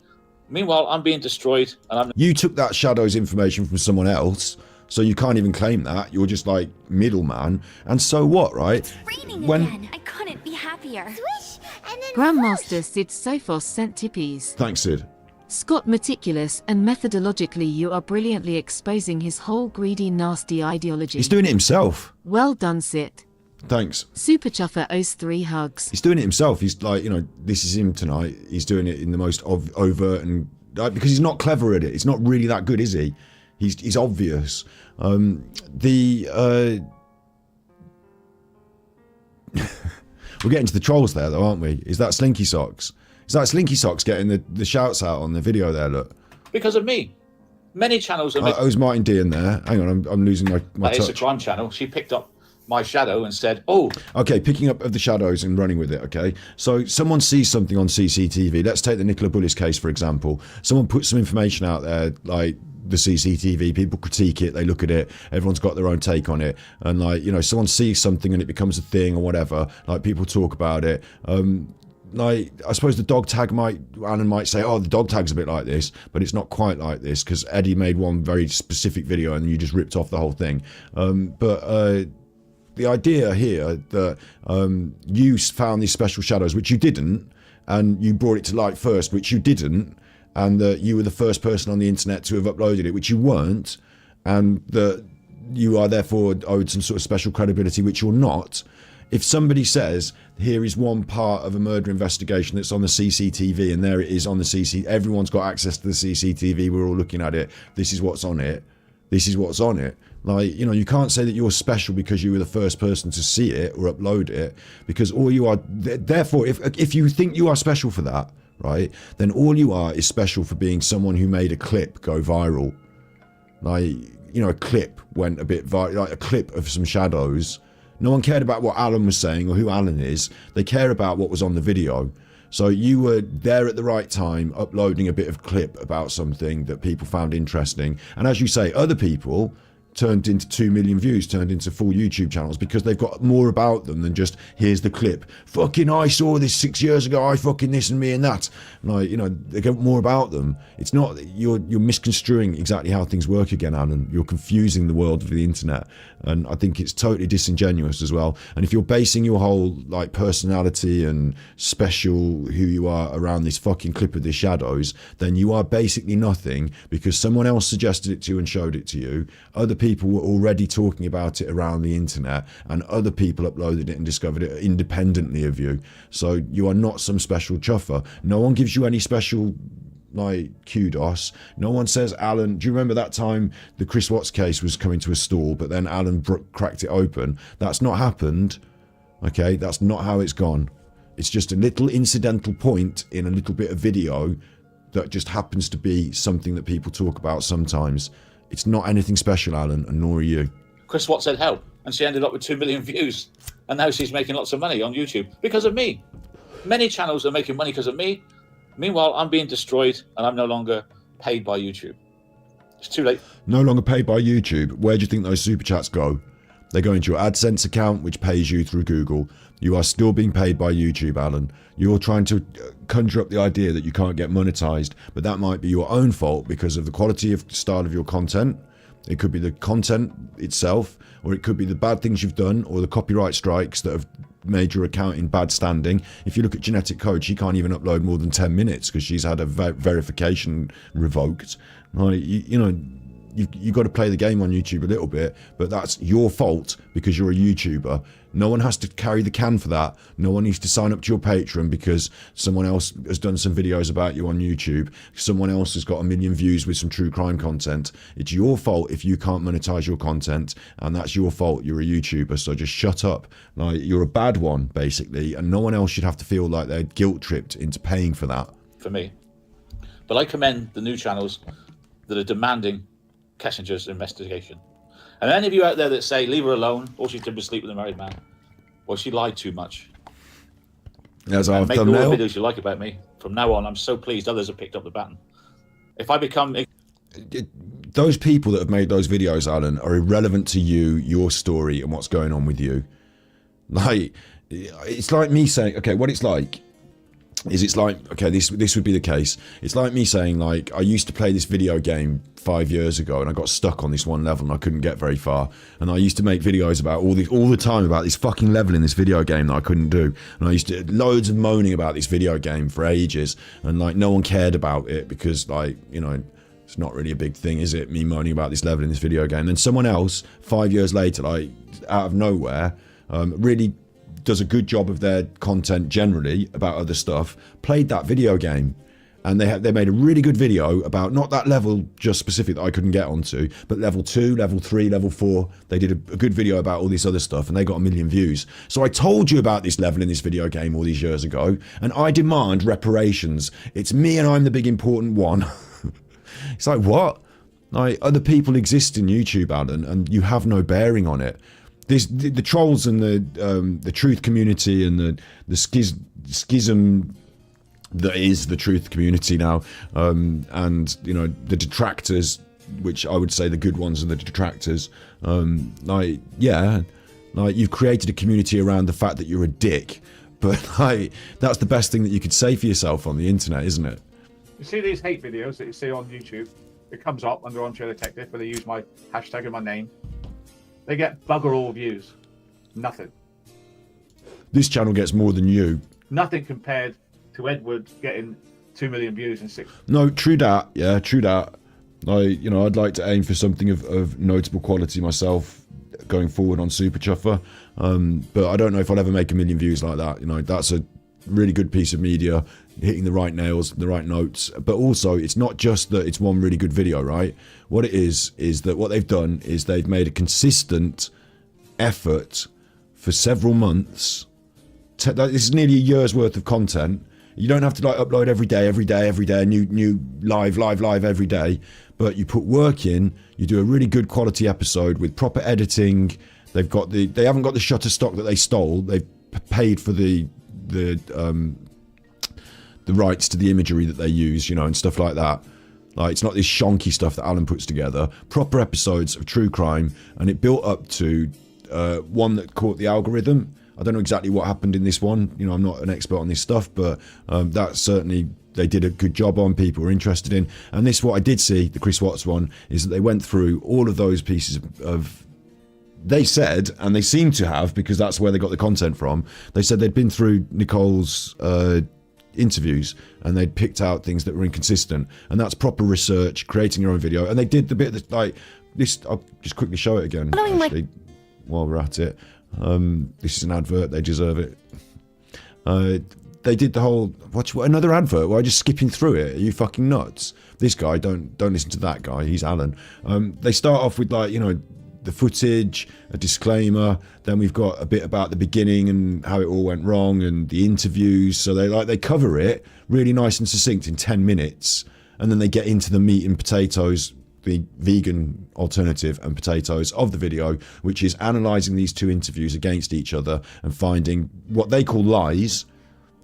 Meanwhile, I'm being destroyed. And You took that shadow's information from someone else, so you can't even claim that. You're just like middleman. And so what, right? It's raining again. I couldn't be happier. Swish, and then Grandmaster Sid Sophos sent tippies. Thanks, Sid. Scott, meticulous and methodologically, you are brilliantly exposing his whole greedy, nasty ideology. He's doing it himself. Well done, Sid. Thanks. Super Chuffer owes 3 hugs. He's doing it himself. He's like, you know, this is him tonight. He's doing it in the most overt and because he's not clever at it. It's not really that good, is he? He's obvious. We're getting to the trolls there, though, aren't we? Is that Slinky Socks? Is that Slinky Socks getting the shouts out on the video there? Look. because of me. Many channels are I was Martin D in there. Hang on, I'm losing my touch. It's a crime channel. She picked up my shadow and said, oh. Okay, picking up of the shadows and running with it, okay? So someone sees something on CCTV. Let's take the Nicola Bullis case, for example. Someone puts some information out there, like the CCTV, people critique it, they look at it, everyone's got their own take on it. And like, you know, someone sees something and it becomes a thing or whatever, like people talk about it. like, I suppose the dog tag Alan might say, oh, the dog tag's a bit like this, but it's not quite like this, because Eddie made one very specific video and you just ripped off the whole thing. But the idea here that you found these special shadows, which you didn't, and you brought it to light first, which you didn't, and that you were the first person on the internet to have uploaded it, which you weren't, and that you are therefore owed some sort of special credibility, which you're not. If somebody says, here is one part of a murder investigation that's on the CCTV, and there it is on the CCTV, everyone's got access to the CCTV, we're all looking at it, this is what's on it, this is what's on it. Like, you know, you can't say that you're special because you were the first person to see it or upload it, because all you are, therefore, if you think you are special for that, right, then all you are is special for being someone who made a clip go viral. Like, you know, a clip went a bit viral, like a clip of some shadows. No one cared about what Alan was saying or who Alan is. They care about what was on the video. So you were there at the right time, uploading a bit of clip about something that people found interesting. And as you say, other people turned into 2 million views, turned into full YouTube channels, because they've got more about them than just, here's the clip. Fucking, I saw this 6 years ago, I fucking this and me and that. Like, you know, they get more about them. It's not, you're misconstruing exactly how things work again, Alan. You're confusing the world of the internet. And I think it's totally disingenuous as well. And if you're basing your whole, like, personality and special who you are around this fucking clip of the shadows, then you are basically nothing, because someone else suggested it to you and showed it to you. Other people were already talking about it around the internet, and other people uploaded it and discovered it independently of you. So you are not some special chuffer. No one gives you any special, like, kudos. No one says, Alan, do you remember that time the Chris Watts case was coming to a stall, but then Alan cracked it open? That's not happened. Okay, that's not how it's gone. It's just a little incidental point in a little bit of video that just happens to be something that people talk about sometimes. It's not anything special, Alan, and nor are you. Chris Watts said help, and she ended up with 2 million views. And now she's making lots of money on YouTube because of me. Many channels are making money because of me. Meanwhile, I'm being destroyed, and I'm no longer paid by YouTube. It's too late. No longer paid by YouTube. Where do you think those super chats go? They go into your AdSense account, which pays you through Google. You are still being paid by YouTube, Alan. You're trying to conjure up the idea that you can't get monetized, but that might be your own fault because of the quality of style of your content. It could be the content itself, or it could be the bad things you've done, or the copyright strikes that have made your account in bad standing. If you look at Genetic Code, she can't even upload more than 10 minutes because she's had a verification revoked. Like, you know, you've got to play the game on YouTube a little bit, but that's your fault because you're a YouTuber. No one has to carry the can for that. No one needs to sign up to your Patreon because someone else has done some videos about you on YouTube. Someone else has got 1 million views with some true crime content. It's your fault if you can't monetize your content, and that's your fault. You're a YouTuber, so just shut up. Like, you're a bad one, basically, and no one else should have to feel like they're guilt-tripped into paying for that. For me. But I commend the new channels that are demanding Kessinger's investigation. And any of you out there that say, leave her alone, all she did was sleep with a married man, well, she lied too much. As I've make all thumbnail. the videos you like about me. From now on, I'm so pleased others have picked up the baton. If I become... Those people that have made those videos, Alan, are irrelevant to you, your story, and what's going on with you. Like, it's like me saying, okay, what it's like is, it's like, okay, this would be the case. It's like me saying, like, I used to play this video game 5 years ago and I got stuck on this one level and I couldn't get very far, and I used to make videos about all the time about this fucking level in this video game that I couldn't do, and I used to loads of moaning about this video game for ages, and like no one cared about it because, like, you know, it's not really a big thing, is it, me moaning about this level in this video game? Then someone else 5 years later, like out of nowhere, really does a good job of their content generally about other stuff, played that video game, and they made a really good video about not that level just specific that I couldn't get onto, but level 2, level 3, level 4. They did a good video about all this other stuff, and they got 1 million views. So I told you about this level in this video game all these years ago, and I demand reparations. It's me, and I'm the big important one. It's like, what? Like, other people exist in YouTube, Alan, and you have no bearing on it. The trolls and the truth community and the schism that is the truth community now, and, you know, the detractors, which I would say the good ones are the detractors. Like, yeah, like, you've created a community around the fact that you're a dick, But like, that's the best thing that you could say for yourself on the internet, isn't it? You see these hate videos that you see on YouTube? It comes up under Armchair Detective, where they use my hashtag and my name. They get bugger all views. Nothing. This channel gets more than you. Nothing compared to Edward getting 2 million views in 6. No, true that. Yeah, true that. I'd like to aim for something of notable quality myself going forward on Super Chuffer. But I don't know if I'll ever make 1 million views like that. That's a really good piece of media, hitting the right nails, the right notes. But also, it's not just that it's one really good video, right? What it is that what they've done is they've made a consistent effort for several months. This is nearly a year's worth of content. You don't have to like upload every day, new live every day. But you put work in, you do a really good quality episode with proper editing. They haven't got the Shutterstock that they stole. They've paid for the rights to the imagery that they use, and stuff like that. Like, it's not this shonky stuff that Alan puts together. Proper episodes of true crime, and it built up to one that caught the algorithm. I don't know exactly what happened in this one. I'm not an expert on this stuff, but that certainly they did a good job on. People were interested in. And this, what I did see, the Chris Watts one, is that they went through all of those pieces of they said, and they seem to have, because that's where they got the content from, they said they'd been through Nicole's interviews and they'd picked out things that were inconsistent. And that's proper research, creating your own video. And they did the bit that, like, this, I'll just quickly show it again, actually, while we're at it. This is an advert, they deserve it. They did the whole, what, another advert? Why are you just skipping through it? Are you fucking nuts? This guy, don't listen to that guy, he's Alan. They start off with, like, the footage, a disclaimer, then we've got a bit about the beginning and how it all went wrong, and the interviews. So they cover it really nice and succinct in 10 minutes, and then they get into the meat and potatoes, the vegan alternative and potatoes of the video, which is analysing these two interviews against each other and finding what they call lies.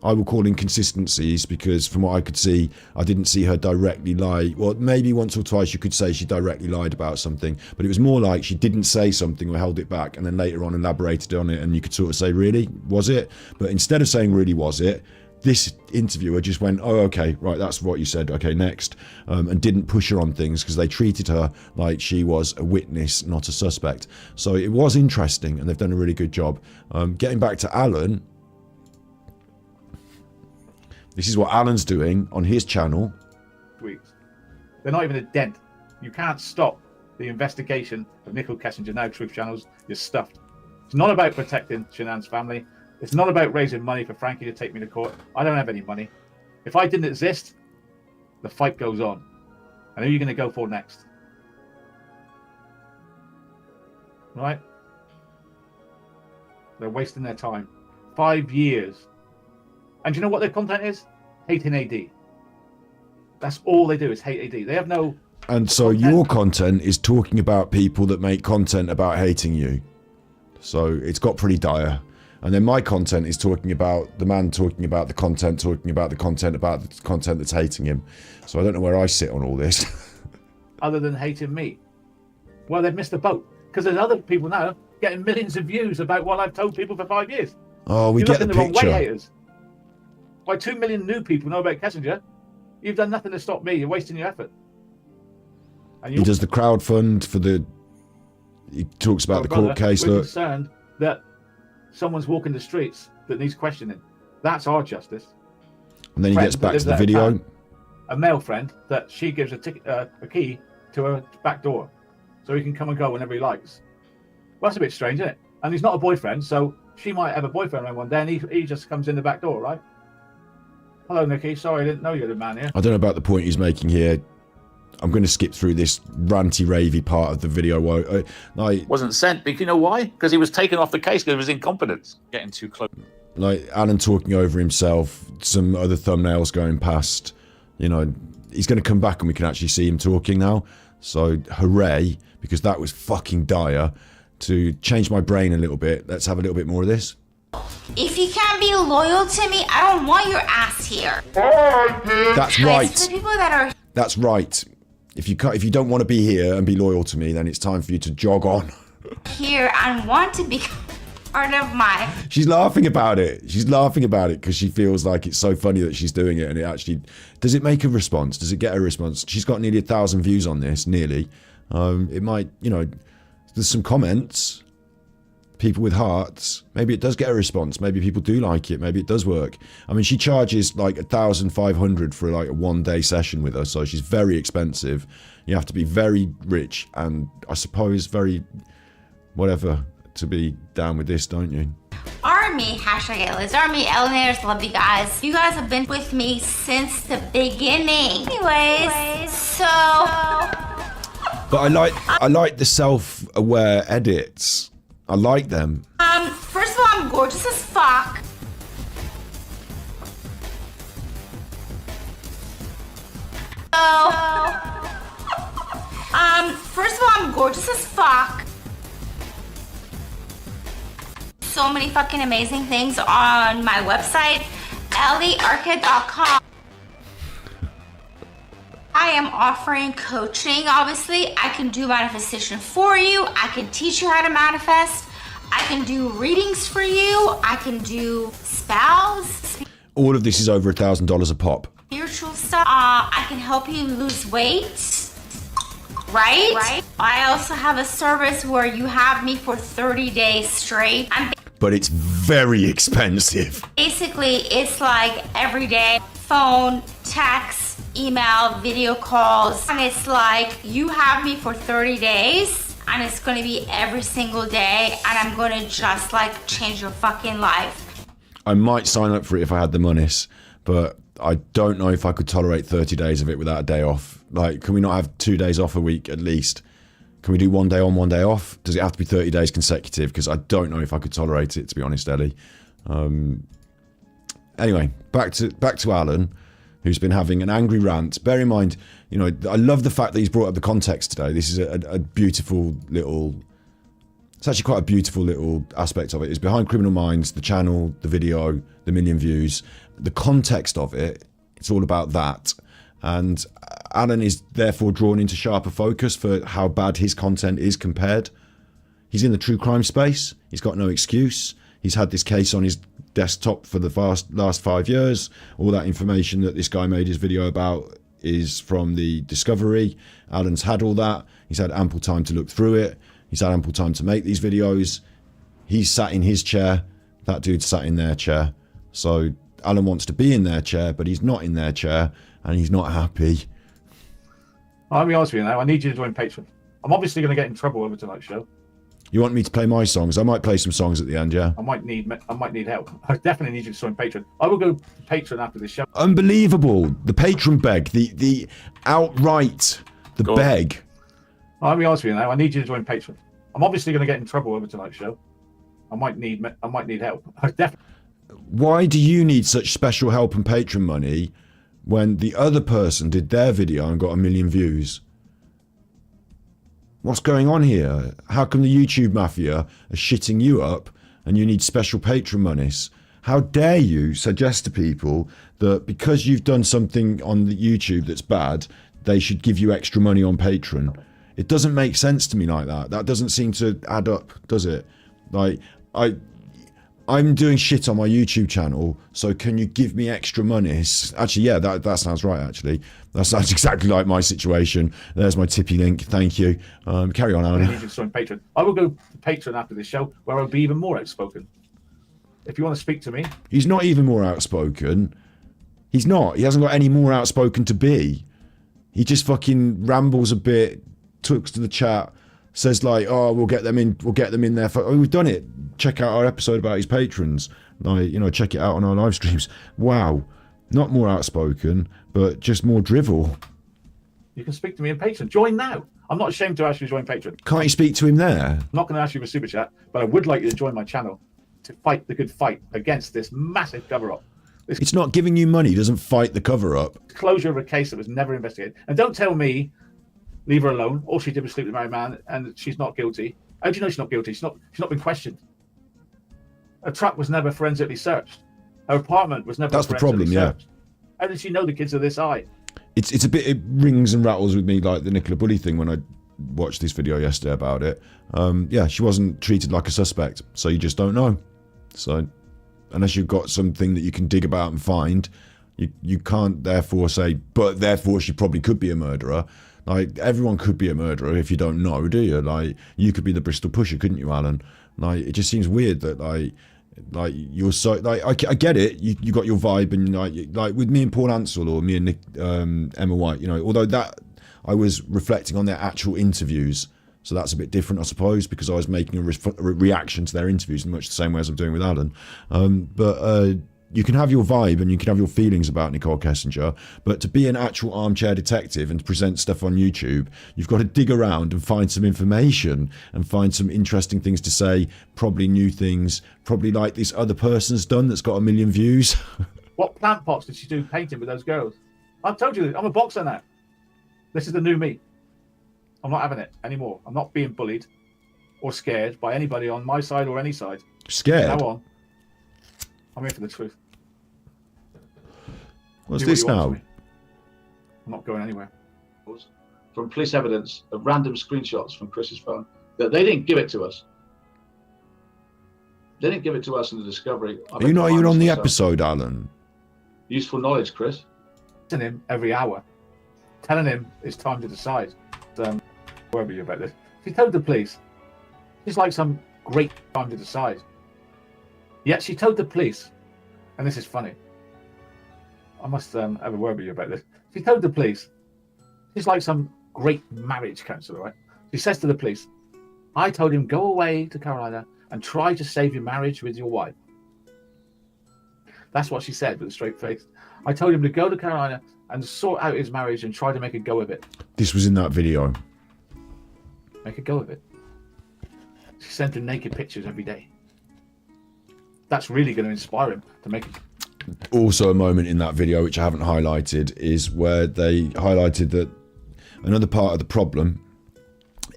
I will call inconsistencies, because from what I could see, I didn't see her directly lie. Well, maybe once or twice you could say she directly lied about something, but it was more like she didn't say something or held it back and then later on elaborated on it, and you could sort of say, really, was it? But instead of saying, really, was it, this interviewer just went, oh, okay, right, that's what you said, okay, next, and didn't push her on things, because they treated her like she was a witness, not a suspect. So it was interesting, and they've done a really good job. Getting back to Alan, this is what Alan's doing on his channel. Weeks. They're not even a dent. You can't stop the investigation of Nicole Kessinger, now Truth Channels. You're stuffed. It's not about protecting Shanann's family. It's not about raising money for Frankie to take me to court. I don't have any money. If I didn't exist, the fight goes on. And who are you going to go for next? Right? They're wasting their time. 5 years. And do you know what their content is? Hating AD. That's all they do, is hate AD. They have no... And so your content is talking about people that make content about hating you. So it's got pretty dire. And then my content is talking about the man talking about the content, talking about the content that's hating him. So I don't know where I sit on all this. Other than hating me. Well, they've missed the boat. Because there's other people now getting millions of views about what I've told people for 5 years. Oh, we get the picture. Wrong way, haters. Why 2 million new people know about Kessinger? You've done nothing to stop me. You're wasting your effort. And he does the crowdfund for the... He talks about the court case. We're concerned that someone's walking the streets that needs questioning. That's our justice. And then he gets back to the video. A male friend that she gives a key to her back door, so he can come and go whenever he likes. Well, that's a bit strange, isn't it? And he's not a boyfriend, so she might have a boyfriend around one day, and he just comes in the back door, right? Hello, Nikki. Sorry, I didn't know you were the man here. I don't know about the point he's making here. I'm going to skip through this ranty ravey part of the video. Wasn't sent, but you know why? Because he was taken off the case because of his incompetence. Getting too close. Like Alan talking over himself, some other thumbnails going past. He's going to come back and we can actually see him talking now. So hooray, because that was fucking dire. To change my brain a little bit, let's have a little bit more of this. If you can't be loyal to me, I don't want your ass here. That's right. The people that are That's right. If you don't want to be here and be loyal to me, then it's time for you to jog on. here and want to be... part of my... She's laughing about it. She's laughing about it because she feels like it's so funny that she's doing it, and it actually... Does it make a response? Does it get a response? She's got nearly 1,000 views on this, nearly. It might, you know, there's some comments, people with hearts. Maybe it does get a response. Maybe people do like it. Maybe it does work. I mean, she charges like 1,500 for like a 1-day session with her, so she's very expensive. You have to be very rich and I suppose very whatever to be down with this, don't you? Army, #Ellies, Army, Ellinators, love you guys. You guys have been with me since the beginning. Anyways, so... But I like the self-aware edits. I like them. First of all, I'm gorgeous as fuck. First of all, I'm gorgeous as fuck. So many fucking amazing things on my website, EllieArket.com. I am offering coaching, obviously. I can do manifestation for you. I can teach you how to manifest. I can do readings for you. I can do spells. All of this is over $1,000 a pop. Spiritual stuff. I can help you lose weight. Right? I also have a service where you have me for 30 days straight. But it's very expensive. Basically, it's like every day, phone, text, email, video calls. And it's like you have me for 30 days and it's gonna be every single day and I'm gonna just like change your fucking life. I might sign up for it if I had the monies, but I don't know if I could tolerate 30 days of it without a day off. Like, can we not have 2 days off a week at least? Can we do 1 day on, 1 day off? Does it have to be 30 days consecutive? Because I don't know if I could tolerate it, to be honest, Ellie. Anyway, back to Alan, who's been having an angry rant. Bear in mind, you know, I love the fact that he's brought up the context today. This is a beautiful little... It's actually quite a beautiful little aspect of it. It's Behind Criminal Minds, the channel, the video, the million views. The context of it, it's all about that. And Alan is therefore drawn into sharper focus for how bad his content is compared. He's in the true crime space. He's got no excuse. He's had this case on his desktop for the last 5 years. All that information that this guy made his video about is from the discovery. Alan's had all that. He's had ample time to look through it. He's had ample time to make these videos. He's sat in his chair. That dude sat in their chair. So Alan wants to be in their chair, but he's not in their chair, and he's not happy. I'll be honest with you now. I need you to join Patreon. I'm obviously going to get in trouble over tonight's show. You want me to play my songs? I might play some songs at the end, yeah. I might need help. I definitely need you to join Patreon. I will go to Patreon after this show. Unbelievable. The patron beg. The outright the beg. I'll be honest with you now. I need you to join Patreon. I'm obviously going to get in trouble over tonight's show. I might need help. Why do you need such special help and patron money when the other person did their video and got 1 million views? What's going on here? How come the YouTube mafia are shitting you up and you need special patron monies? How dare you suggest to people that because you've done something on the YouTube that's bad, they should give you extra money on Patreon? It doesn't make sense to me like that. That doesn't seem to add up, does it? Like, I'm doing shit on my YouTube channel, so can you give me extra monies? Actually, yeah, that sounds right, actually. That sounds exactly like my situation. There's my Tippy link. Thank you. Carry on, Alan. I need you to join Patreon. I will go to Patreon after this show, where I'll be even more outspoken. If you want to speak to me. He's not even more outspoken. He's not. He hasn't got any more outspoken to be. He just fucking rambles a bit, talks to the chat, says like, oh, we'll get them in there. Oh, we've done it. Check out our episode about his patrons. Like, you know, check it out on our live streams. Wow. Not more outspoken, but just more drivel. You can speak to me in Patreon. Join now. I'm not ashamed to ask you to join Patreon. Can't you speak to him there? I'm not going to ask you for super chat, but I would like you to join my channel to fight the good fight against this massive cover-up. It's not giving you money. It doesn't fight the cover-up. Closure of a case that was never investigated. And don't tell me, leave her alone. All she did was sleep with a married man, and she's not guilty. How do you know she's not guilty? She's not been questioned. Her truck was never forensically searched. Her apartment was never. That's the problem, yeah. How did she know the kids are this high? It's a bit. It rings and rattles with me like the Nicola Bully thing when I watched this video yesterday about it. Yeah, she wasn't treated like a suspect, so you just don't know. So unless you've got something that you can dig about and find, you can't therefore say, but therefore she probably could be a murderer. Like, everyone could be a murderer if you don't know, do you? Like, you could be the Bristol Pusher, couldn't you, Alan? Like, it just seems weird that like you're so like I get it. You got your vibe, and like with me and Paul Ansell, or me and Nick, Emma White. You know, although that I was reflecting on their actual interviews, so that's a bit different, I suppose, because I was making a reaction to their interviews in much the same way as I'm doing with Alan. But you can have your vibe and you can have your feelings about Nicole Kessinger, but to be an actual armchair detective and to present stuff on YouTube, you've got to dig around and find some information and find some interesting things to say, probably new things, probably like this other person's done that's got 1 million views. What plant pots did she do painting with those girls? I've told you, I'm a boxer now. This is the new me. I'm not having it anymore. I'm not being bullied or scared by anybody on my side or any side. Scared? Now on. I'm here for the truth. What's this now? I'm not going anywhere. From police evidence of random screenshots from Chris's phone. That they didn't give it to us. They didn't give it to us in the discovery. Are you not even on the episode, Alan? Useful knowledge, Chris. Telling him every hour. Telling him it's time to decide. Wherever you're about this. She told the police. It's like some great time to decide. Yet she told the police, and this is funny. I must have a word with you about this. She told the police, she's like some great marriage counsellor, right? She says to the police, I told him go away to Carolina and try to save your marriage with your wife. That's what she said with a straight face. I told him to go to Carolina and sort out his marriage and try to make a go of it. This was in that video. Make a go of it. She sent him naked pictures every day. That's really going to inspire him to make it. Also, a moment in that video which I haven't highlighted is where they highlighted that another part of the problem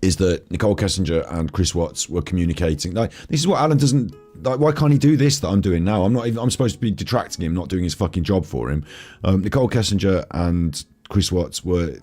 is that Nicole Kessinger and Chris Watts were communicating. Like, this is what Alan doesn't like. Why can't he do this that I'm doing now? I'm supposed to be detracting him, not doing his fucking job for him. Nicole Kessinger and Chris Watts were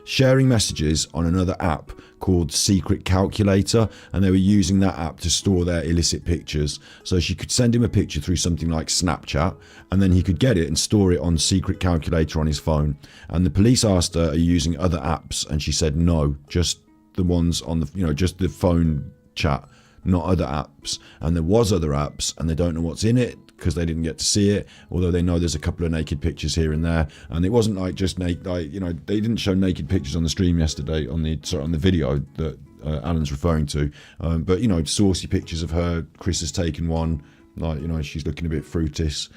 sharing messages on another app called Secret Calculator, and they were using that app to store their illicit pictures. So she could send him a picture through something like Snapchat, and then he could get it and store it on Secret Calculator on his phone. And the police asked her, are you using other apps? And she said no, just the ones on the, just the phone chat, not other apps. And there was other apps, and they don't know what's in it because they didn't get to see it, although they know there's a couple of naked pictures here and there. And it wasn't like just naked, like, they didn't show naked pictures on the stream yesterday on the video that Alan's referring to, but saucy pictures of her. Chris has taken one, like, she's looking a bit fruitis,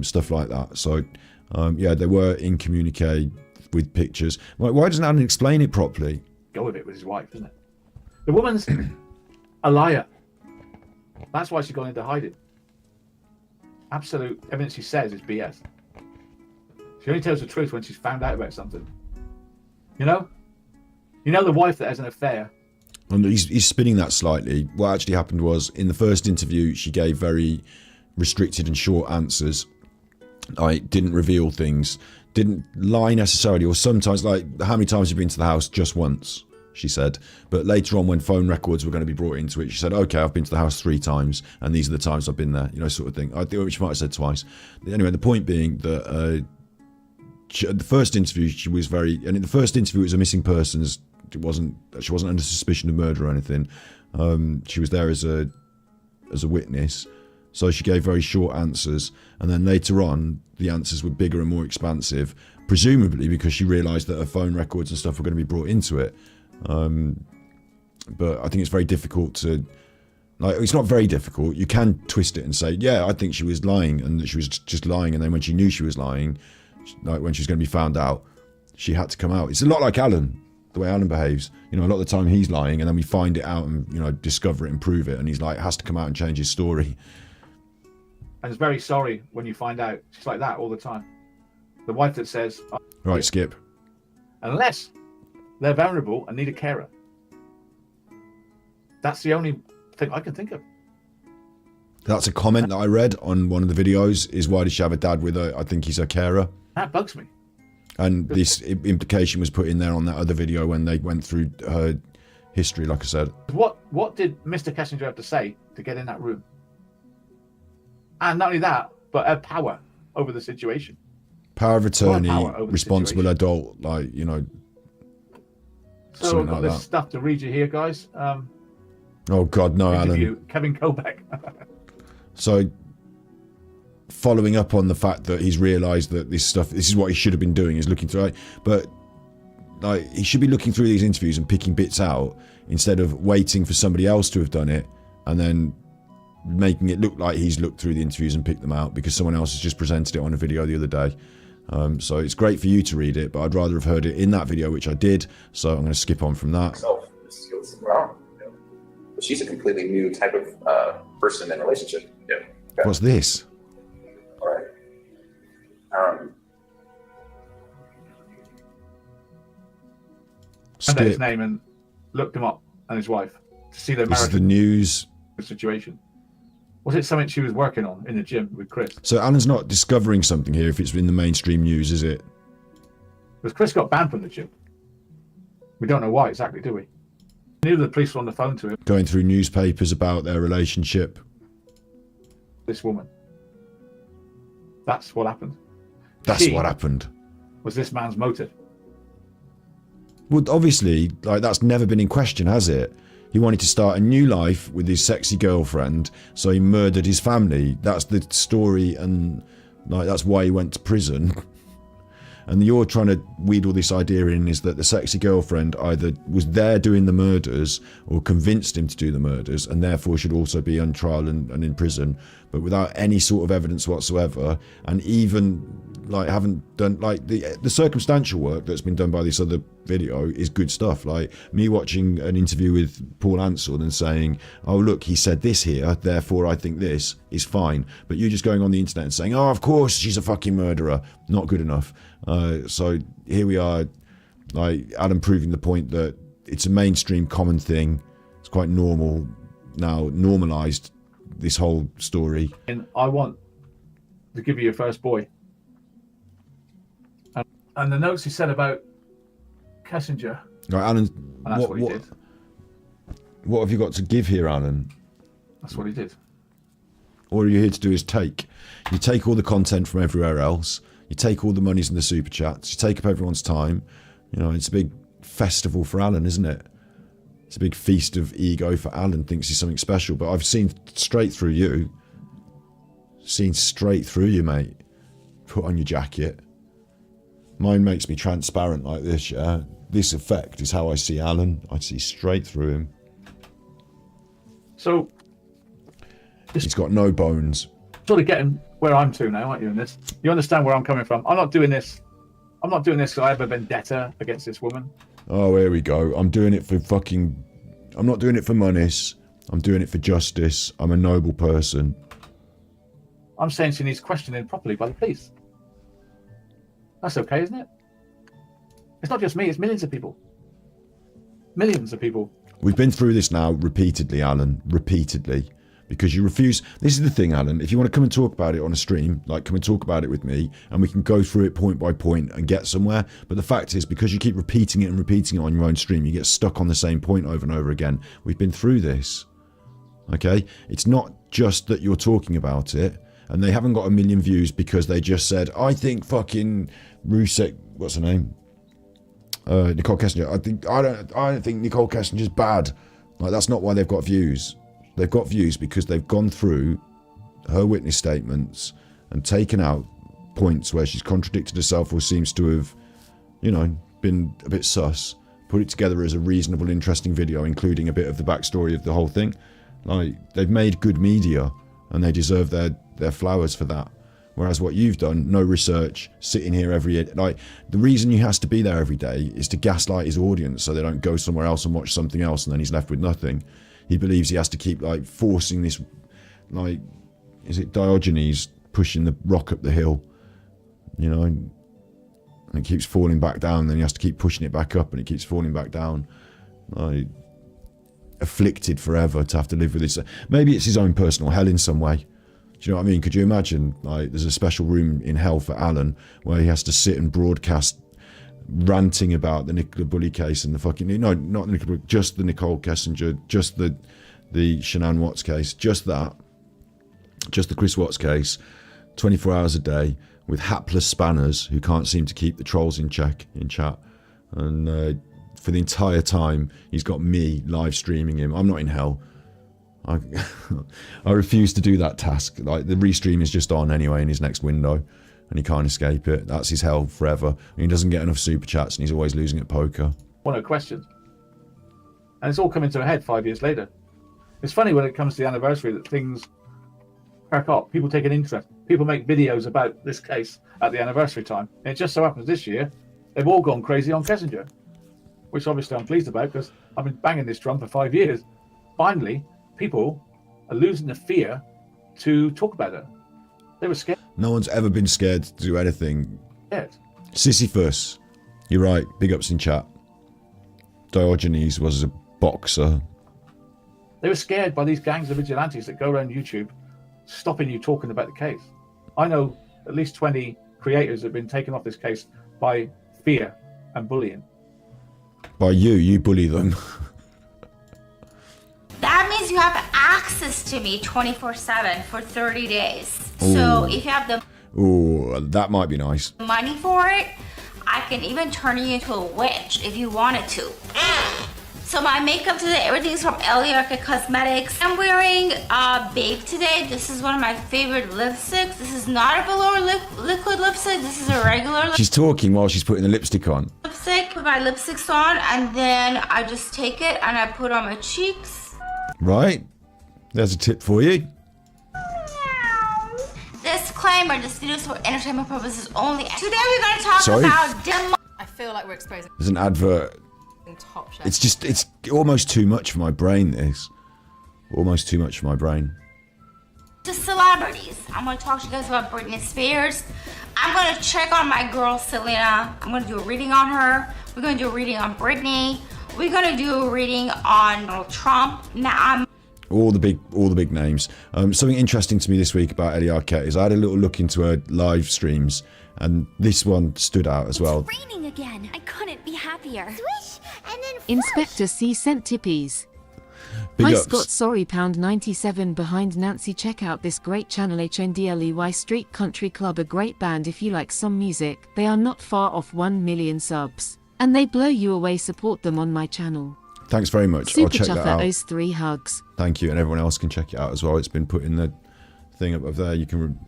stuff like that. So yeah, they were in communique with pictures. Why doesn't Alan explain it properly? Go with it with his wife, isn't it? The woman's a liar. That's why she's gone into hiding. Absolute evidence she says is BS. She only tells the truth when she's found out about something. You know the wife that has an affair. And he's spinning that slightly. What actually happened was, in the first interview, she gave very restricted and short answers. I didn't reveal things, didn't lie necessarily, or sometimes, like, how many times have you been to the house? Just once, she said. But later on, when phone records were going to be brought into it, she said, okay, I've been to the house 3 times, and these are the times I've been there, sort of thing. I think she might have said twice. Anyway, the point being that the first interview, she was very, and in the first interview, it was a missing persons. She wasn't under suspicion of murder or anything. She was there as a witness. So she gave very short answers, and then later on, the answers were bigger and more expansive, presumably because she realised that her phone records and stuff were going to be brought into it. But I think it's very difficult to, like, it's not very difficult. You can twist it and say, yeah, I think she was lying, and that she was just lying, and then when she knew she was lying, like when she was going to be found out, she had to come out. It's a lot like Alan, the way Alan behaves. A lot of the time he's lying, and then we find it out and discover it and prove it, and he's like, has to come out and change his story. And is very sorry when you find out. She's like that all the time. The wife that says, oh, right, skip. Unless they're vulnerable and need a carer. That's the only thing I can think of. That's a comment that I read on one of the videos, is why does she have a dad with her? I think he's her carer. That bugs me. And this implication was put in there on that other video when they went through her history, like I said. What did Mr. Kessinger have to say to get in that room? And not only that, but her power over the situation. Power of attorney, responsible adult, like, you know. So I've got this stuff to read you here, guys. Oh God, no, Alan. Alan. Kevin Kobeck. So, following up on the fact that he's realised that this is what he should have been doing, is looking through it. But like, he should be looking through these interviews and picking bits out instead of waiting for somebody else to have done it and then making it look like he's looked through the interviews and picked them out because someone else has just presented it on a video the other day. So it's great for you to read it, but I'd rather have heard it in that video, which I did. So I'm going to skip on from that. But she's a completely new type of person in a relationship. Yeah. Okay. What's this? All right. Found out his name and looked him up and his wife to see their marriage. This is the news Situation. Was it something she was working on in the gym with Chris? So Alan's not discovering something here if it's in the mainstream news, is it? Because Chris got banned from the gym. We don't know why exactly, do we? We knew the police were on the phone to him. Going through newspapers about their relationship. This woman. That's what happened. That's what happened. Was this man's motive? Well, obviously, like, that's never been in question, has it? He wanted to start a new life with his sexy girlfriend, so he murdered his family. That's the story, and like, that's why he went to prison. And you're trying to wheedle this idea in is that the sexy girlfriend either was there doing the murders or convinced him to do the murders and therefore should also be on trial and in prison, but without any sort of evidence whatsoever. And even like haven't done like the circumstantial work that's been done by this other video is good stuff. Like me watching an interview with Paul Ansell and saying, oh look, he said this here, therefore I think this is fine. But you just going on the internet and saying, oh of course she's a fucking murderer, not good enough. So here we are, like Adam proving the point that it's a mainstream common thing. It's quite normal now, normalised, this whole story. And I want to give you your first boy. And the notes he said about Kessinger. Right, Alan, That's what he did. What have you got to give here, Alan? That's what he did. All you're here to do is take. You take all the content from everywhere else. You take all the monies and the super chats. You take up everyone's time. You know, it's a big festival for Alan, isn't it? It's a big feast of ego for Alan. Thinks he's something special. But I've seen straight through you. Seen straight through you, mate. Put on your jacket. Mine makes me transparent like this, yeah? This effect is how I see Alan. I see straight through him. So... he's got no bones. Sort of getting where I'm to now, aren't you, in this? You understand where I'm coming from. I'm not doing this because I have a vendetta against this woman. Oh, here we go. I'm doing it for fucking... I'm not doing it for monies. I'm doing it for justice. I'm a noble person. I'm saying she needs questioning properly by the police. That's okay, isn't it? It's not just me, it's millions of people. Millions of people. We've been through this now repeatedly, Alan. Repeatedly. Because you refuse. This is the thing, Alan. If you want to come and talk about it on a stream, like come and talk about it with me, and we can go through it point by point and get somewhere. But the fact is, because you keep repeating it and repeating it on your own stream, you get stuck on the same point over and over again. We've been through this. Okay? It's not just that you're talking about it, and they haven't got a million views because they just said, I think fucking Rusek, what's her name? Nicole Kessinger. I don't think Nicole Kessinger's bad. Like, that's not why they've got views. They've got views because they've gone through her witness statements and taken out points where she's contradicted herself or seems to have, you know, been a bit sus, put it together as a reasonable, interesting video, including a bit of the backstory of the whole thing. Like, they've made good media and they deserve their flowers for that. Whereas what you've done, no research, sitting here like, the reason he has to be there every day is to gaslight his audience so they don't go somewhere else and watch something else and then he's left with nothing. He believes he has to keep, like, forcing this, like, is it Diogenes pushing the rock up the hill, you know, and it keeps falling back down, then he has to keep pushing it back up and it keeps falling back down, like, afflicted forever to have to live with this. Maybe it's his own personal hell in some way. Do you know what I mean? Could you imagine, like, there's a special room in hell for Alan where he has to sit and broadcast ranting about the bully case and the fucking no, not the Nicole, just the Nicole Kessinger, just the Shanann Watts case, just the Chris Watts case, 24 hours a day with hapless spanners who can't seem to keep the trolls in check in chat, and for the entire time he's got me live streaming him. I'm not in hell. I refuse to do that task. Like, the restream is just on anyway in his next window, and he can't escape it. That's his hell forever. And he doesn't get enough super chats, and he's always losing at poker. One of the questions, and it's all coming to a head 5 years later. It's funny when it comes to the anniversary that things crack up. People take an interest. People make videos about this case at the anniversary time. And it just so happens this year they've all gone crazy on Kessinger, which obviously I'm pleased about because I've been banging this drum for 5 years. Finally, people are losing the fear to talk about it. They were scared. No one's ever been scared to do anything. Scared. Sisyphus, you're right. Big ups in chat. Diogenes was a boxer. They were scared by these gangs of vigilantes that go around YouTube stopping you talking about the case. I know at least 20 creators have been taken off this case by fear and bullying. By you bully them. That means you have access to me 24/7 for 30 days. Ooh. So if you have the Ooh, that might be nice. money for it, I can even turn you into a witch if you wanted to. So my makeup today, everything's from Ellie, Arket Cosmetics. I'm wearing Babe today. This is one of my favorite lipsticks. This is not a velour liquid lipstick. This is a regular She's talking while she's putting the lipstick on. lipstick. Put my lipsticks on, and then I just take it and I put on my cheeks. Right? There's a tip for you. Disclaimer, this video is for entertainment purposes only. Today we're going to talk Sorry? about I feel like we're exposing There's an advert. top chef. It's almost too much for my brain, this. Almost too much for my brain. to celebrities. I'm going to talk to you guys about Britney Spears. I'm going to check on my girl Selena. I'm going to do a reading on her. We're going to do a reading on Britney. We're going to do a reading on Donald Trump. Now I'm All the big names. Something interesting to me this week about Ellie Arket is I had a little look into her live streams, and this one stood out as well. It's raining again. I couldn't be happier. Swish and then Inspector C sent tippies. Big Hi ups. Scott, sorry, £97 behind Nancy. Check out this great channel HNDLEY Street Country Club, a great band if you like some music. They are not far off 1 million subs, and they blow you away. Support them on my channel. Thanks very much. Super I'll check that Chuffer out. owes 3 hugs. Thank you, and everyone else can check it out as well. It's been put in the thing up there. You can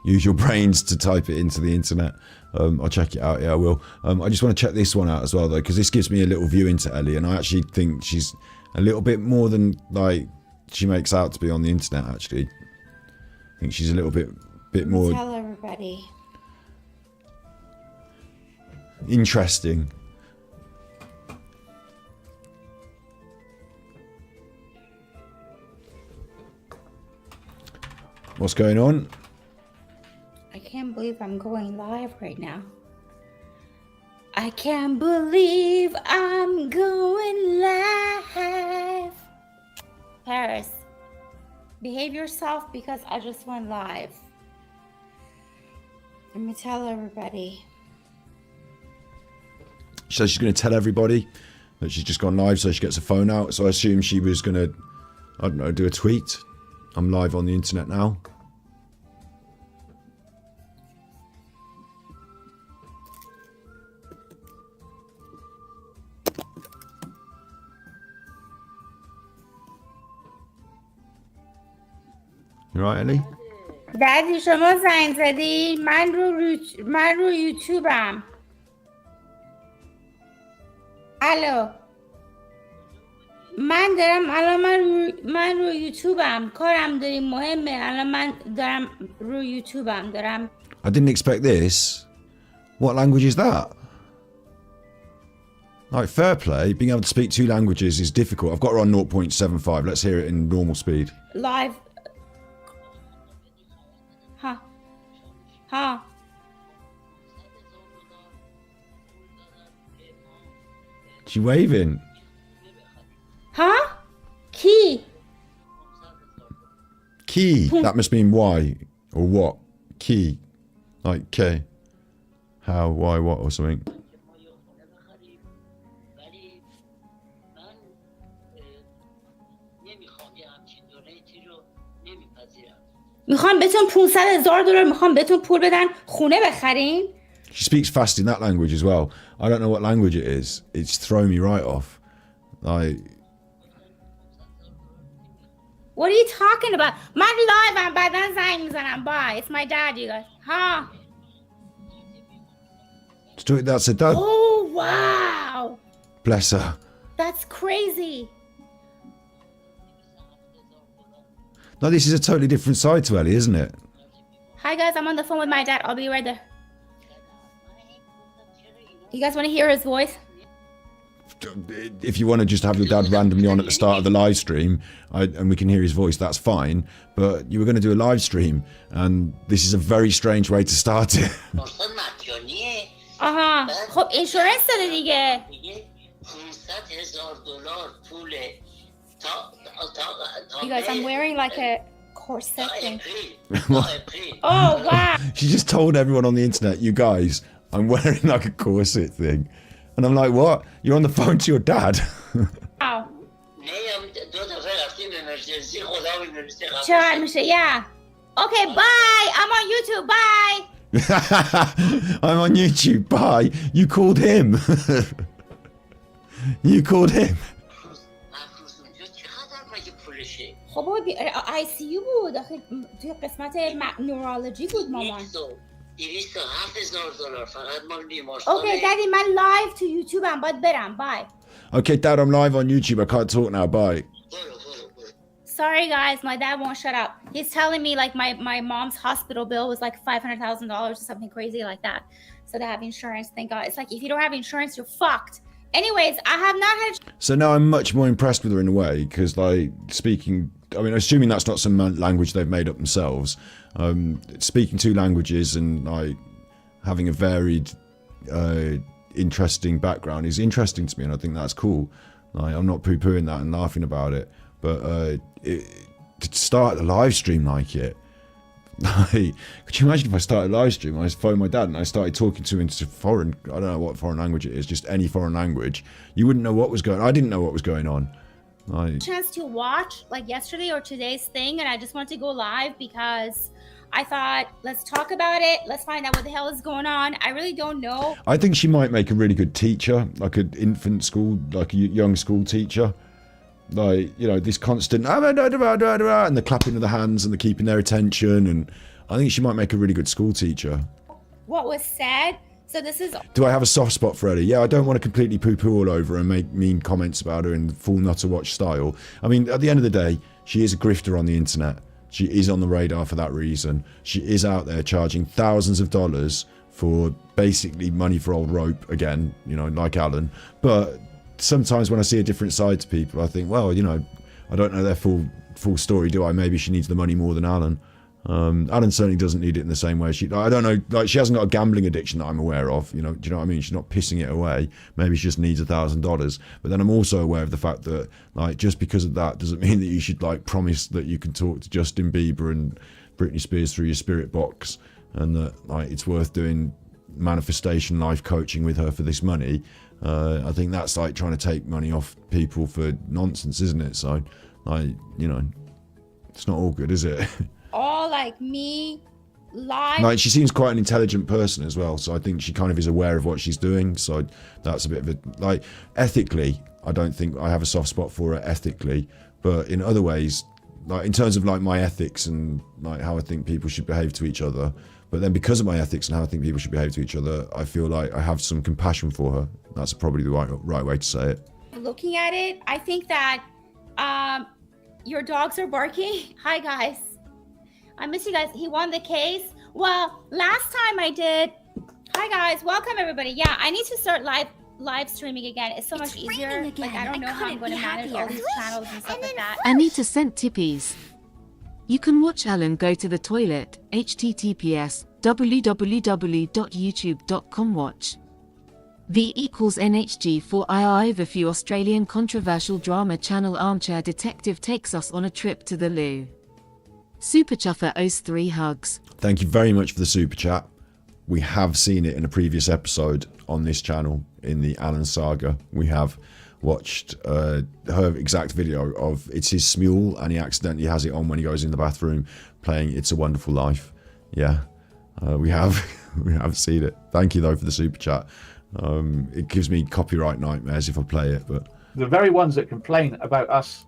use your brains to type it into the internet. I'll check it out. Yeah, I will. I just want to check this one out as well, though, because this gives me a little view into Ellie, and I actually think she's a little bit more than like she makes out to be on the internet. Actually, I think she's a little bit more tell everybody. interesting. What's going on? I can't believe I'm going live right now. I can't believe I'm going live. Paris, behave yourself because I just went live. Let me tell everybody. She says she's going to tell everybody that she's just gone live, so she gets her phone out. So I assume she was going to, I don't know, do a tweet. I'm live on the internet now. You right, Ellie? دادی شما زنگ زدی من رو یوتیوبم. الو من رو یوتیوبم کارم داریم مهمه. الان من دارم رو یوتیوبم دارم. I didn't expect this. What language is that? Like, fair play. Being able to speak 2 languages is difficult. I've got her on 0.75. Let's hear it in normal speed. Live. Huh. She waving. Huh? Key. Key. That must mean why or what. Key. Like K. How, why, what or something. میخوام بهتون 500,000 دلار میخوام بهتون پول بدن خونه بخرین. She speaks fast in that language as well. I don't know what language it is. It's thrown me right off. Like, What are you talking about? من لایوم بعدا زنگ میزنم. Bye. It's my dad, you guys. ها. that's her dad. Oh wow. Bless her. That's crazy. No, this is a totally different side to Ellie, isn't it? Hi guys, I'm on the phone with my dad. I'll be right there. You guys want to hear his voice? If you want to just have your dad randomly on at the start of the live stream, and we can hear his voice, that's fine. But you were going to do a live stream, and this is a very strange way to start it. آها خب اینشورنس داره دیگه. You guys, I'm wearing like a corset thing. Oh wow. She just told everyone on the internet, you guys, I'm wearing like a corset thing. And I'm like, what? You're on the phone to your dad? Wow. چقدر میشه؟ Yeah. Okay, bye. I'm on YouTube. Bye. I'm on YouTube. Bye. You called him. You called him. خب بابا ICU بود. آخه توی قسمت نورولوژی بود مامان. Okay, daddy, من live to YouTube am باید برم. Bye. Okay, dad, I'm live on YouTube. I can't talk now. Bye. Sorry guys, my dad won't shut up. He's telling me like my mom's hospital bill was like $500,000 or something crazy like that. So they have insurance, thank God. It's like if you don't have insurance, you're fucked. Anyways, I have not had So now I'm much more impressed with her in a way, because like speaking, I mean, assuming that's not some language they've made up themselves, speaking two languages and like having a varied, interesting background is interesting to me, and I think that's cool. Like, I'm not poo-pooing that and laughing about it, but to start the live stream like it, like, could you imagine if I started a live stream, I phoned my dad and I started talking to him into foreign, I don't know what foreign language it is, just any foreign language, you wouldn't know what was going on. I didn't know what was going on. Like, chance to watch like yesterday or today's thing, and I just wanted to go live because I thought, let's talk about it, let's find out what the hell is going on. I really don't know. I think she might make a really good teacher, like an infant school, like a young school teacher. Like, you know, this constant and the clapping of the hands and the keeping their attention, and I think she might make a really good school teacher. What was said. So this is. Do I have a soft spot for Ellie? Yeah, I don't want to completely poo-poo all over her and make mean comments about her in full not-to-watch style. I mean, at the end of the day, she is a grifter on the internet. She is on the radar for that reason. She is out there charging thousands of dollars for basically money for old rope, again, you know, like Alan. But sometimes when I see a different side to people, I think, well, you know, I don't know their full story, do I? Maybe she needs the money more than Alan. Alan certainly doesn't need it in the same way. I don't know, like, she hasn't got a gambling addiction that I'm aware of, you know, do you know what I mean? She's not pissing it away. Maybe she just needs $1,000. But then I'm also aware of the fact that, like, just because of that doesn't mean that you should, like, promise that you can talk to Justin Bieber and Britney Spears through your spirit box, and that, like, it's worth doing manifestation life coaching with her for this money. I think that's like trying to take money off people for nonsense, isn't it? So, like, you know, it's not all good, is it? All like me live. Like, she seems quite an intelligent person as well, so I think she kind of is aware of what she's doing. So that's a bit of a, like, ethically, I don't think I have a soft spot for her ethically, but in other ways, like in terms of like my ethics and like how I think people should behave to each other. But then because of my ethics and how I think people should behave to each other, I feel like I have some compassion for her. That's probably the right way to say it. Looking at it, I think that your dogs are barking. Hi guys. I miss you guys. He won the case. Well, last time I did. Hi guys, welcome everybody. Yeah, I need to start live streaming again. It's so much easier. Like, I don't know how I'm going to manage all these channels and stuff like that. Anita sent tippies. You can watch Alan go to the toilet. https://www.youtube.com/watch. V=NHG for overview. Australian controversial drama channel Armchair detective takes us on a trip to the loo. Super Chuffer owes 3 hugs. Thank you very much for the super chat. We have seen it in a previous episode on this channel in the Alan saga. We have. watched her exact video of it's his smule, and he accidentally has it on when he goes in the bathroom playing It's a Wonderful Life. Yeah, we have seen it. Thank you though for the super chat. It gives me copyright nightmares if I play it. But the very ones that complain about us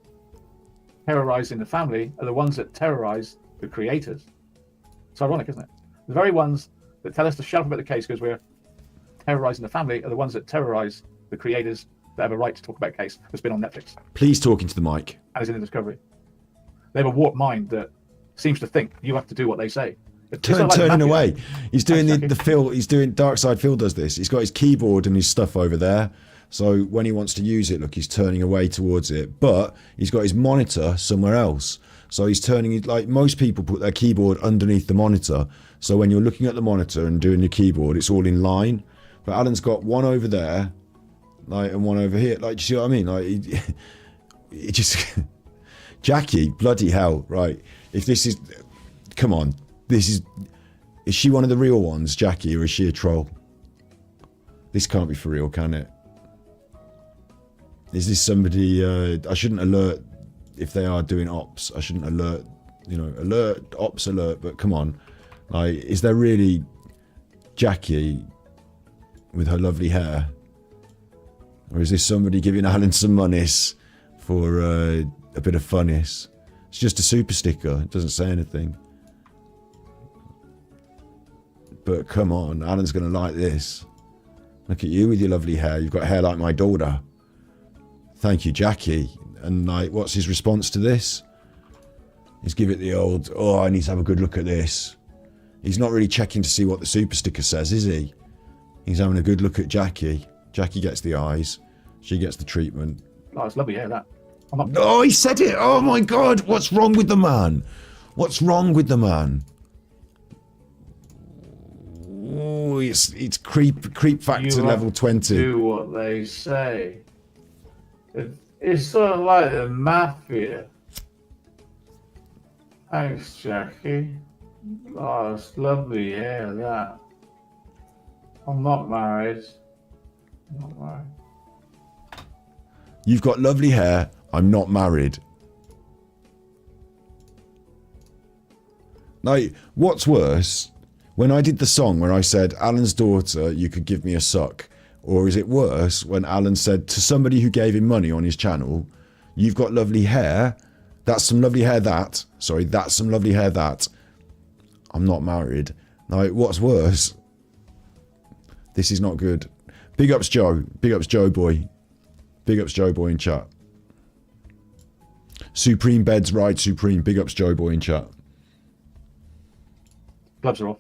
terrorizing the family are the ones that terrorize the creators. It's ironic, isn't it? The very ones that tell us to shut up about the case because we're terrorizing the family are the ones that terrorize the creators that have a right to talk about a case that's been on Netflix please talk into the mic. and is in the Discovery. They have a warped mind that seems to think you have to do what they say. Turning away. He's doing the Phil. He's doing Dark Side. Phil does this. He's got his keyboard and his stuff over there. So when he wants to use it, look, he's turning away towards it. But he's got his monitor somewhere else. So he's turning it like most people put their keyboard underneath the monitor. So when you're looking at the monitor and doing your keyboard, it's all in line. But Alan's got one over there, like, and one over here. Like, do you see what I mean? Like, it just Jackie, bloody hell, right? If this is, come on. Is she one of the real ones, Jackie, or is she a troll? This can't be for real, can it? Is this somebody, I shouldn't alert if they are doing ops. I shouldn't alert, alert, ops alert, but come on. Like, is there really Jackie with her lovely hair? Or is this somebody giving Alan some monies for a bit of funniness? It's just a super sticker, it doesn't say anything. But come on, Alan's going to like this. Look at you with your lovely hair. You've got hair like my daughter. Thank you, Jackie. And like, what's his response to this? He's give it the old, oh, I need to have a good look at this. He's not really checking to see what the super sticker says, is he? He's having a good look at Jackie. Jackie gets the eyes. She gets the treatment. Oh, it's lovely hair, that. Oh, he said it. Oh my God. What's wrong with the man? What's wrong with the man? Oh, it's creep factor level 20. Do what they say. It's sort of like the mafia. Thanks, Jackie. Oh, it's lovely hair, that. I'm not married. You've got lovely hair. I'm not married. Like, what's worse? When I did the song where I said, Alan's daughter, you could give me a suck. Or is it worse when Alan said to somebody who gave him money on his channel, you've got lovely hair. That's some lovely hair that. Sorry, that's some lovely hair that. I'm not married. Like, what's worse? This is not good. Big ups Joe. Big ups Joe boy. Big ups Joe boy in chat. Supreme Beds Ried Supreme. Big ups Joe boy in chat. Gloves are off.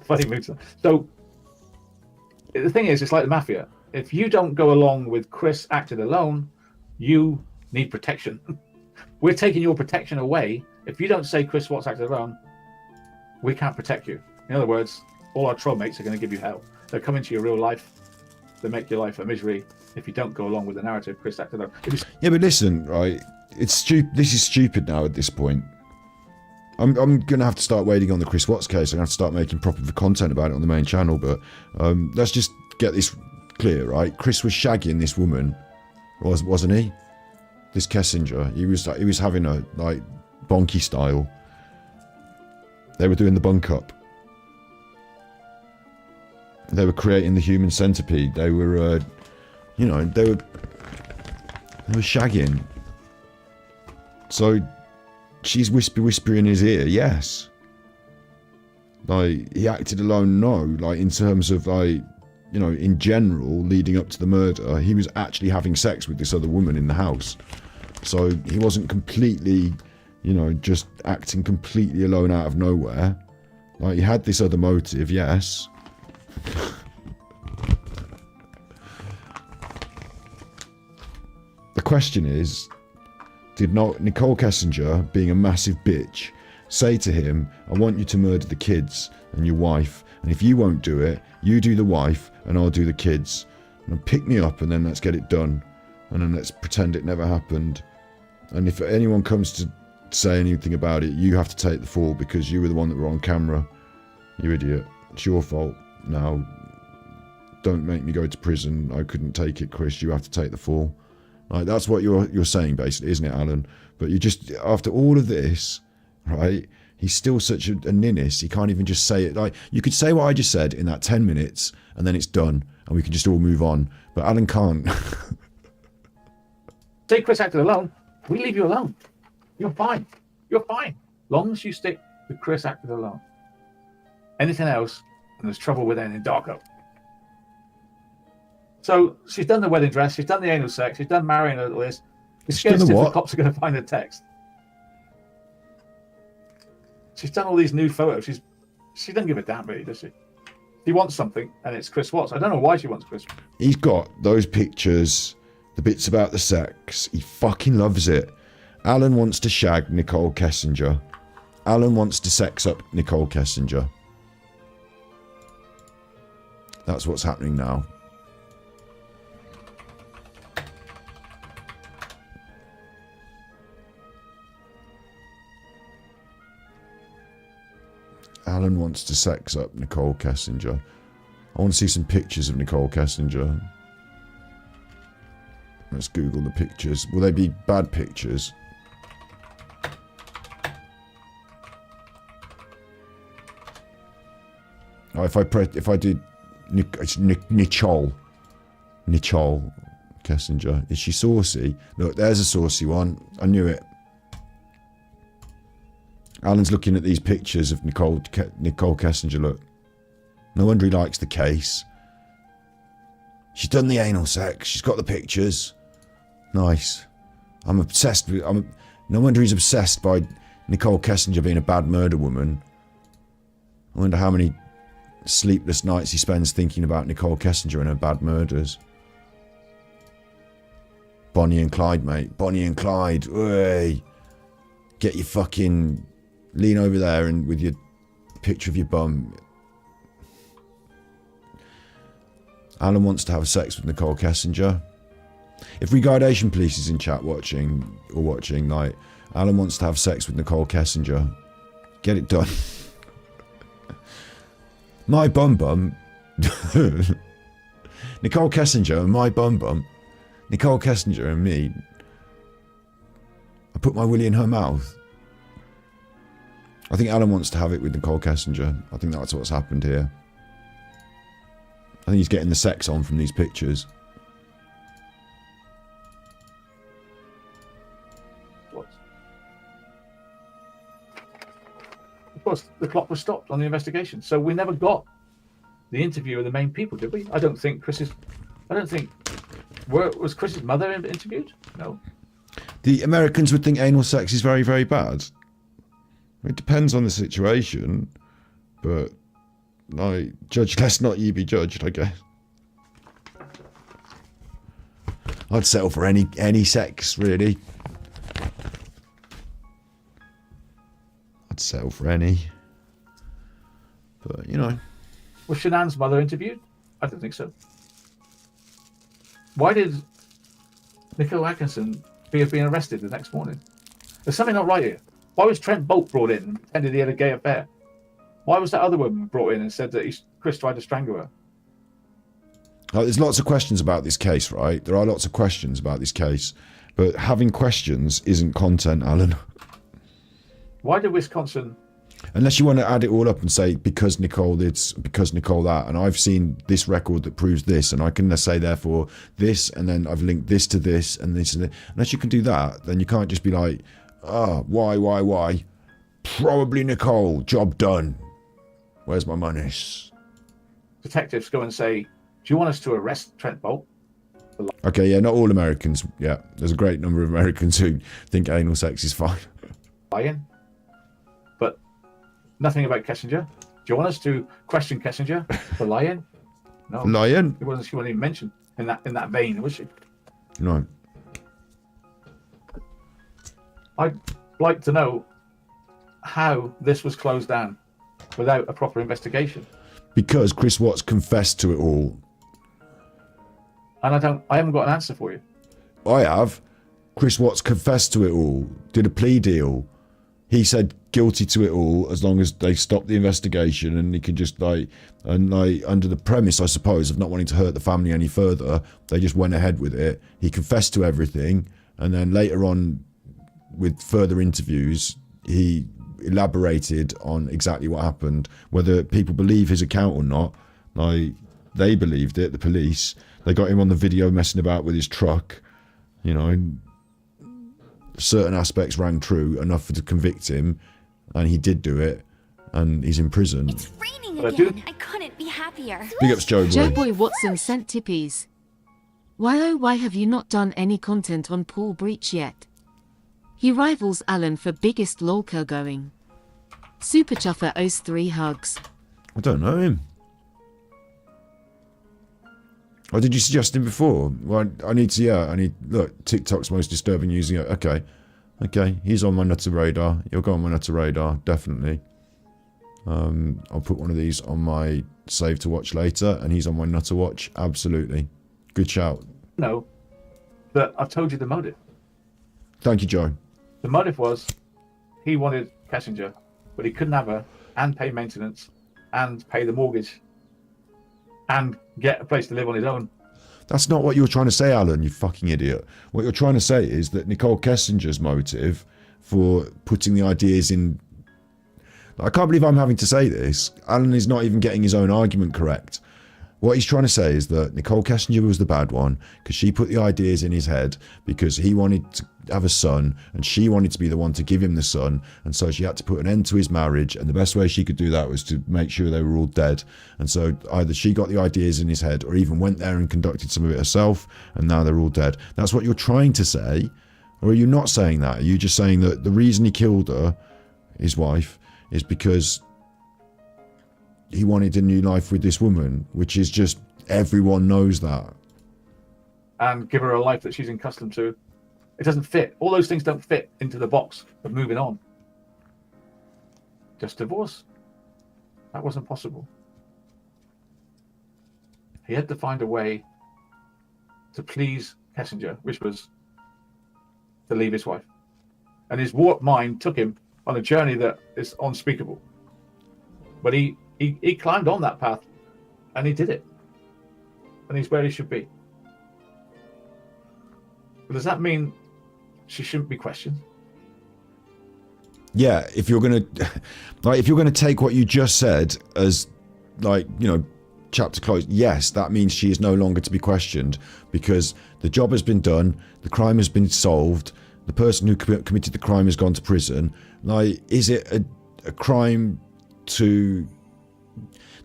Funny moves. So the thing is, it's like the mafia. If you don't go along with Chris acted alone, you need protection. We're taking your protection away. If you don't say Chris Watts acted alone, we can't protect you. In other words, all our troll mates are going to give you hell. They'll come into your real life. They make your life a misery if you don't go along with the narrative Chris acted alone. Yeah, but listen, right? It's stupid. This is stupid now at this point. I'm going to have to start waiting on the Chris Watts case. I'm going to have to start making proper content about it on the main channel. But let's just get this clear, right? Chris was shagging this woman, wasn't he? This Kessinger. He was having a, like, bonky style. They were doing the bunk up. They were creating the human centipede. They were, they were shagging. So she's whispering in his ear, yes. Like, he acted alone, no. Like, in terms of, like, in general, leading up to the murder, he was actually having sex with this other woman in the house. So he wasn't completely, just acting completely alone out of nowhere. Like, he had this other motive, yes. The question is, did not Nicole Kessinger, being a massive bitch, say to him, I want you to murder the kids and your wife, and if you won't do it, you do the wife and I'll do the kids, and pick me up and then let's get it done, and then let's pretend it never happened, and if anyone comes to say anything about it, you have to take the fall because you were the one that were on camera. You idiot. It's your fault. Now, don't make me go to prison. I couldn't take it, Chris. You have to take the fall. Like, that's what you're saying, basically, isn't it, Alan? But you just, after all of this, right, he's still such a ninnis. He can't even just say it. Like, you could say what I just said in that 10 minutes, and then it's done, and we can just all move on. But Alan can't. Say Chris acted alone, we leave you alone. You're fine. You're fine. Long as you stick with Chris acted alone. Anything else, and there's trouble with anything darker. So she's done the wedding dress, she's done the anal sex, she's done marrying all this. She's scared the cops are going to find the text. She's done all these new photos. She doesn't give a damn, really, does she? She wants something, and it's Chris Watts. I don't know why she wants Chris. He's got those pictures, the bits about the sex. He fucking loves it. Alan wants to shag Nicole Kessinger. Alan wants to sex up Nicole Kessinger. That's what's happening now. Alan wants to sex up Nicole Kessinger. I want to see some pictures of Nicole Kessinger. Let's Google the pictures. Will they be bad pictures? Oh, if I did Nicole Kessinger. Is she saucy? Look, there's a saucy one. I knew it. Alan's looking at these pictures of Nicole Kessinger. Look, no wonder he likes the case. She's done the anal sex. She's got the pictures. Nice. I'm obsessed with. No wonder he's obsessed by Nicole Kessinger being a bad murder woman. I wonder how many sleepless nights he spends thinking about Nicole Kessinger and her bad murders. Bonnie and Clyde, mate. Bonnie and Clyde. Oi. Get your fucking. Lean over there and with your picture of your bum. Alan wants to have sex with Nicole Kessinger. If Regardation Police is in chat watching, like, Alan wants to have sex with Nicole Kessinger. Get it done. My bum bum. Nicole Kessinger and my bum bum. Nicole Kessinger and me. I put my willy in her mouth. I think Alan wants to have it with Nicole Kessinger. I think that's what's happened here. I think he's getting the sex on from these pictures. What? Of course, the clock was stopped on the investigation, so we never got the interview of the main people, did we? I don't think. Was Chris's mother interviewed? No. The Americans would think anal sex is very, very bad. It depends on the situation, but like, judge lest not ye be judged, I guess. I'd settle for any sex, really. I'd settle for any. But, you know. Was Shanann's mother interviewed? I don't think so. Why did Nicole Atkinson fear being arrested the next morning? There's something not right here. Why was Trent Bolt brought in and pretended he had a gay affair? Why was that other woman brought in and said that Chris tried to strangle her? There's lots of questions about this case, right? There are lots of questions about this case. But having questions isn't content, Alan. Why did Wisconsin... Unless you want to add it all up and say, because Nicole this, because Nicole that, and I've seen this record that proves this, and I can say, therefore, this, and then I've linked this to this, and this, and this. Unless you can do that, then you can't just be like, why? Probably Nicole, job done. Where's my monies? Detectives go and say, do you want us to arrest Trent Bolt? Okay, yeah, not all Americans. Yeah, there's a great number of Americans who think anal sex is fine. Lying. But nothing about Kessinger. Do you want us to question Kessinger for lying? No. Lying? She wasn't even mentioned in that vein, was she? No. I'd like to know how this was closed down without a proper investigation. Because Chris Watts confessed to it all. And I haven't got an answer for you. I have. Chris Watts confessed to it all. Did a plea deal. he said guilty to it all as long as they stop the investigation, and he can just under the premise, I suppose, of not wanting to hurt the family any further, they just went ahead with it. He confessed to everything, and then later on, with further interviews, he elaborated on exactly what happened. Whether people believe his account or not, they believed it, the police. They got him on the video messing about with his truck, certain aspects rang true enough to convict him, and he did do it, and he's in prison. It's raining again. I couldn't be happier. Big ups, Joe Boy. Joe Boy Watson sent tippies. Why have you not done any content on Paul Breach yet? He rivals Alan for biggest Lolcow going. Super Chuffer owes 3 hugs. I don't know him. Or did you suggest him before? Well, look, TikTok's most disturbing using it. Okay, he's on my nutter radar. He'll go on my nutter radar, definitely. I'll put one of these on my save to watch later, and he's on my nutter watch, absolutely. Good shout. No, but I've told you the motive. Thank you, Joe. The motive was he wanted Kessinger, but he couldn't have her and pay maintenance and pay the mortgage and get a place to live on his own. That's not what you were trying to say, Alan, you fucking idiot. What you're trying to say is that Nicole Kessinger's motive for putting the ideas in... I can't believe I'm having to say this. Alan is not even getting his own argument correct. What he's trying to say is that Nicole Kessinger was the bad one because she put the ideas in his head because he wanted to have a son and she wanted to be the one to give him the son, and so she had to put an end to his marriage, and the best way she could do that was to make sure they were all dead. And so either she got the ideas in his head or even went there and conducted some of it herself, and now they're all dead. That's what you're trying to say? Or are you not saying that? Are you just saying that the reason he killed her, his wife, is because he wanted a new life with this woman, which is just, everyone knows that. And give her a life that she's accustomed to. It doesn't fit. All those things don't fit into the box of moving on. Just divorce. That wasn't possible. He had to find a way to please Kessinger, which was to leave his wife. And his warped mind took him on a journey that is unspeakable. But he climbed on that path, and he did it. And he's where he should be. But does that mean she shouldn't be questioned? Yeah, if you're gonna take what you just said as chapter closed, yes, that means she is no longer to be questioned because the job has been done, the crime has been solved, the person who committed the crime has gone to prison. Is it a crime to...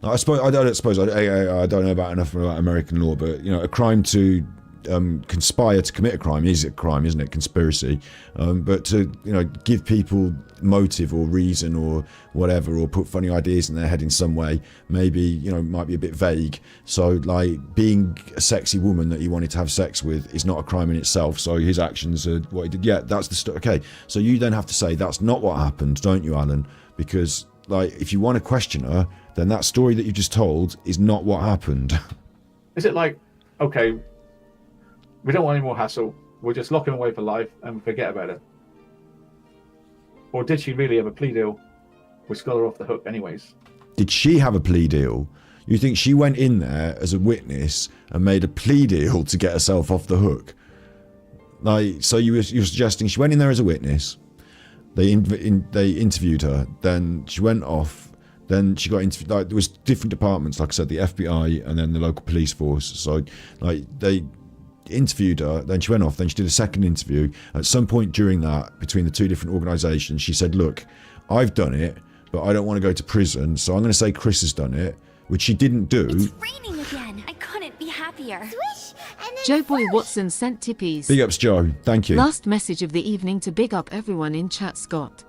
I don't know about enough about American law, but a crime to conspire to commit a crime is a crime, isn't it? Conspiracy. But to give people motive or reason or whatever, or put funny ideas in their head in some way, maybe might be a bit vague. So being a sexy woman that he wanted to have sex with is not a crime in itself. So his actions are what he did. Yeah, that's the stuff. Okay, so you then have to say that's not what happened, don't you, Alan? Because if you want to question her, then that story that you just told is not what happened. Is it okay, we don't want any more hassle, we'll just lock him away for life and forget about it? Or did she really have a plea deal which got her off the hook anyways? Did she have a plea deal? You think she went in there as a witness and made a plea deal to get herself off the hook? So you're suggesting she went in there as a witness, they interviewed her, then she went off, then she got interviewed. There was different departments, like I said, the FBI and then the local police force. So they interviewed her, then she went off, then she did a second interview. At some point during that, between the two different organisations, she said, look, I've done it, but I don't want to go to prison, so I'm going to say Chris has done it, which she didn't do. It's raining again. I couldn't be happier. Swish, and then Joe Boy Watson sent tippies. Big ups, Joe. Thank you. Last message of the evening to big up everyone in chat, Scott.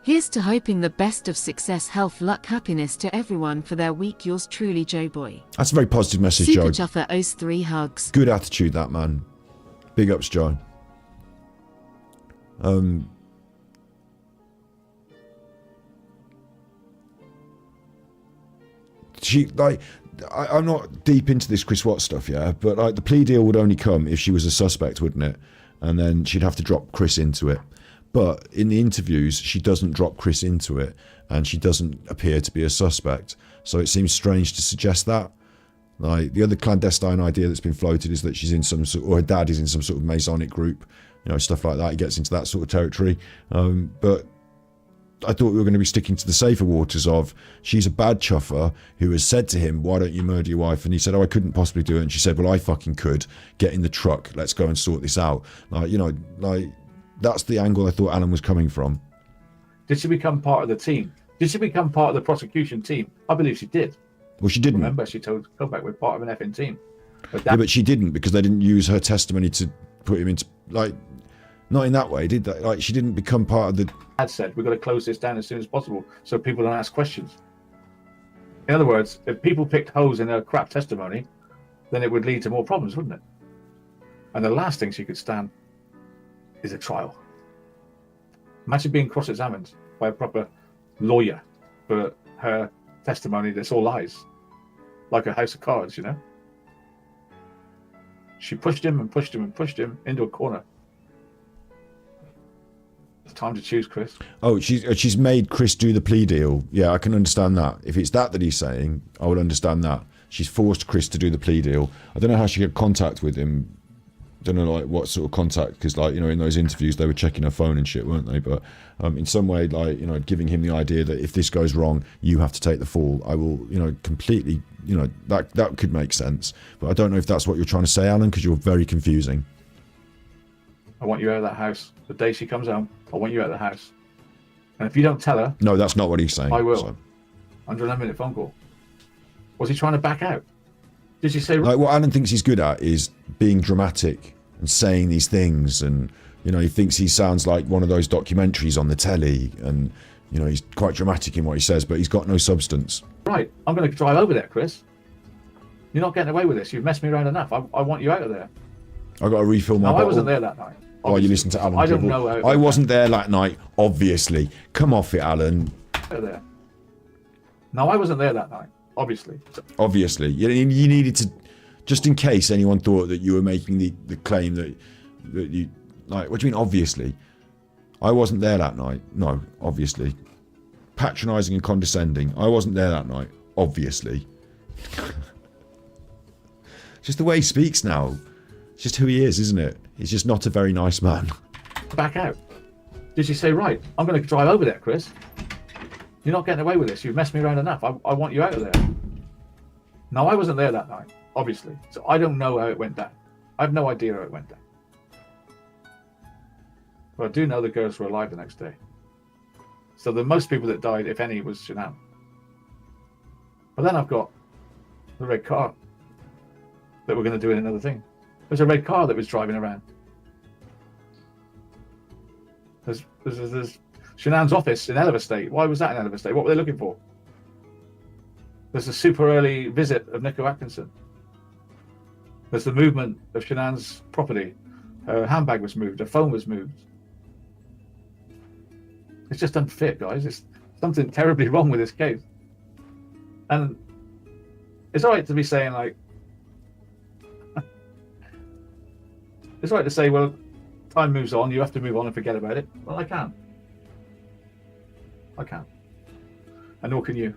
Here's to hoping the best of success, health, luck, happiness to everyone for their week. Yours truly, Joe Boy. That's a very positive message, Super Joe. Chuffer owes 3 hugs. Good attitude, that man. Big ups, Joe. I'm not deep into this Chris Watts stuff, yeah, but the plea deal would only come if she was a suspect, wouldn't it? And then she'd have to drop Chris into it. But in the interviews, she doesn't drop Chris into it, and she doesn't appear to be a suspect. So it seems strange to suggest that. Like, the other clandestine idea that's been floated is that she's in some sort, or her dad is in some sort of Masonic group, you know, stuff like that. He gets into that sort of territory. But I thought we were going to be sticking to the safer waters of, she's a bad chuffer who has said to him, why don't you murder your wife? And he said, oh, I couldn't possibly do it. And she said, well, I fucking could. Get in the truck. Let's go and sort this out. Like, you know, like, that's the angle I thought Alan was coming from. Did she become part of the team? Did she become part of the prosecution team? I believe she did. Well, she didn't. Remember, she told Kovac we're part of an effing team. Yeah, but she didn't, because they didn't use her testimony to put him into, like, not in that way, did they? Like, she didn't become part of the... Dad said, we've got to close this down as soon as possible so people don't ask questions. In other words, if people picked holes in her crap testimony, then it would lead to more problems, wouldn't it? And the last thing she could stand is a trial. Imagine being cross-examined by a proper lawyer for her testimony that's all lies, like a house of cards, you know. She pushed him and pushed him and pushed him into a corner. It's time to choose, Chris. Oh, she's made Chris do the plea deal. Yeah, I can understand that. If it's that he's saying, I would understand that. She's forced Chris to do the plea deal. I don't know how she got contact with him. Don't know like what sort of contact, because like, you know, in those interviews they were checking her phone and shit, weren't they? But in some way, like, you know, giving him the idea that if this goes wrong, you have to take the fall. I will, you know, completely, you know, that could make sense. But I don't know if that's what you're trying to say, Alan, because you're very confusing. I want you out of that house. The day she comes home, I want you out of the house. And if you don't tell her... No, that's not what he's saying. I will. So. 111-minute phone call. Was he trying to back out? Did you say... Like, what Alan thinks he's good at is being dramatic and saying these things, and, you know, he thinks he sounds like one of those documentaries on the telly, and, you know, he's quite dramatic in what he says, but he's got no substance. Right, I'm going to drive over there, Chris. You're not getting away with this. You've messed me around enough. I want you out of there. I got to refill my bottle. I wasn't there that night. Oh, you listen to Alan. I don't know. I wasn't there that night, obviously. Come off it, Alan. There. No, I wasn't there that night, obviously. Obviously. You needed to, just in case anyone thought that you were making the claim that you, like, what do you mean, obviously? I wasn't there that night. No, obviously. Patronising and condescending. I wasn't there that night, obviously. Just the way he speaks now. It's just who he is, isn't it? He's just not a very nice man. Back out. Did you say, right, I'm going to drive over there, Chris? You're not getting away with this. You've messed me around enough. I want you out of there. No, I wasn't there that night, obviously. So I don't know how it went down. I have no idea how it went down. But I do know the girls were alive the next day. So the most people that died, if any, was Shanann. But then I've got the red car that we're going to do in another thing. There's a red car that was driving around. There's Shanann's office in Elliver State. Why was that in Elliver State? What were they looking for? There's a super early visit of Nico Atkinson. There's the movement of Shanann's property. Her handbag was moved. Her phone was moved. It's just unfit, guys. It's something terribly wrong with this case. And it's all right to be saying, like, it's all right to say, well, time moves on, you have to move on and forget about it. Well, I can't. I can't. And nor can you.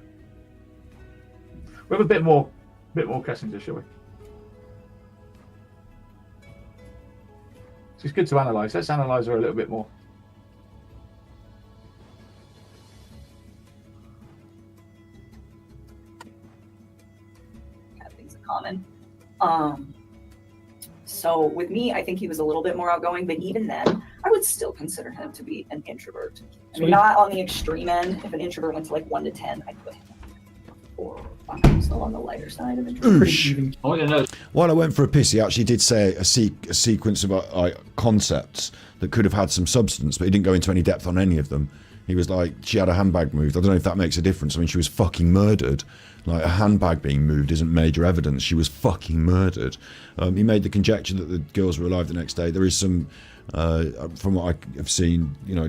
We have a bit more Kessinger, shall we? It's good to analyse. Let's analyse her a little bit more. Have things in common. So with me, I think he was a little bit more outgoing, but even then, I would still consider him to be an introvert. I mean, not on the extreme end. If an introvert went to like 1 to 10, I'd put him 4 or 5, still on the lighter side of introvert. While I went for a piss, he actually did say a sequence of concepts that could have had some substance, but he didn't go into any depth on any of them. He was like, she had a handbag moved. I don't know if that makes a difference. I mean, she was fucking murdered. Like, a handbag being moved isn't major evidence. She was fucking murdered. He made the conjecture that the girls were alive the next day. There is some, from what I have seen, you know,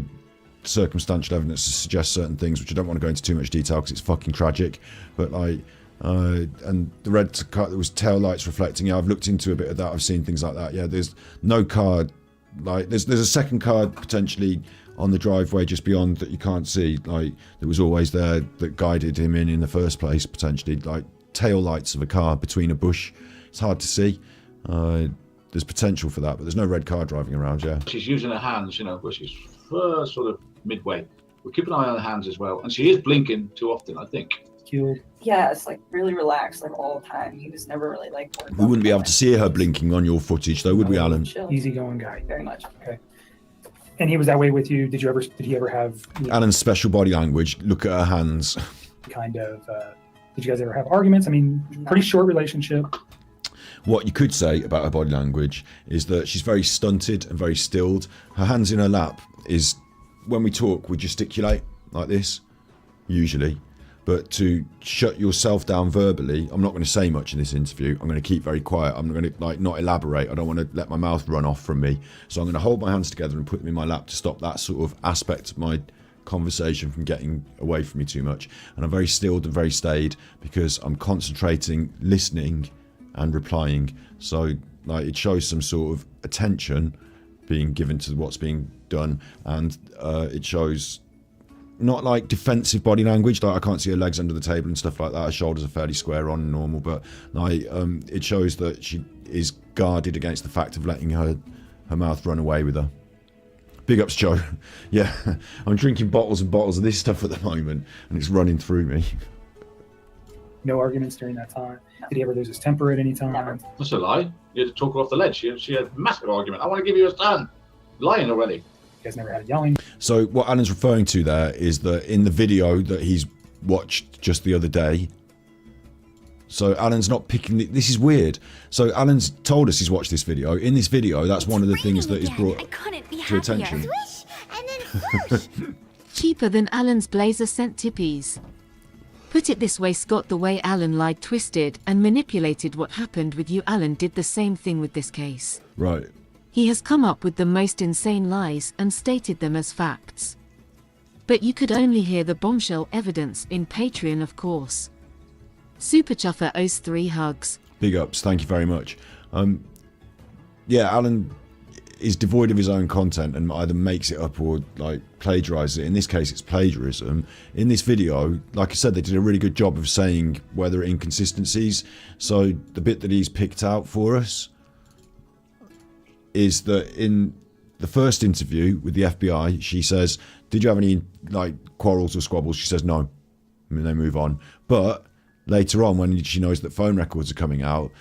circumstantial evidence to suggest certain things, which I don't want to go into too much detail because it's fucking tragic. But like, and the red car, there was tail lights reflecting. Yeah, I've looked into a bit of that. I've seen things like that. Yeah, there's no card. Like, there's a second card potentially on the driveway just beyond that you can't see, like that was always there that guided him in the first place, potentially, like tail lights of a car between a bush. It's hard to see. There's potential for that, but there's no red car driving around. Yeah, she's using her hands, you know, but she's sort of midway. We'll keep an eye on her hands as well, and she is blinking too often, I think. Yeah, it's like really relaxed, like all the time. He was never really like. We wouldn't be able to see her blinking on your footage, though, would we, Alan? Easygoing guy. Very much. Okay. And he was that way with you. Did he ever have Alan's special body language? Look at her hands. Kind of. Did you guys ever have arguments? I mean, pretty short relationship. What you could say about her body language is that she's very stunted and very stilled. Her hands in her lap is, when we talk, we gesticulate like this, usually. But to shut yourself down verbally, I'm not going to say much in this interview. I'm going to keep very quiet. I'm going to not elaborate. I don't want to let my mouth run off from me. So I'm going to hold my hands together and put them in my lap to stop that sort of aspect of my conversation from getting away from me too much. And I'm very stilled and very stayed because I'm concentrating, listening and replying. So like it shows some sort of attention being given to what's being done, and it shows not like defensive body language, like I can't see her legs under the table and stuff like that. Her shoulders are fairly square on normal, but like it shows that she is guarded against the fact of letting her mouth run away with her. Big ups, Joe. Yeah, I'm drinking bottles and bottles of this stuff at the moment, and it's running through me. No arguments during that time. Did he ever lose his temper at any time? Never. That's a lie. You had to talk her off the ledge. She had a massive argument. I want to give you a stand. Lying already. You guys never had yelling. So what Alan's referring to there is that in the video that he's watched just the other day. So Alan's not picking. This is weird. So Alan's told us he's watched this video. In this video, that's one of the things that is brought to attention. Cheaper than Alan's blazer scent tippies. Put it this way, Scott, the way Alan lied, twisted, and manipulated what happened with you, Alan did the same thing with this case. Right. He has come up with the most insane lies and stated them as facts. But you could only hear the bombshell evidence in Patreon, of course. Super Chuffer owes 3 hugs. Big ups, thank you very much. Yeah, Alan is devoid of his own content and either makes it up or like plagiarizes it. In this case, it's plagiarism. In this video, like I said, they did a really good job of saying where there are inconsistencies. So the bit that he's picked out for us is that in the first interview with the FBI, she says, did you have any like quarrels or squabbles? She says no. I mean, they move on. But later on, when she knows that phone records are coming out,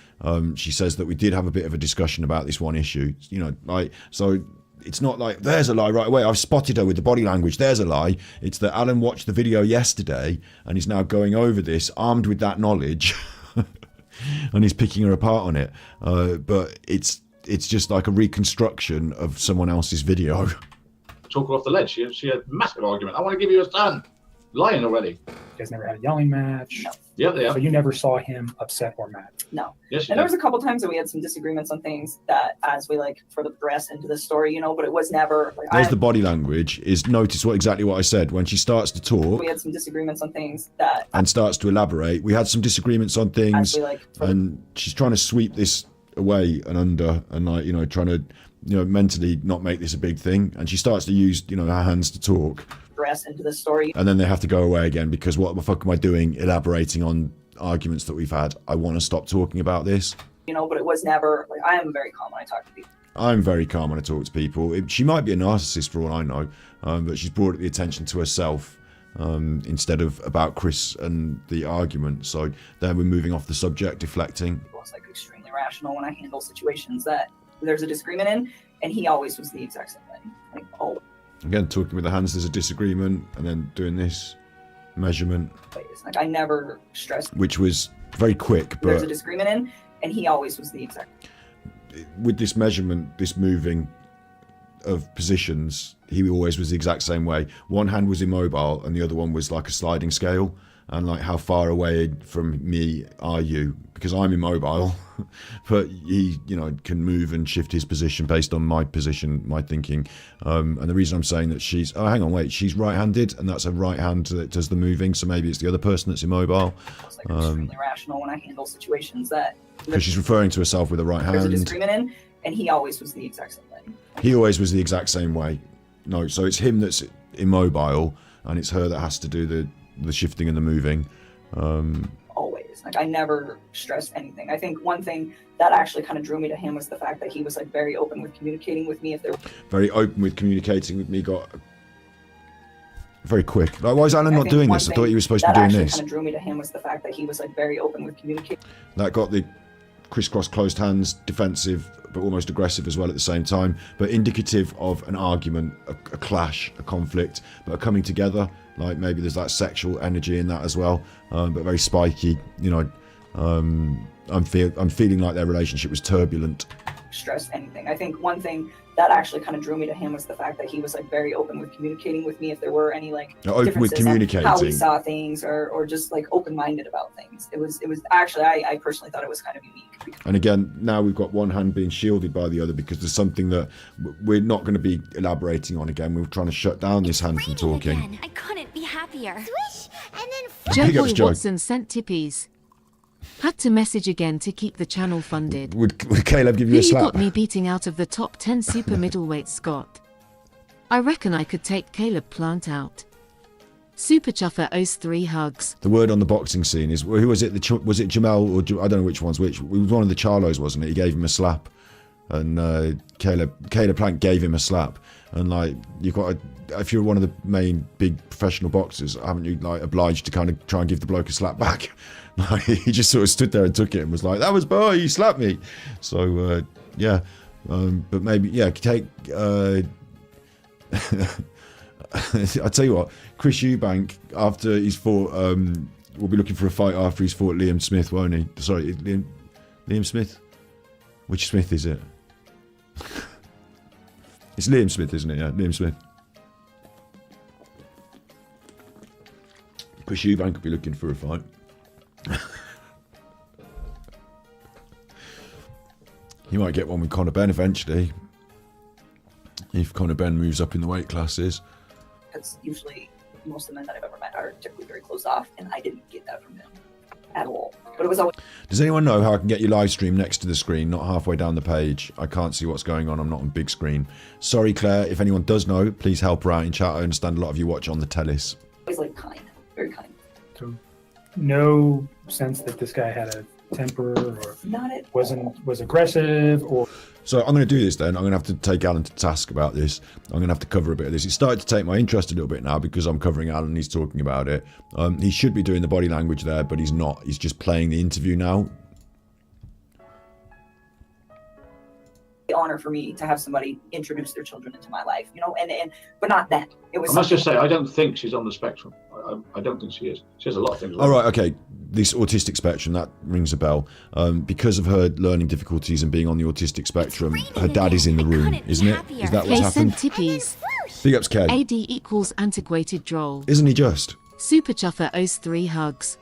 she says that we did have a bit of a discussion about this one issue. You know, like, so it's not like there's a lie right away. I've spotted her with the body language. There's a lie. It's that Alan watched the video yesterday and he's now going over this armed with that knowledge and he's picking her apart on it. But it's just like a reconstruction of someone else's video. Talk her off the ledge. She had a massive argument. I want to give you a stand. Lying already. You guys never had a yelling match. No. Yeah, they are. So you never saw him upset or mad. No. Yes, and there was a couple times that we had some disagreements on things that, as we like further progress into the story, you know, but it was never. Like, There's the body language. Is notice exactly what I said when she starts to talk. We had some disagreements on things that. And starts to elaborate. We had some disagreements on things, like, and she's trying to sweep this away and under, and like, you know, trying to, you know, mentally not make this a big thing. And she starts to use, you know, her hands to talk. Progress into the story. And then they have to go away again because what the fuck am I doing? Elaborating on arguments that we've had. I want to stop talking about this. You know, but it was never like I am very calm when I talk to people. I'm very calm when I talk to people. She might be a narcissist for all I know, but she's brought the attention to herself instead of about Chris and the argument. So then we're moving off the subject, deflecting. I was like extremely rational when I handle situations that there's a disagreement in, and he always was the exact same thing. Like always. Again, talking with the hands, there's a disagreement, and then doing this measurement. Like I never stressed. Which was very quick, but there's a disagreement in, and he always was the exact. With this measurement, this moving of positions, he always was the exact same way. One hand was immobile, and the other one was like a sliding scale. And like, how far away from me are you? Because I'm immobile, but he, you know, can move and shift his position based on my position, my thinking. And the reason I'm saying that she's, oh, hang on, wait, she's right-handed, and that's a right hand that does the moving. So maybe it's the other person that's immobile. I was like extremely rational when I handle situations that. Because she's referring to herself with a right hand. There's a disagreement in, and he always was the exact same thing. He always was the exact same way. No, so it's him that's immobile, and it's her that has to do the shifting and the moving. Always. Like, I never stressed anything. I think one thing that actually kind of drew me to him was the fact that he was like very open with communicating with me if there. Very open with communicating with me. Got very quick. Like, why is Alan not doing this? I thought he was supposed to be doing this. Kind of drew me to him was the fact that he was like very open with communicating. That got the crisscross closed hands, defensive but almost aggressive as well at the same time, but indicative of an argument, a clash, a conflict, but are coming together. Like maybe there's that sexual energy in that as well, but very spiky. You know, I'm feeling like their relationship was turbulent. Stress anything. I think one thing that actually kind of drew me to him was the fact that he was like very open with communicating with me if there were any like open with communicating how we saw things or just like open-minded about things. It was actually I personally thought it was kind of unique. And again, now we've got one hand being shielded by the other because there's something that we're not going to be elaborating on again. We're trying to shut down this hand from talking. Again. I couldn't be happier. Swish, and Joe Boy Watson sent tippies. Had to message again to keep the channel funded. Would Caleb give you a slap? Got me beating out of the top 10 super middleweight Scott. I reckon I could take Caleb Plant out. Super Chuffer owes 3 hugs. The word on the boxing scene is, who was it? Was it Jamel or I don't know which one's which. It was one of the Charlos, wasn't it? He gave him a slap, and Caleb Plant gave him a slap. And like you've got if you're one of the main big professional boxers, haven't you like obliged to kind of try and give the bloke a slap back? Like, he just sort of stood there and took it and was like, "That was boy, you slapped me." So yeah, but maybe take. I tell you what, Chris Eubank after he's fought, will be looking for a fight after he's fought Liam Smith, won't he? Sorry, Liam Smith. Which Smith is it? It's Liam Smith, isn't it? Yeah, Liam Smith. Chris Eubank could be looking for a fight. You might get one with Conor Benn eventually, if Conor Benn moves up in the weight classes. Because usually most of the men that I've ever met are typically very closed off, and I didn't get that from him at all. But it was always. Does anyone know how I can get your live stream next to the screen, not halfway down the page? I can't see what's going on. I'm not on big screen. Sorry, Claire. If anyone does know, please help her out in chat. I understand a lot of you watch on the tellis. Always like kind, very kind. So, no sense that this guy had a temper or was aggressive or. So I'm going to do this then. I'm going to have to take Alan to task about this. I'm going to have to cover a bit of this. It's started to take my interest a little bit now because I'm covering Alan and he's talking about it. He should be doing the body language there, but he's not. He's just playing the interview now. The honor for me to have somebody introduce their children into my life, you know, and but not then. It was. I must just say, I don't think she's on the spectrum. I don't think she is. She has a lot of things. All right, okay. This autistic spectrum, that rings a bell. Because of her learning difficulties and being on the autistic spectrum, her dad is in the room, isn't it? Is that what's happened? Tippies. Big ups, Kay. AD equals antiquated droll. Isn't he just? Super Chuffer owes 3 hugs.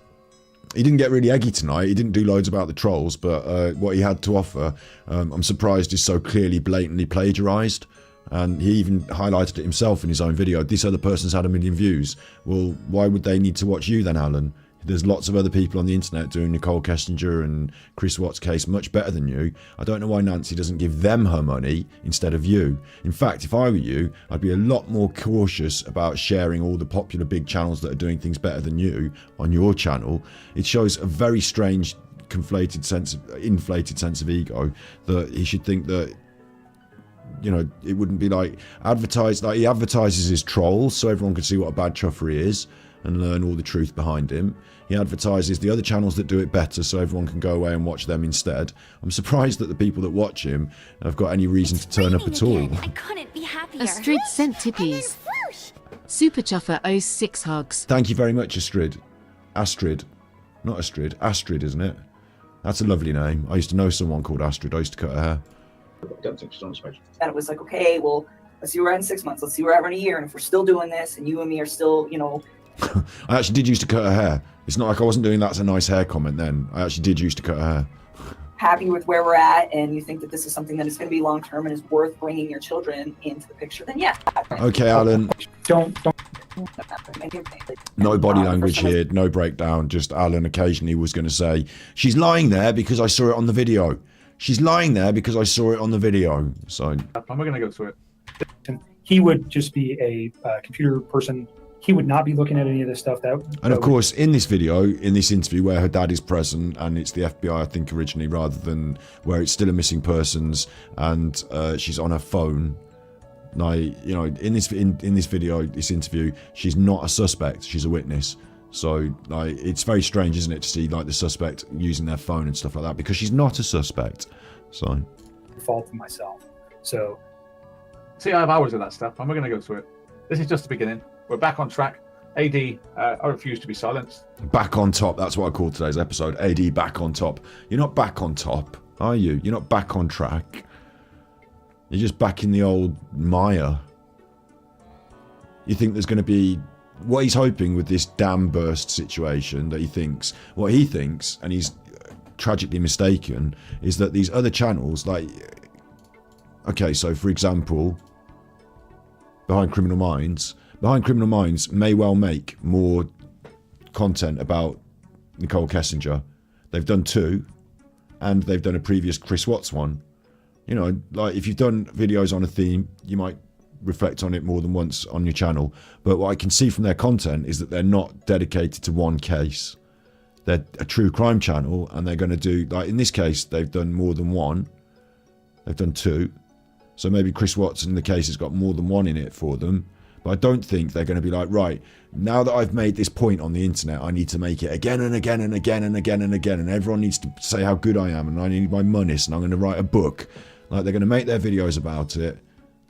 He didn't get really eggy tonight. He didn't do loads about the trolls, but what he had to offer, I'm surprised is so clearly, blatantly plagiarised. And he even highlighted it himself in his own video. This other person's had 1 million views. Well, why would they need to watch you then, Alan? There's lots of other people on the internet doing Nicole Kessinger and Chris Watt's case much better than you. I don't know why Nancy doesn't give them her money instead of you. In fact, if I were you, I'd be a lot more cautious about sharing all the popular big channels that are doing things better than you on your channel. It shows a very strange, inflated sense of ego that he should think that, you know, it wouldn't be like advertised. Like, he advertises his trolls so everyone can see what a bad chuffer he is and learn all the truth behind him. He advertises the other channels that do it better so everyone can go away and watch them instead. I'm surprised that the people that watch him have got any reason to turn up at all. I couldn't be happier. Astrid sent tippies. Super Chuffer owes 6 hugs. Thank you very much, Astrid. Astrid. Not Astrid. Astrid, isn't it? That's a lovely name. I used to know someone called Astrid. I used to cut her hair. I don't think she's on the spectrum. And it was like, okay, well, let's see where we're at in 6 months. Let's see where we're at in a year. And if we're still doing this and you and me are still, you know. I actually did used to cut her hair. It's not like I wasn't doing that's a nice hair comment then. I actually did used to cut her hair. Happy with where we're at and you think that this is something that is going to be long term and is worth bringing your children into the picture, then yeah. Okay, Alan. Don't. No body language here, no breakdown. Just Alan occasionally was going to say, she's lying there because I saw it on the video. She's lying there because I saw it on the video. So I'm going to go through it. he would just be a computer person. He would not be looking at any of this stuff. And of course, in this video, in this interview where her dad is present, and it's the FBI, I think, originally, rather than where it's still a missing persons, and she's on her phone. Like, you know, in this video, this interview, she's not a suspect; she's a witness. So, like, it's very strange, isn't it, to see like the suspect using their phone and stuff like that, because she's not a suspect. So, fault of myself. So, see, I have hours of that stuff, and we're going to go through it. This is just the beginning. We're back on track. AD, I refuse to be silenced. Back on top. That's what I called today's episode. AD, back on top. You're not back on top, are you? You're not back on track. You're just back in the old mire. You think there's going to be... What he's hoping with this dam burst situation that he thinks... What he thinks, and he's tragically mistaken, is that these other channels, like... Okay, so for example, Behind Criminal Minds may well make more content about Nicole Kessinger. They've done 2, and they've done a previous Chris Watts one. You know, like, if you've done videos on a theme, you might reflect on it more than once on your channel. But what I can see from their content is that they're not dedicated to one case. They're a true crime channel, and they're going to do, like in this case, they've done more than 1. They've done 2. So maybe Chris Watts in the case has got more than 1 in it for them. But I don't think they're going to be like, right, now that I've made this point on the internet, I need to make it again and again and again and again and again. And everyone needs to say how good I am, and I need my money, and I'm going to write a book. Like, they're going to make their videos about it.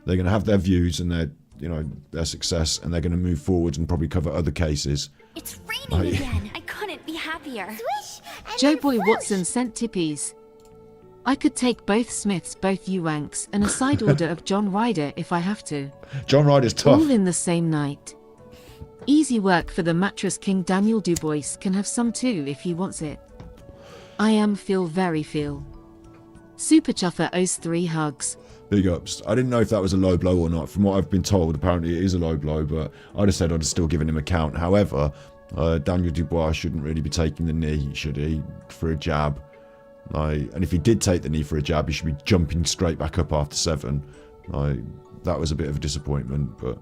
They're going to have their views and their, you know, their success, and they're going to move forward and probably cover other cases. It's raining again. I couldn't be happier. Swish, Joe Boy Watson sent tippies. I could take both Smiths, both Ewanks, and a side order of John Ryder if I have to. John Ryder's tough. All in the same night. Easy work for the mattress king. Daniel Dubois can have some too if he wants it. I am feel. Super Chuffer owes 3 hugs. Big ups. I didn't know if that was a low blow or not. From what I've been told, apparently it is a low blow, but I'd have said I'd have still given him a count. However, Daniel Dubois shouldn't really be taking the knee, should he, for a jab? And if he did take the knee for a jab, he should be jumping straight back up after 7. That was a bit of a disappointment, but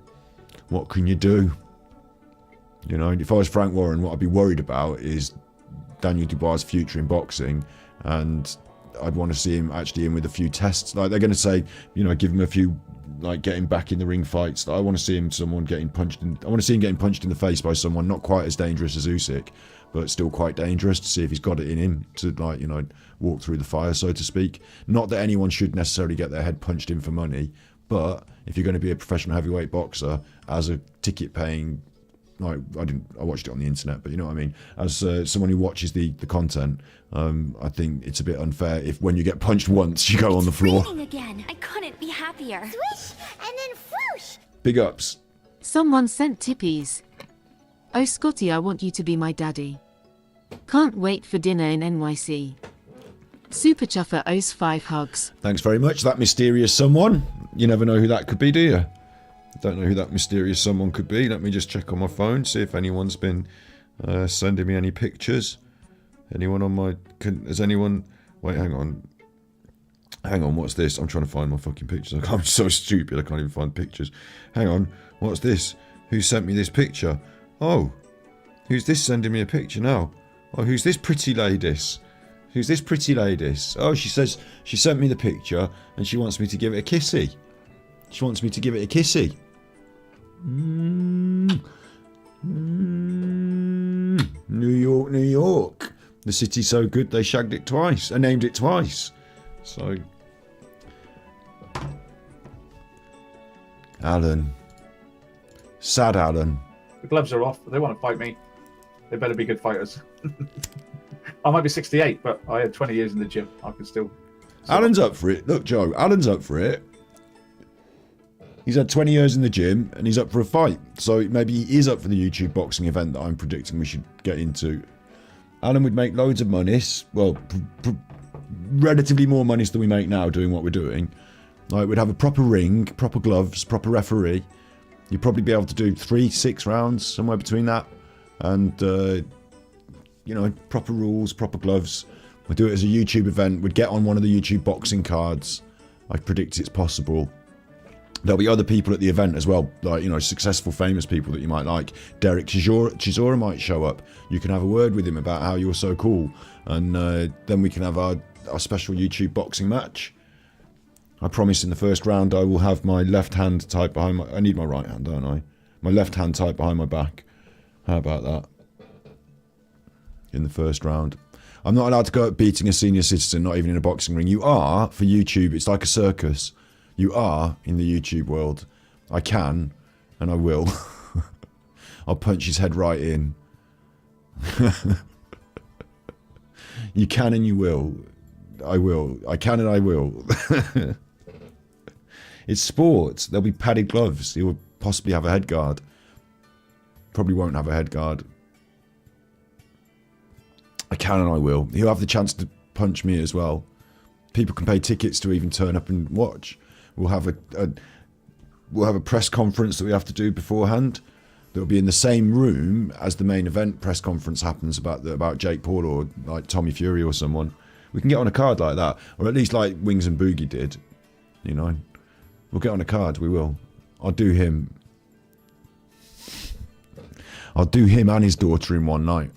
what can you do? You know, if I was Frank Warren, what I'd be worried about is Daniel Dubois' future in boxing, and I'd want to see him actually in with a few tests. Like, they're going to say, you know, give him a few, like, get him back in the ring fights. I want to see him, getting punched in the face by someone not quite as dangerous as Usyk, but still quite dangerous, to see if he's got it in him to, like, you know, walk through the fire, so to speak. Not that anyone should necessarily get their head punched in for money, but if you're going to be a professional heavyweight boxer, as a ticket paying, like, I watched it on the internet, but you know what I mean, as someone who watches the content, I think it's a bit unfair if when you get punched once, you go on the floor. It's raining again. I couldn't be happier. Swish, and then whoosh. Big ups. Someone sent tippies. Oh Scotty, I want you to be my daddy. Can't wait for dinner in NYC. Super Chuffer owes 5 hugs. Thanks very much, that mysterious someone. You never know who that could be, do you? Don't know who that mysterious someone could be. Let me just check on my phone, see if anyone's been sending me any pictures. Anyone on my... Has anyone... Wait, hang on. What's this? I'm trying to find my fucking pictures. I'm so stupid, I can't even find pictures. Hang on, what's this? Who sent me this picture? Oh, who's this sending me a picture now? Oh, who's this pretty ladies? Who's this pretty ladies? Oh, she says she sent me the picture and she wants me to give it a kissy. She wants me to give it a kissy. New York, New York. The city's so good they shagged it twice. I named it twice. So, Alan. Sad Alan. The gloves are off. They want to fight me. They better be good fighters. I might be 68, but I had 20 years in the gym. I can still... Alan's up for it. Look, Joe, Alan's up for it. He's had 20 years in the gym, and he's up for a fight. So maybe he is up for the YouTube boxing event that I'm predicting we should get into. Alan would make loads of monies. Well, relatively more monies than we make now doing what we're doing. Like, we'd have a proper ring, proper gloves, proper referee. You'd probably be able to do 3-6 rounds, somewhere between that. And, you know, proper rules, proper gloves. We'd do it as a YouTube event. We'd get on one of the YouTube boxing cards. I predict it's possible. There'll be other people at the event as well, like, you know, successful, famous people that you might like. Derek Chisora might show up. You can have a word with him about how you're so cool, and then we can have our special YouTube boxing match. I promise in the first round I will have my left hand tied behind my... I need my right hand, don't I? My left hand tied behind my back. How about that? In the first round. I'm not allowed to go out beating a senior citizen, not even in a boxing ring. You are, for YouTube, it's like a circus. You are in the YouTube world. I can, and I will. I'll punch his head right in. You can and you will. I will. I can and I will. It's sports. There'll be padded gloves. He will possibly have a head guard. Probably won't have a head guard. I can and I will. He'll have the chance to punch me as well. People can pay tickets to even turn up and watch. We'll have a press conference that we have to do beforehand. That'll be in the same room as the main event press conference happens about Jake Paul or like Tommy Fury or someone. We can get on a card like that, or at least like Wings and Boogie did. You know, we'll get on a card. We will. I'll do him. I'll do him and his daughter in one night.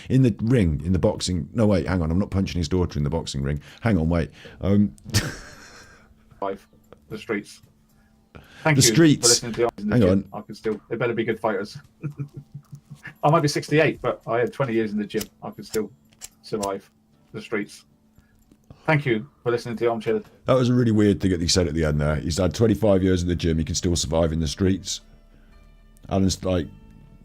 In the ring, in the boxing... No, wait, hang on. I'm not punching his daughter in the boxing ring. Hang on, wait. The streets. Thank the you streets. for listening to the in the Hang gym. on. I can still... They better be good fighters. I might be 68, but I had 20 years in the gym. I can still survive the streets. Thank you for listening to the Armchair. That was a really weird thing that he said at the end there. He's had 25 years in the gym. He can still survive in the streets. Alan's like...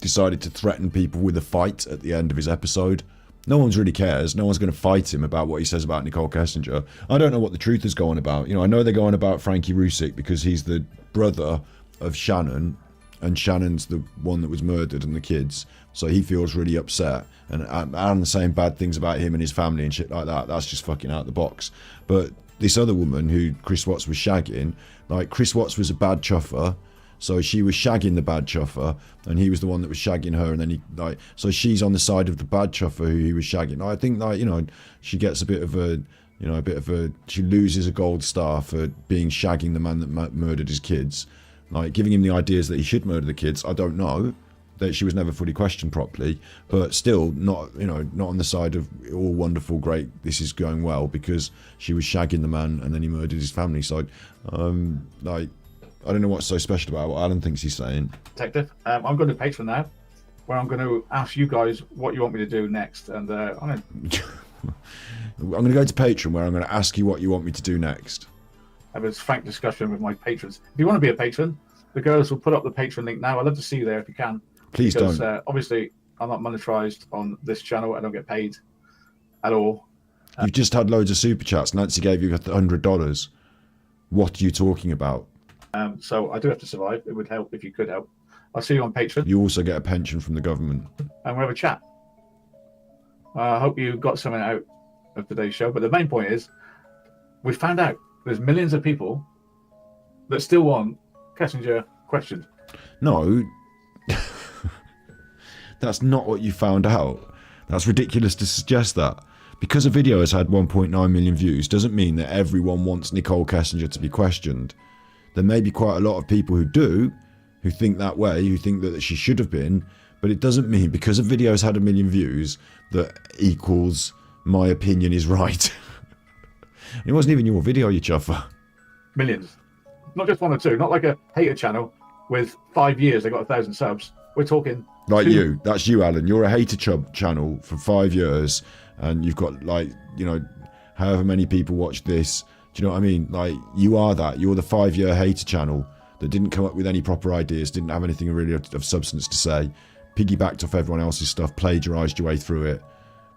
decided to threaten people with a fight at the end of his episode. No one's really cares. No one's going to fight him about what he says about Nicole Kessinger. I don't know what the truth is going about. You know, I know they're going about Frankie Rusick because he's the brother of Shannon, and Shannon's the one that was murdered and the kids. So he feels really upset. And Alan's saying bad things about him and his family and shit like that. That's just fucking out of the box. But this other woman who Chris Watts was shagging, like Chris Watts was a bad chuffer. So she was shagging the bad chuffer, and he was the one that was shagging her, and then he like. So she's on the side of the bad chuffer who he was shagging. I think like, you know, she gets a bit of a, you know, she loses a gold star for being shagging the man that murdered his kids, like giving him the ideas that he should murder the kids. I don't know, that she was never fully questioned properly, but still not, you know, not on the side of all wonderful, great, this is going well, because she was shagging the man and then he murdered his family. So, like. I don't know what's so special about what Alan thinks he's saying. Detective, I'm going to Patreon now, where I'm going to ask you guys what you want me to do next, and I'm going to go to Patreon, where I'm going to ask you what you want me to do next. Have this frank discussion with my patrons. If you want to be a patron, the girls will put up the Patreon link now. I'd love to see you there if you can. Please because, don't. Obviously, I'm not monetized on this channel. I don't get paid at all. You've just had loads of super chats. Nancy gave you $100. What are you talking about? So I do have to survive. It would help if you could help. I'll see you on Patreon. You also get a pension from the government. And we'll have a chat. I hope you got something out of today's show. But the main point is, we found out there's millions of people that still want Kessinger questioned. No. That's not what you found out. That's ridiculous to suggest that. Because a video has had 1.9 million views doesn't mean that everyone wants Nicole Kessinger to be questioned. There may be quite a lot of people who do, who think that way, who think that she should have been, but it doesn't mean because a video has had 1 million views that equals my opinion is right. It wasn't even your video, you chuffer. Millions. Not just 1 or 2, not like a hater channel with 5 years they got 1,000 subs. We're talking... Like 2. You, that's you, Alan. You're a hater channel for 5 years, and you've got, like, you know, however many people watch this. Do you know what I mean? Like, you are that. You're the 5-year hater channel that didn't come up with any proper ideas, didn't have anything really of substance to say, piggybacked off everyone else's stuff, plagiarised your way through it,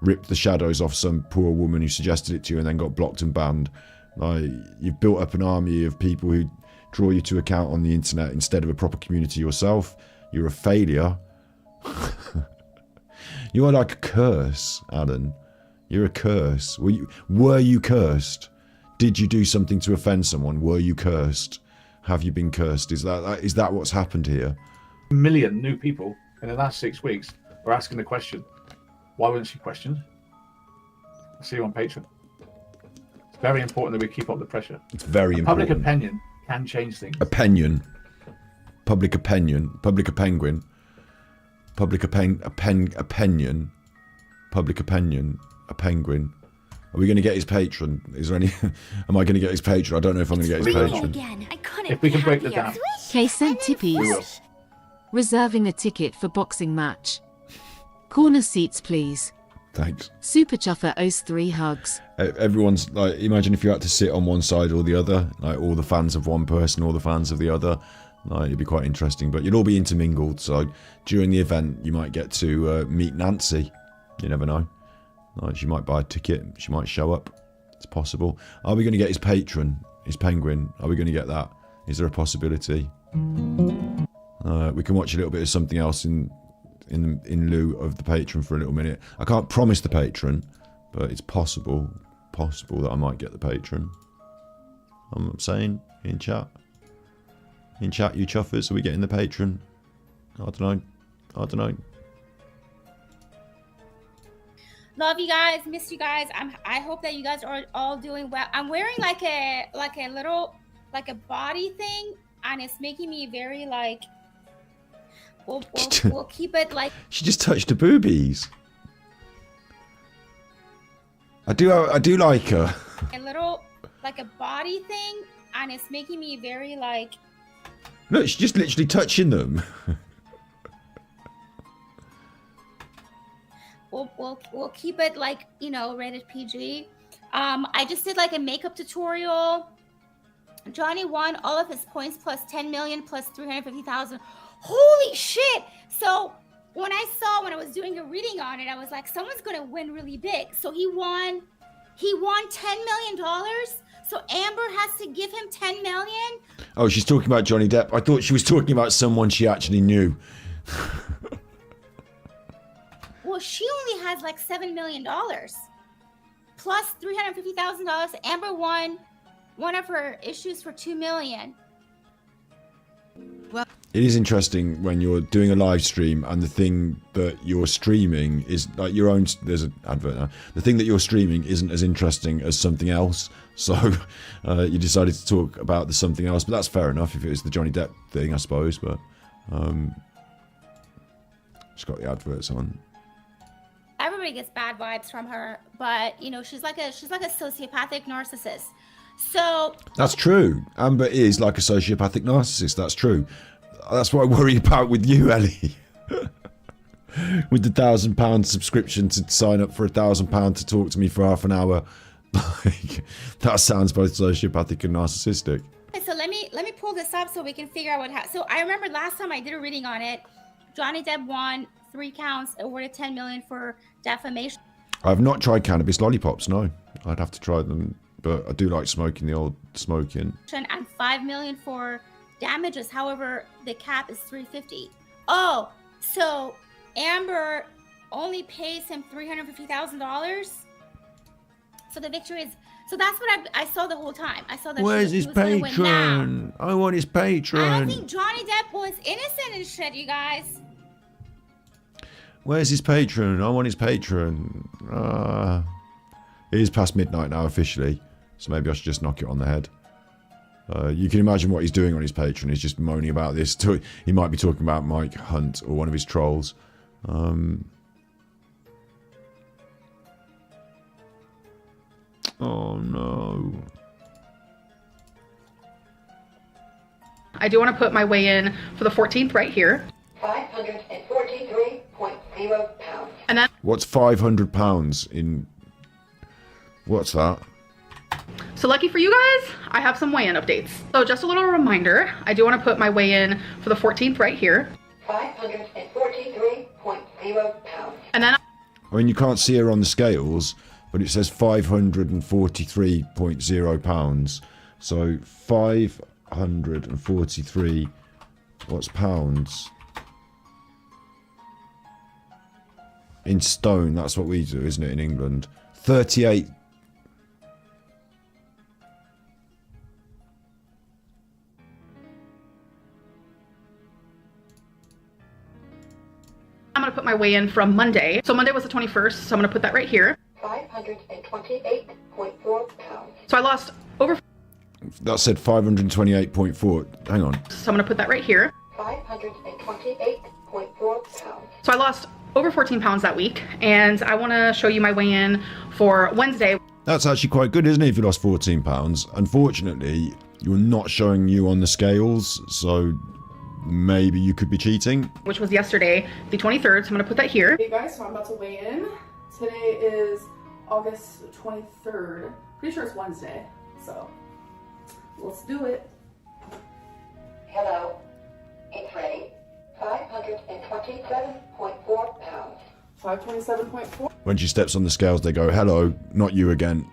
ripped the shadows off some poor woman who suggested it to you and then got blocked and banned. Like, you've built up an army of people who draw you to account on the internet instead of a proper community yourself. You're a failure. You are like a curse, Alan. You're a curse. Were you cursed? Did you do something to offend someone? Were you cursed? Have you been cursed? Is that what's happened here? 1 million new people in the last 6 weeks are asking the question, why wasn't she questioned? I'll see you on Patreon. Very important that we keep up the pressure. It's very important. Public opinion can change things. Opinion. Public opinion. Public penguin. Public opinion. Public opinion. A penguin. Are we going to get his patron? Is there any? Am I going to get his patron? I don't know if I'm going to get his patron. Again. I couldn't If we can be break the happier. down. K sent We will. tippies. Reserving a ticket for boxing match. Corner seats, please. Thanks. Super Chuffer owes 3 hugs. Everyone's like, imagine if you had to sit on one side or the other, like all the fans of one person, all the fans of the other. Like, it'd be quite interesting, but you'd all be intermingled. So during the event, you might get to meet Nancy. You never know. Like, she might buy a ticket. She might show up. It's possible. Are we going to get his patron, his penguin? Are we going to get that? Is there a possibility? We can watch a little bit of something else in lieu of the patron for a little minute. I can't promise the patron, but it's possible that I might get the patron. I'm saying in chat, you chuffers, are we getting the patron? I don't know. Love you guys, miss you guys. I hope that you guys are all doing well. I'm wearing like a little body thing, and it's making me very like. We'll keep it like. She just touched her boobies. I do like her. A little like a body thing, and it's making me very like. Look, she's just literally touching them. We'll keep it like, you know, rated PG. I just did like a makeup tutorial. Johnny won all of his points plus 10 million plus 350,000. Holy shit! So when I was doing a reading on it, I was like, someone's gonna win really big. So he won $10 million. So Amber has to give him 10 million. Oh, she's talking about Johnny Depp. I thought she was talking about someone she actually knew. Well, she only has like $7 million plus $350,000. Amber won one of her issues for $2 million. It is interesting when you're doing a live stream and the thing that you're streaming is like your own. There's an advert now. The thing that you're streaming isn't as interesting as something else. So you decided to talk about the something else, but that's fair enough if it was the Johnny Depp thing, I suppose. But she's got the adverts on. Everybody gets bad vibes from her, but you know she's like a sociopathic narcissist. So That's true. Amber is like a sociopathic narcissist. That's true. That's what I worry about with you, Ellie. With the £1,000 subscription to sign up for £1,000 to talk to me for half an hour. Like, that sounds both sociopathic and narcissistic. So let me pull this up so we can figure out what happened. So I remember last time I did a reading on it, Johnny Depp won 3 counts, awarded 10 million for defamation. I've not tried cannabis lollipops, no. I'd have to try them, but I do like smoking the old smoking. And 5 million for damages. However, the cap is 350. Oh, so Amber only pays him $350,000. So the victory is. So that's what I saw the whole time. I saw that. Where's his patron? I want his patron. I think Johnny Depp was innocent and shit, you guys. Where's his patron? I want his patron. It is past midnight now officially, so maybe I should just knock it on the head. You can imagine what he's doing on his patron. He's just moaning about this. He might be talking about Mike Hunt or one of his trolls. Oh no. I do want to put my weigh in for the 14th right here. 543.0 pounds. And then What's £500 in? What's that? So lucky for you guys, I have some weigh-in updates. So just a little reminder, I do want to put my weigh-in for the 14th right here. 543.0 pounds. And then I mean, you can't see her on the scales, but it says 543.0 pounds. So 543, what's pounds? In stone, that's what we do, isn't it, in England? 38. I'm going to put my weigh-in from Monday. So Monday was the 21st, so I'm going to put that right here. 543.0 528.4 pounds. So I lost over... That said 528.4. Hang on. So I'm going to put that right here. 528.4 pounds. So I lost over 14 pounds that week, and I want to show you my weigh-in for Wednesday. That's actually quite good, isn't it, if you lost 14 pounds? Unfortunately, you're not showing you on the scales, so maybe you could be cheating. Which was yesterday, the 23rd, so I'm going to put that here. Hey guys, so I'm about to weigh in. Today is August 23rd. Pretty sure it's Wednesday, so let's do it. Hello. It's ready. 527.4 pounds. 527.4. When she steps on the scales, they go, hello, not you again.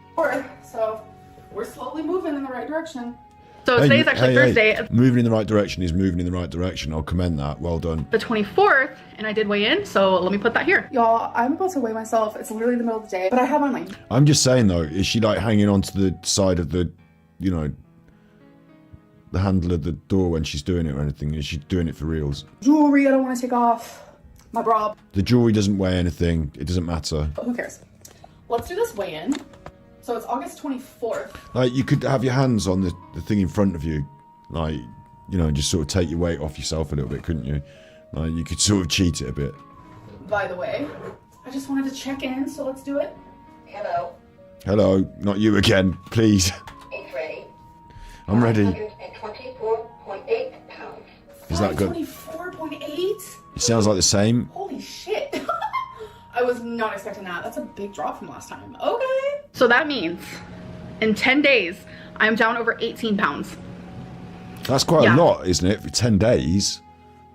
So we're slowly moving in the right direction. So today is actually Thursday. Moving in the right direction is moving in the right direction. I'll commend that. Well done. The 24th, and I did weigh in, so let me put that here. Y'all, I'm about to weigh myself. It's literally the middle of the day, but I have my mind. I'm just saying, though, is she like hanging onto the side of the, you know, the handle of the door when she's doing it or anything? Is she doing it for reals? Jewelry, I don't want to take off. My bra. The jewelry doesn't weigh anything. It doesn't matter. But who cares? Let's do this weigh-in. So it's August 24th. Like, you could have your hands on the thing in front of you. Like, you know, just sort of take your weight off yourself a little bit, couldn't you? Like, you could sort of cheat it a bit. By the way, I just wanted to check in, so let's do it. Hello. Hello, not you again, please. It's ready. I'm ready. 524.8 pounds. Is that good? 24.8? It sounds like the same. Holy shit. I was not expecting that. That's a big drop from last time. Okay. So that means in 10 days, I'm down over 18 pounds. That's quite a lot, isn't it, for 10 days?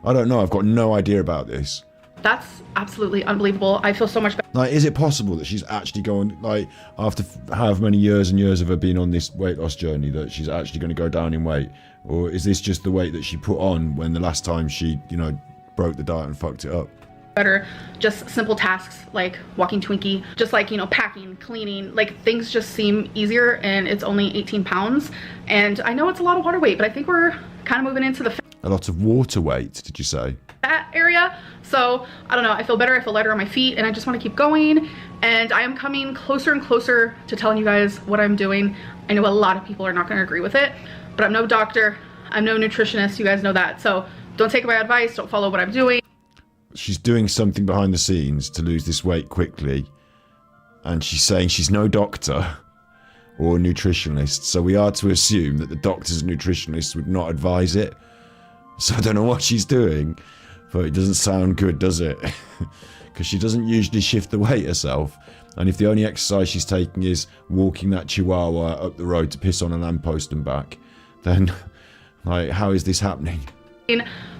I don't know. I've got no idea about this. That's absolutely unbelievable. I feel so much better. Like, is it possible that she's actually going, like, after however many years and years of her being on this weight loss journey, that she's actually going to go down in weight? Or is this just the weight that she put on when the last time she, you know, broke the diet and fucked it up? Better, just simple tasks like walking Twinkie, just like, you know, packing, cleaning, like things just seem easier, and it's only 18 pounds. And I know it's a lot of water weight, but I think we're kind of moving into the A lot of water weight, did you say? fat area. So I don't know, I feel better, I feel lighter on my feet, and I just want to keep going. And I am coming closer and closer to telling you guys what I'm doing. I know a lot of people are not going to agree with it, but I'm no doctor, I'm no nutritionist, you guys know that. So don't take my advice, don't follow what I'm doing. She's doing something behind the scenes to lose this weight quickly, and she's saying she's no doctor or nutritionist, so we are to assume that the doctors and nutritionists would not advise it. So I don't know what she's doing, but it doesn't sound good, does it? Because she doesn't usually shift the weight herself, and if the only exercise she's taking is walking that chihuahua up the road to piss on a lamppost and back, then, like, how is this happening?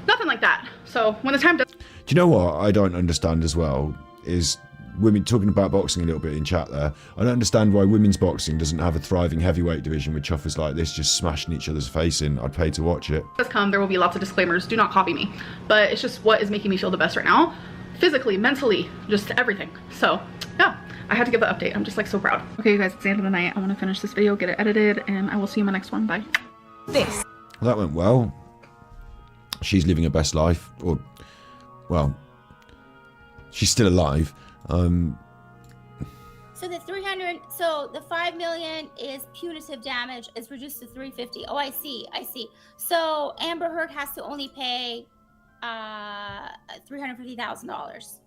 Nothing like that. So when the time does... Do you know what I don't understand as well is women talking about boxing a little bit in chat there. I don't understand why women's boxing doesn't have a thriving heavyweight division with chuffers like this just smashing each other's face in. I'd pay to watch it. Does come, there will be lots of disclaimers. Do not copy me. But it's just what is making me feel the best right now. Physically, mentally, just everything. So yeah, I had to give the update. I'm just like so proud. Okay, you guys, it's the end of the night. I want to finish this video, get it edited, and I will see you in my next one. Bye. Well, that went well. She's living her best life, or, well, she's still alive. So the 300, so the 5 million is punitive damage. It's reduced to 350. Oh, I see. So Amber Heard has to only pay $350,000.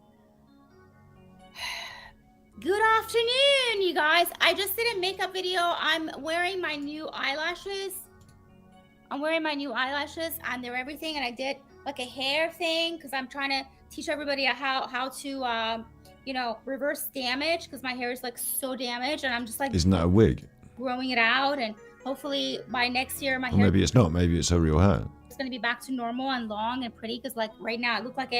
Good afternoon, you guys. I just did a makeup video. I'm wearing my new eyelashes. And they're everything. And I did like a hair thing because I'm trying to teach everybody how to, you know, reverse damage because my hair is like so damaged, and I'm just like, Isn't that a wig? Growing it out, and hopefully by next year my Or hair maybe it's not. Maybe it's her real hair. is going to be back to normal and long and pretty, because like right now it looks like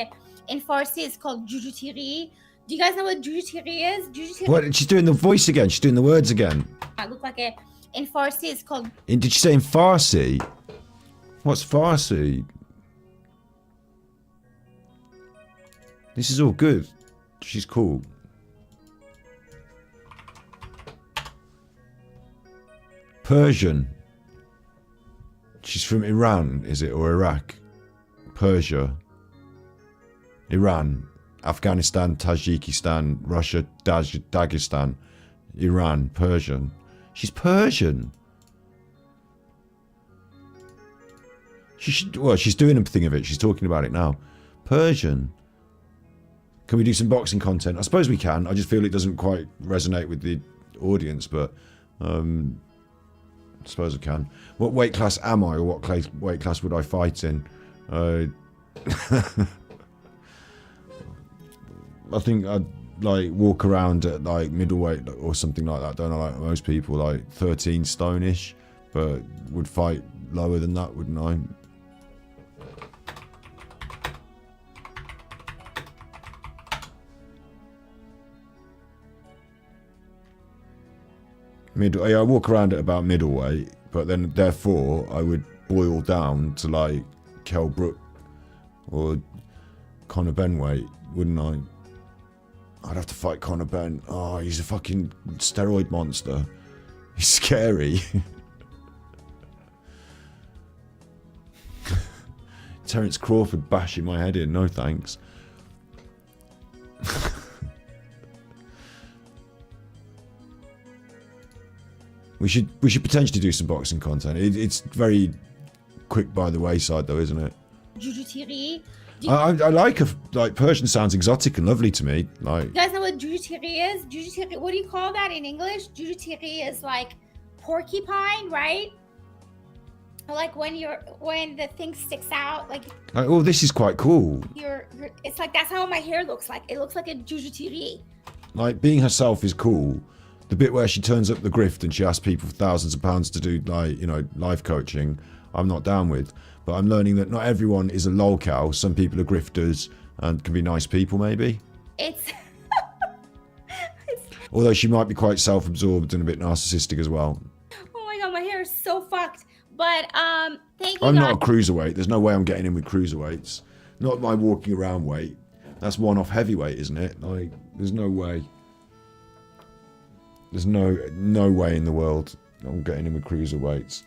in Farsi it's called jujutiri. Do you guys know what jujutiri is? What? She's doing the voice again. She's doing the words again. I look like in Farsi it's called... Did you say in Farsi? What's Farsi? This is all good. She's cool. Persian. She's from Iran, is it? Or Iraq? Persia. Iran. Afghanistan, Tajikistan, Russia, Dagestan, Iran, Persian. She's Persian. She's doing a thing of it. She's talking about it now. Persian. Can we do some boxing content? I suppose we can. I just feel it doesn't quite resonate with the audience, but I suppose I can. What weight class am I, or what weight class would I fight in? I think I'd like walk around at like middleweight or something like that. Don't I, like most people, like 13 stone-ish, but would fight lower than that, wouldn't I? I walk around at about middleweight, but then therefore I would boil down to like Kell Brook or Conor Benn weight, wouldn't I? I'd have to fight Conor Benn. Oh, he's a fucking steroid monster. He's scary. Terence Crawford bashing my head in, no thanks. We should potentially do some boxing content. It's very quick by the wayside, though, isn't it? Jujutiri. I like Persian sounds exotic and lovely to me. Like, You guys know what jujutiri is? Jujutiri. What do you call that in English? Jujutiri is like porcupine, right? Or like when the thing sticks out, like. Oh, this is quite cool. It's like that's how my hair looks like. It looks like a jujutiri. Like, being herself is cool. The bit where she turns up the grift and she asks people for thousands of pounds to do, like, you know, life coaching, I'm not down with. But I'm learning that not everyone is a lolcow. Some people are grifters and can be nice people, maybe. It's. Although she might be quite self-absorbed and a bit narcissistic as well. Oh my god, my hair is so fucked. But thank you. I'm not a cruiserweight. There's no way I'm getting in with cruiserweights. Not my walking around weight. That's one off heavyweight, isn't it? Like, there's no way. There's no way in the world I'm getting in with cruiserweights.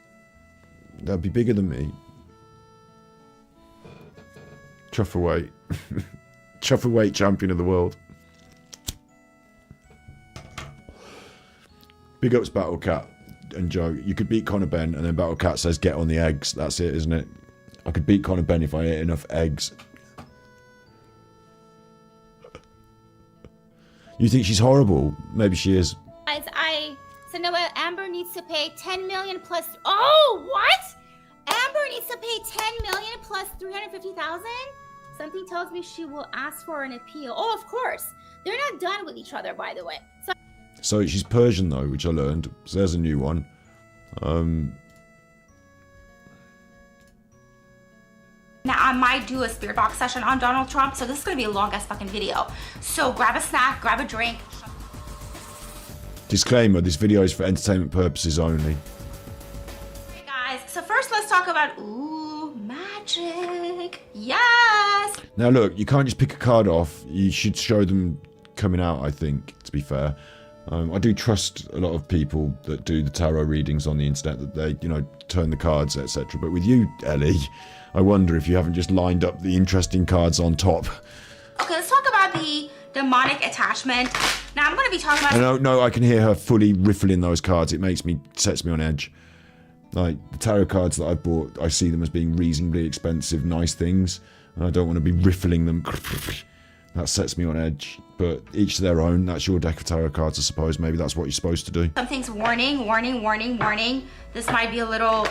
They'll be bigger than me. Truffleweight. Truffleweight champion of the world. Big ups Battle Cat and Joe. You could beat Conor Benn and then Battle Cat says get on the eggs. That's it, isn't it? I could beat Conor Benn if I ate enough eggs. You think she's horrible? Maybe she is. So no, Amber needs to pay 10 million plus. Oh, what? Amber needs to pay 10 million plus 350,000. Something tells me she will ask for an appeal. Oh, of course. They're not done with each other, by the way. So she's Persian though, which I learned. So there's a new one. Now, I might do a spirit box session on Donald Trump, so this is gonna be a long ass fucking video. So grab a snack, grab a drink. Disclaimer, this video is for entertainment purposes only. Hey guys, so first let's talk about, magic. Yes! Now look, you can't just pick a card off. You should show them coming out, I think, to be fair. I do trust a lot of people that do the tarot readings on the internet, that they, you know, turn the cards, etc. But with you, Ellie, I wonder if you haven't just lined up the interesting cards on top. Okay, let's talk about the demonic attachment. Now I'm going to be talking about... No, I can hear her fully riffling those cards. It sets me on edge. Like, the tarot cards that I bought, I see them as being reasonably expensive, nice things. And I don't want to be riffling them. That sets me on edge. But each to their own. That's your deck of tarot cards, I suppose. Maybe that's what you're supposed to do. Something's warning, warning, warning, warning. This might be a little...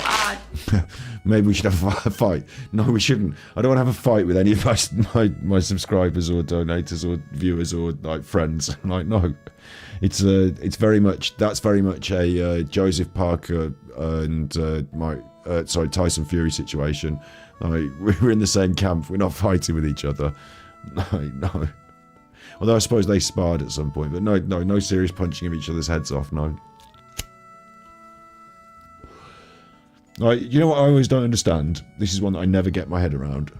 Maybe we should have a fight. No, we shouldn't. I don't want to have a fight with any of my subscribers or donators or viewers or like friends. Like, no, it's very much, that's very much a Joseph Parker and Tyson Fury situation. Like, we're in the same camp. We're not fighting with each other. No. Although I suppose they sparred at some point, but no serious punching of each other's heads off. No. Like, you know what I always don't understand? This is one that I never get my head around.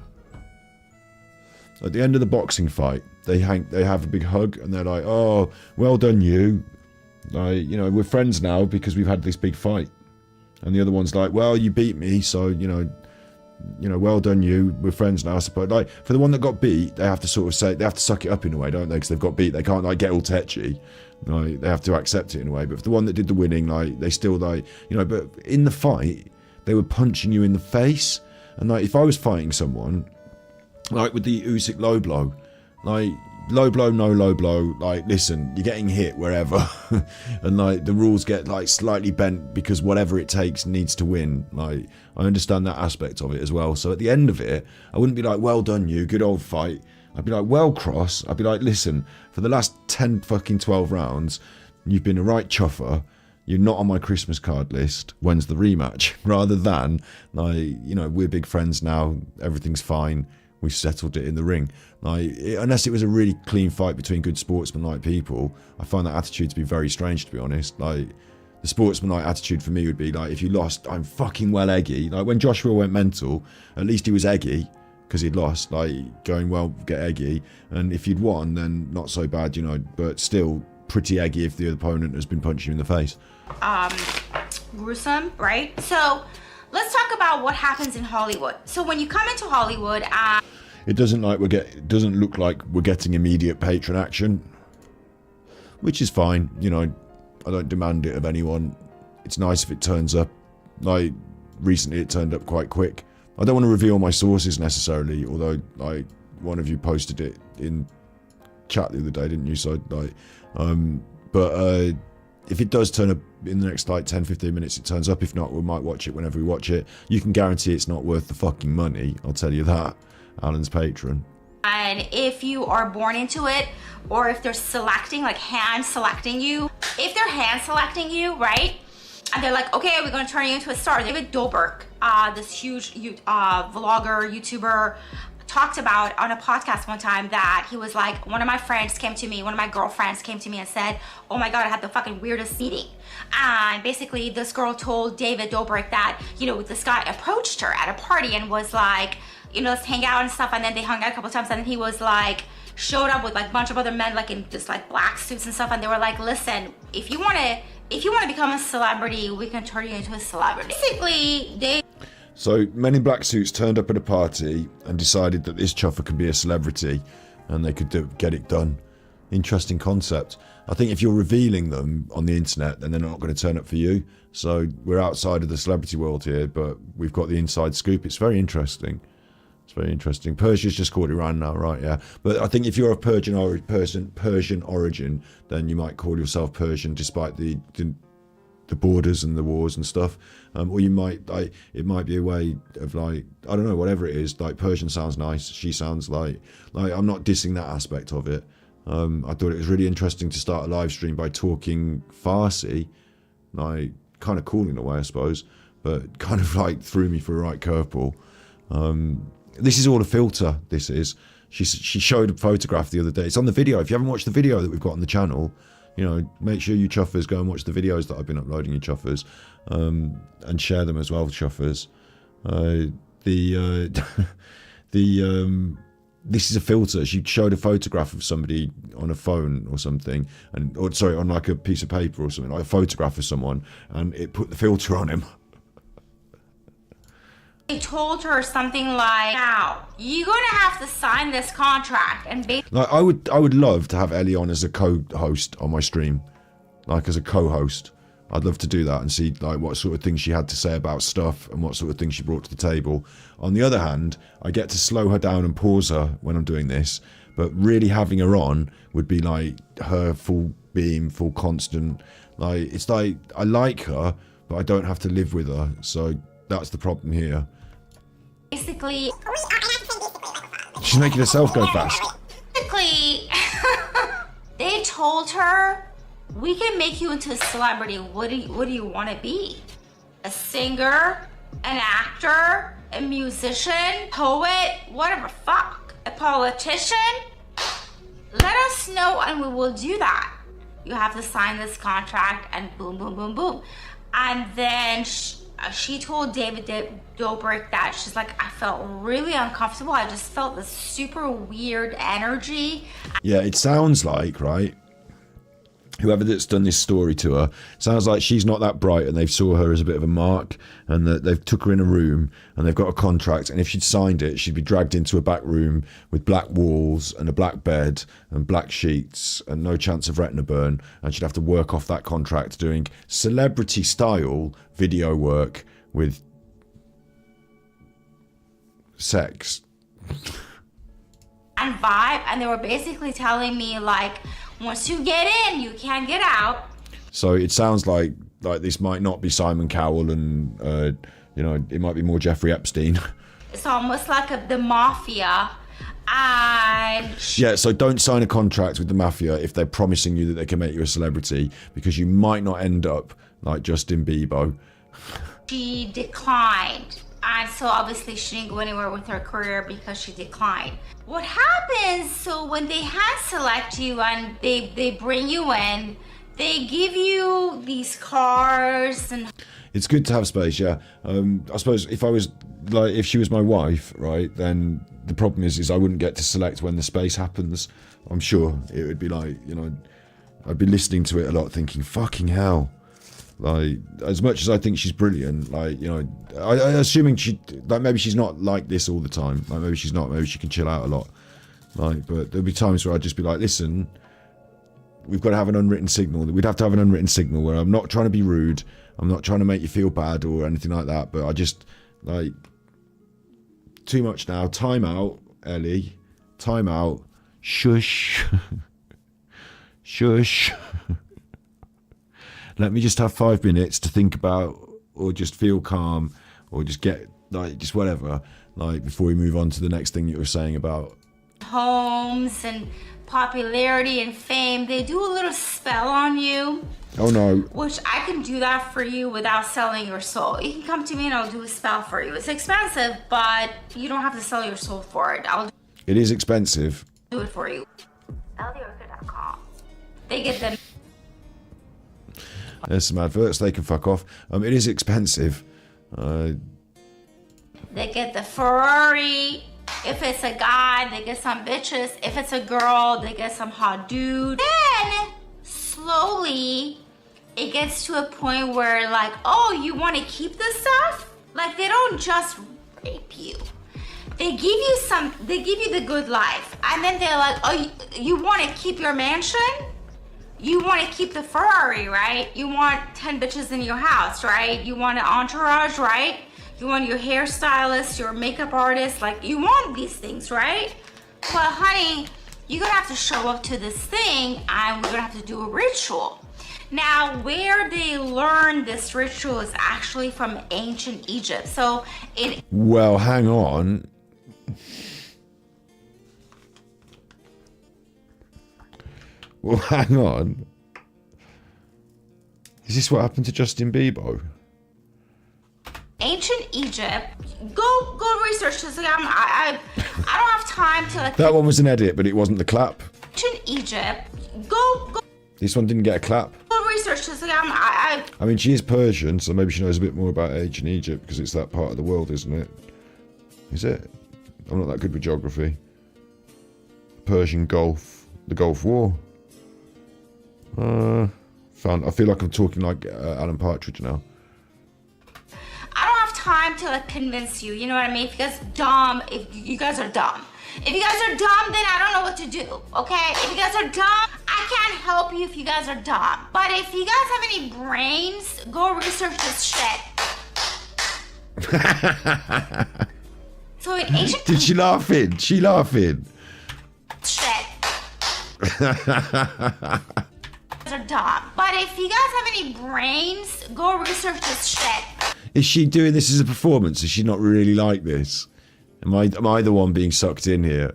At the end of the boxing fight, they have a big hug and they're like, "Oh, well done, you. Like, you know, we're friends now because we've had this big fight." And the other one's like, "Well, you beat me, so you know, well done, you. We're friends now." But like, for the one that got beat, they have to sort of say, they have to suck it up in a way, don't they? Because they've got beat. They can't like get all tetchy. Like, they have to accept it in a way. But for the one that did the winning, like, they still, like, you know, but in the fight, they were punching you in the face. And, like, if I was fighting someone, like with the Usyk low blow, like, low blow, no low blow, like, listen, you're getting hit wherever. And, like, the rules get, like, slightly bent because whatever it takes needs to win. Like, I understand that aspect of it as well. So at the end of it, I wouldn't be like, well done you, good old fight. I'd be like, well, Cross. I'd be like, listen, for the last 10 fucking 12 rounds, you've been a right chuffer. You're not on my Christmas card list. When's the rematch? Rather than, like, you know, we're big friends now. Everything's fine. We've settled it in the ring. Like, unless it was a really clean fight between good sportsman-like people, I find that attitude to be very strange, to be honest. Like, the sportsman-like attitude for me would be, like, if you lost, I'm fucking well eggy. Like, when Joshua went mental, at least he was eggy. Because he'd lost, like, going, well, get eggy. And if you'd won, then not so bad, you know, but still pretty eggy if the opponent has been punching you in the face. Gruesome, right? So let's talk about what happens in Hollywood. So when you come into Hollywood, it doesn't look like we're getting immediate patron action, which is fine. You know, I don't demand it of anyone. It's nice if it turns up. Like, recently it turned up quite quick. I don't want to reveal my sources necessarily, although, like, one of you posted it in chat the other day, didn't you? So, like, but if it does turn up in the next, like, 10-15 minutes, it turns up. If not, we might watch it whenever we watch it. You can guarantee it's not worth the fucking money, I'll tell you that. Alan's patron. and if you are born into it, or if they're selecting, like hand selecting you, if they're hand selecting you, right? And they're like, okay, we're gonna turn you into a star. David Dobrik, this huge vlogger, YouTuber, talked about on a podcast one time that he was like, one of my girlfriends came to me and said, oh my God, I had the fucking weirdest meeting. And basically this girl told David Dobrik that, you know, this guy approached her at a party and was like, you know, let's hang out and stuff. And then they hung out a couple times and then he was like, showed up with like a bunch of other men like in just like black suits and stuff. And they were like, listen, if you want to become a celebrity, we can turn you into a celebrity. Basically, So men in black suits turned up at a party and decided that this chuffer could be a celebrity and they could get it done. Interesting concept. I think if you're revealing them on the internet, then they're not going to turn up for you. So we're outside of the celebrity world here, but we've got the inside scoop. It's very interesting. It's very interesting. Persia's just called Iran now, right? Yeah. But I think if you're of Persian origin, then you might call yourself Persian despite the borders and the wars and stuff. Or you might, like, it might be a way of like, I don't know, whatever it is, like Persian sounds nice. She sounds like I'm not dissing that aspect of it. I thought it was really interesting to start a live stream by talking Farsi, like kind of cool in a way, I suppose, but kind of like threw me for a right curveball. This is all a filter, this is. She showed a photograph the other day. It's on the video. If you haven't watched the video that we've got on the channel, you know, make sure you chuffers go and watch the videos that I've been uploading, you chuffers, and share them as well, chuffers. This is a filter. She showed a photograph of somebody on a phone or something, on like a piece of paper or something, like a photograph of someone, and it put the filter on him. they told her something like, now, you're gonna have to sign this contract and Like I would love to have Ellie on as a co-host on my stream, like as a co-host. I'd love to do that and see like what sort of things she had to say about stuff and what sort of things she brought to the table. On the other hand, I get to slow her down and pause her when I'm doing this, but really having her on would be like her full beam, full constant. Like it's like I like her, but I don't have to live with her. So that's the problem here. basically She's making herself go fast. basically they told her, we can make you into a celebrity. What do you want to be? A singer, an actor, a musician, poet, whatever, fuck, a politician? Let us know and we will do that. You have to sign this contract and boom, boom, boom, boom. And then she told David Dobrik that she's like, I felt really uncomfortable. I just felt this super weird energy. Yeah, it sounds like, right? whoever that's done this story to her, sounds like she's not that bright and they've saw her as a bit of a mark and that they've took her in a room and they've got a contract, and if she'd signed it, she'd be dragged into a back room with black walls and a black bed and black sheets and no chance of retina burn, and she'd have to work off that contract doing celebrity style video work with sex. And vibe, and they were basically telling me like, once you get in, you can't get out. So it sounds like this might not be Simon Cowell, and it might be more Jeffrey Epstein. It's almost like the mafia. And yeah, so don't sign a contract with the mafia if they're promising you that they can make you a celebrity, because you might not end up like Justin Bieber. she declined. And so obviously she didn't go anywhere with her career because she declined. What happens, so when they hand select you and they bring you in, they give you these cars and... It's good to have space, yeah. I suppose if she was my wife, right, then the problem is I wouldn't get to select when the space happens. I'm sure it would be like, I'd be listening to it a lot thinking, fucking hell. Like, as much as I think she's brilliant, like, assuming maybe she's not like this all the time. Like, maybe she's not, maybe she can chill out a lot. Like, but there'll be times where I'd just be like, listen, we've got to have an unwritten signal. We'd have to have an unwritten signal where I'm not trying to be rude. I'm not trying to make you feel bad or anything like that. But I just, like, too much now. Time out, Ellie. Time out. Shush. Shush. Let me just have 5 minutes to think about, or just feel calm, or just get, like, just whatever, like, before we move on to the next thing you were saying about homes and popularity and fame. They do a little spell on you. Oh no. Which I can do that for you without selling your soul. You can come to me and I'll do a spell for you. It's expensive, but you don't have to sell your soul for it. It is expensive. Do it for you. Arket.com. They get them. There's some adverts, they can fuck off. It is expensive. They get the Ferrari. If it's a guy, they get some bitches. If it's a girl, they get some hot dude. Then, slowly, it gets to a point where, like, oh, you want to keep this stuff? Like, they don't just rape you. They give you the good life. And then they're like, oh, you want to keep your mansion? You want to keep the Ferrari, right? You want 10 bitches in your house, right? You want an entourage, right? You want your hairstylist, your makeup artist, like, you want these things, right? But honey, you're gonna have to show up to this thing and we're gonna have to do a ritual. Now, where they learn this ritual is actually from ancient Egypt. So well, hang on. Well, hang on. Is this what happened to Justin Bieber? Ancient Egypt. Go research this. Like, I don't have time to like. That one was an edit, but it wasn't the clap. Ancient Egypt. Go. This one didn't get a clap. Go research this. Like, I mean, she is Persian, so maybe she knows a bit more about ancient Egypt because it's that part of the world, isn't it? Is it? I'm not that good with geography. Persian Gulf, the Gulf War. I feel like I'm talking like Alan Partridge now. I don't have time to like convince you, you know what I mean? If you guys are dumb. If you guys are dumb, then I don't know what to do, okay? If you guys are dumb, I can't help you if you guys are dumb. But if you guys have any brains, go research this shit. So in ancient... Did she laugh in? She laughing? Shit. Are dumb. But if you guys have any brains, go research this shit. Is she doing this as a performance? Is she not really like this? Am I the one being sucked in here?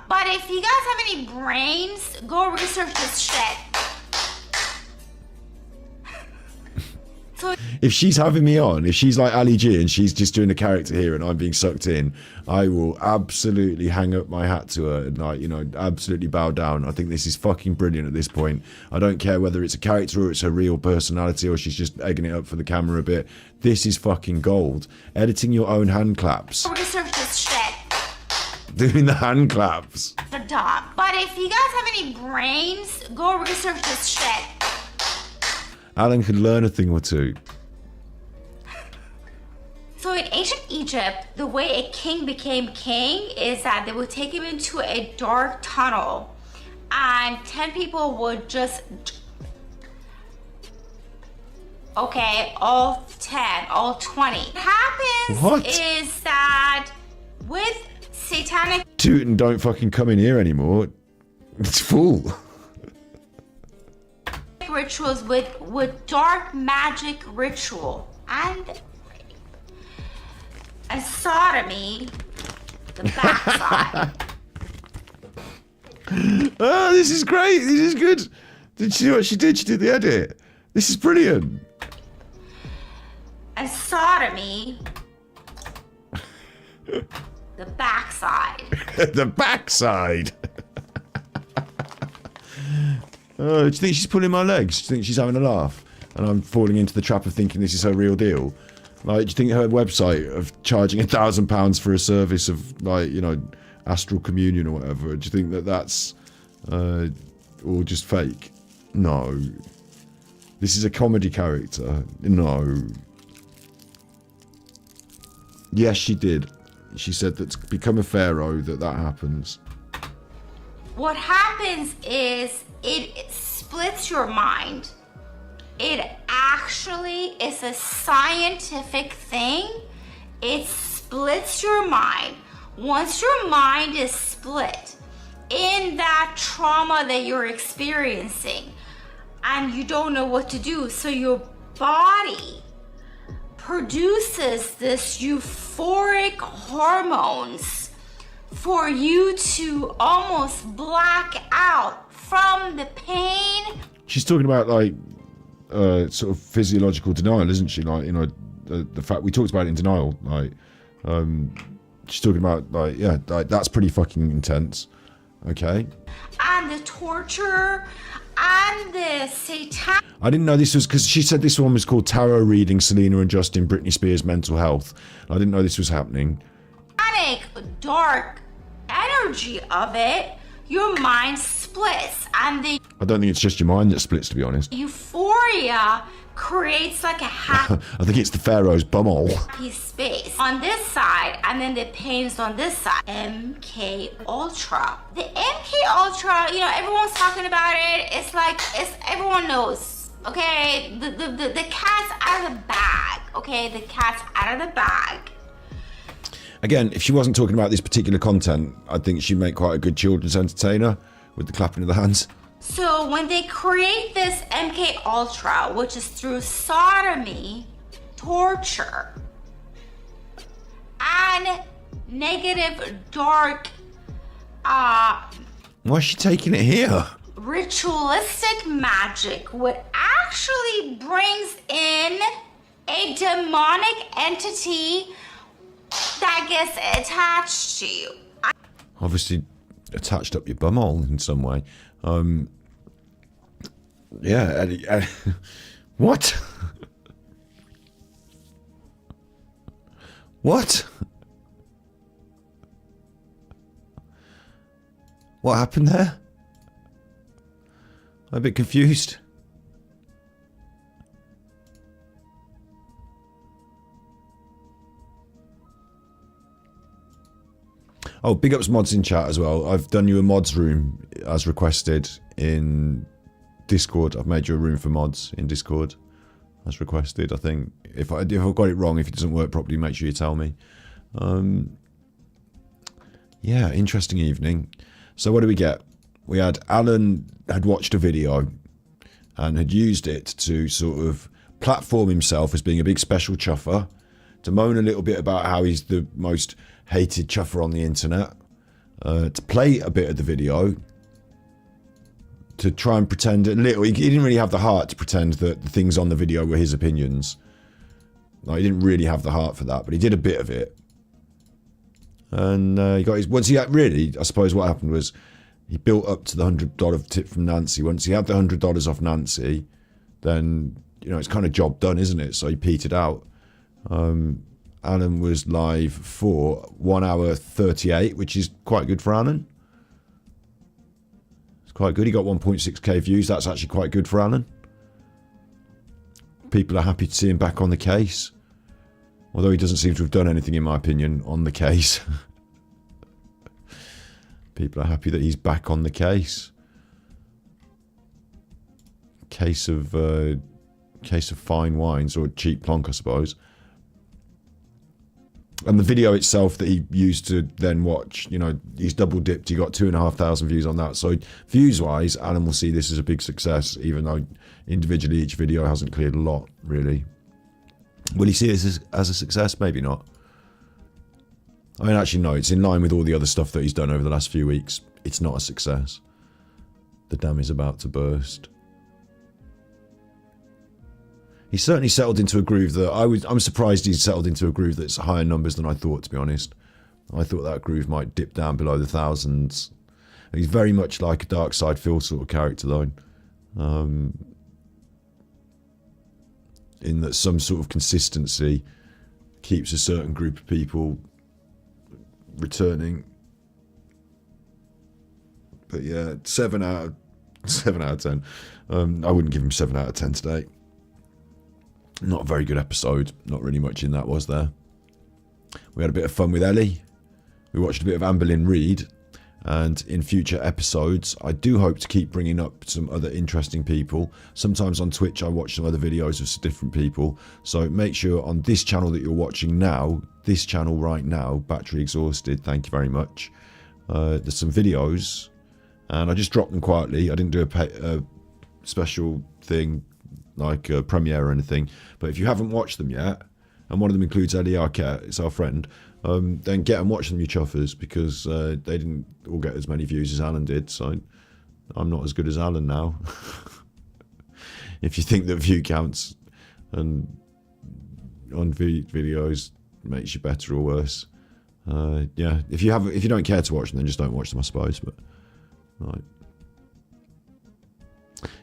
But if you guys have any brains, go research this shit. So if she's having me on, if she's like Ali G and she's just doing a character here and I'm being sucked in, I will absolutely hang up my hat to her and, like, absolutely bow down. I think this is fucking brilliant at this point. I don't care whether it's a character or it's her real personality or she's just egging it up for the camera a bit. This is fucking gold. Editing your own hand claps. research this shit. doing the hand claps. for dumb. But if you guys have any brains, go research this shit. Alan could learn a thing or two. So in ancient Egypt, the way a king became king is that they would take him into a dark tunnel and 10 people would just... Okay, all 10, all 20. What happens is that with satanic Toot and don't fucking come in here anymore. It's full. rituals with dark magic ritual and sodomy, the backside. Oh, this is great. This is good. Did she do what she did? She did the edit. This is brilliant. And sodomy, the backside. The backside. Oh, do you think she's pulling my legs? Do you think she's having a laugh? And I'm falling into the trap of thinking this is her real deal? Like, do you think her website of charging £1,000 for a service of, like, you know, astral communion or whatever, do you think that that's all just fake? No. This is a comedy character. No. Yes, she did. She said that to become a pharaoh, that happens. What happens is it splits your mind. It actually is a scientific thing. It splits your mind. Once your mind is split in that trauma that you're experiencing and you don't know what to do, so your body produces this euphoric hormones for you to almost black out from the pain. She's talking about, like, sort of physiological denial, isn't she? Like, you know, the fact we talked about it in denial. Like, she's talking about, like, yeah, like, that's pretty fucking intense. Okay. And the torture and the satanic. I didn't know this was because she said this one was called Tarot Reading Selena and Justin, Britney Spears Mental Health. I didn't know this was happening. Dark energy of it, your mind splits, and the I don't think it's just your mind that splits, to be honest. euphoria creates like a happy I think it's the pharaoh's bumhole. space on this side, and then the pain's on this side. MK Ultra. The MK Ultra, you know, everyone's talking about it. It's like everyone knows. Okay, the cat's out of the bag. Okay, the cat's out of the bag. Again, if she wasn't talking about this particular content, I think she'd make quite a good children's entertainer with the clapping of the hands. So when they create this MK Ultra, which is through sodomy, torture, and negative dark Why is she taking it here? ritualistic magic, what actually brings in a demonic entity that gets attached to you. Obviously attached up your bumhole in some way. Yeah, Eddie, what? What? What happened there? I'm a bit confused. Oh, big ups mods in chat as well. I've done you a mods room as requested in Discord. I've made you a room for mods in Discord as requested. I think if I've got it wrong, if it doesn't work properly, make sure you tell me. Yeah, interesting evening. So what do we get? We had Alan had watched a video and had used it to sort of platform himself as being a big special chuffer, to moan a little bit about how he's the most hated chuffer on the internet, to play a bit of the video, to try and pretend a little. He didn't really have the heart to pretend that the things on the video were his opinions. Like, he didn't really have the heart for that, but he did a bit of it. And he got his. Once he had, really, I suppose what happened was he built up to the $100 tip from Nancy. Once he had the $100 off Nancy, then, you know, it's kind of job done, isn't it? So he petered out. Alan was live for 1 hour 38, which is quite good for Alan. It's quite good. He got 1.6k views. That's actually quite good for Alan. People are happy to see him back on the case. Although he doesn't seem to have done anything, in my opinion, on the case. People are happy that he's back on the case. Case of fine wines, or cheap plonk, I suppose. And the video itself that he used to then watch, you know, he's double dipped. He got 2,500 views on that. So views wise, Alan will see this as a big success, even though individually each video hasn't cleared a lot, really. Will he see this as a success? Maybe not. I mean, actually, no, it's in line with all the other stuff that he's done over the last few weeks. It's not a success. The dam is about to burst. He's certainly settled into a groove that I'm surprised he's settled into a groove that's higher numbers than I thought, to be honest. I thought that groove might dip down below the thousands. He's very much like a Dark Side Phil sort of character, though. In that some sort of consistency keeps a certain group of people returning. But yeah, 7 out of 10. I wouldn't give him 7 out of 10 today. Not a very good episode. Not really much in that, was there? We had a bit of fun with Ellie. We watched a bit of Amberlynn Ried. And in future episodes, I do hope to keep bringing up some other interesting people. Sometimes on Twitch, I watch some other videos of some different people. So make sure on this channel that you're watching now, this channel right now, Battery Exhausted, thank you very much. There's some videos, and I just dropped them quietly. I didn't do a special thing like a premiere or anything. But if you haven't watched them yet, and one of them includes Ellie Arket, it's our friend, then get and watch them, you chuffers, because they didn't all get as many views as Alan did, so I'm not as good as Alan now. If you think that view counts and on videos makes you better or worse, yeah, if you don't care to watch them, then just don't watch them, I suppose. But right,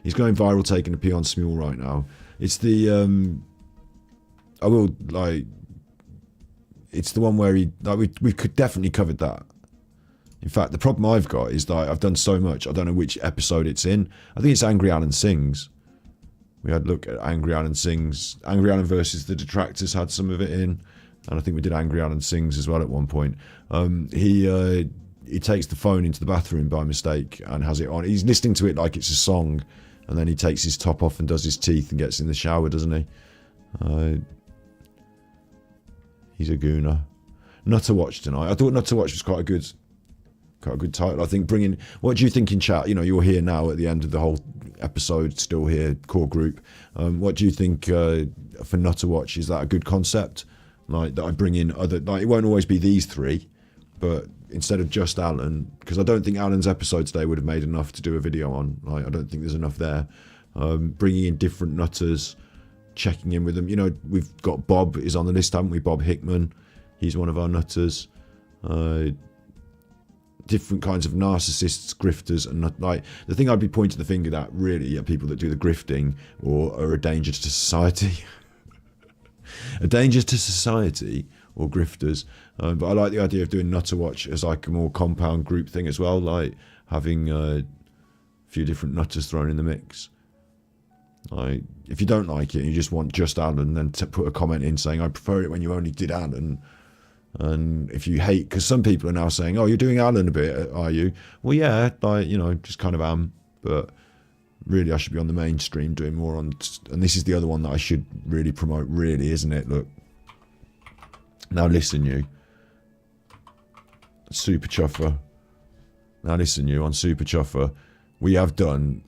he's going viral taking a pee on Smule right now. It's the I will like. It's the one where he like we could definitely covered that. In fact, the problem I've got is that I've done so much, I don't know which episode it's in. I think it's Angry Alan Sings. We had a look at Angry Alan Sings. Angry Alan versus the Detractors had some of it in, and I think we did Angry Alan Sings as well at one point. He takes the phone into the bathroom by mistake and has it on. He's listening to it like it's a song, and then he takes his top off and does his teeth and gets in the shower, doesn't he? He's a gooner. Not to Watch tonight. I thought Not to Watch was quite a good title. I think bringing. What do you think in chat? You know, you're here now at the end of the whole episode, still here, core group. What do you think for Not to Watch? Is that a good concept? Like that I bring in other. Like it won't always be these three, but instead of just Alan, because I don't think Alan's episode today would have made enough to do a video on. Like I don't think there's enough there. Bringing in different nutters. Checking in with them. You know, we've got Bob is on the list, haven't we? Bob Hickman. He's one of our nutters. Different kinds of narcissists, grifters, and like the thing I'd be pointing the finger at really are people that do the grifting or are a danger to society. A danger to society or grifters. But I like the idea of doing Not to Watch as like a more compound group thing as well, like having a few different nutters thrown in the mix. Like, if you don't like it and you just want just Alan, then put a comment in saying I prefer it when you only did Alan. And if you hate, because some people are now saying, oh, you're doing Alan a bit, are you? Well, yeah, like, you know, just kind of am. But really I should be on the mainstream doing more on, and this is the other one that I should really promote, really, isn't it? Look, now listen, you Super Chuffer, now listen, you on Super Chuffer, we have done,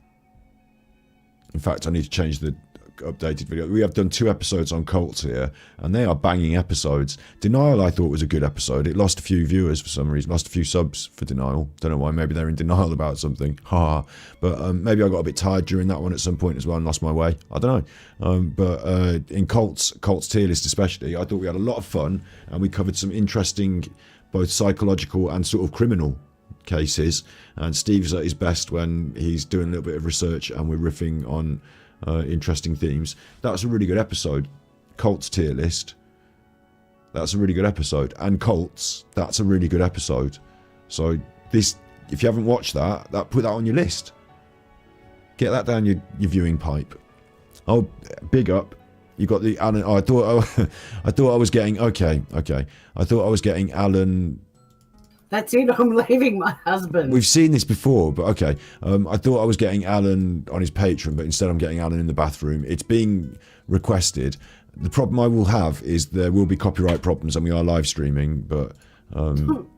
in fact I need to change the updated video, we have done 2 episodes on cults here, and they are banging episodes. Denial I thought was a good episode. It lost a few viewers for some reason, lost a few subs for Denial, don't know why, maybe they're in denial about something, ha. But maybe I got a bit tired during that one at some point as well and lost my way, I don't know. But in cults tier list especially, I thought we had a lot of fun, and we covered some interesting both psychological and sort of criminal cases, and Steve's at his best when he's doing a little bit of research and we're riffing on interesting themes. That was a really good episode. Cults tier list. that's a really good episode. And Colts, that's a really good episode. So this, if you haven't watched that, put that on your list. Get that down your viewing pipe. Oh, big up. You got the Alan. Oh, I thought I was getting okay. I thought I was getting Alan. That's it. I'm leaving my husband. We've seen this before, but okay. I thought I was getting Alan on his Patreon, but instead I'm getting Alan in the bathroom. It's being requested. The problem I will have is there will be copyright problems, and we are live streaming. But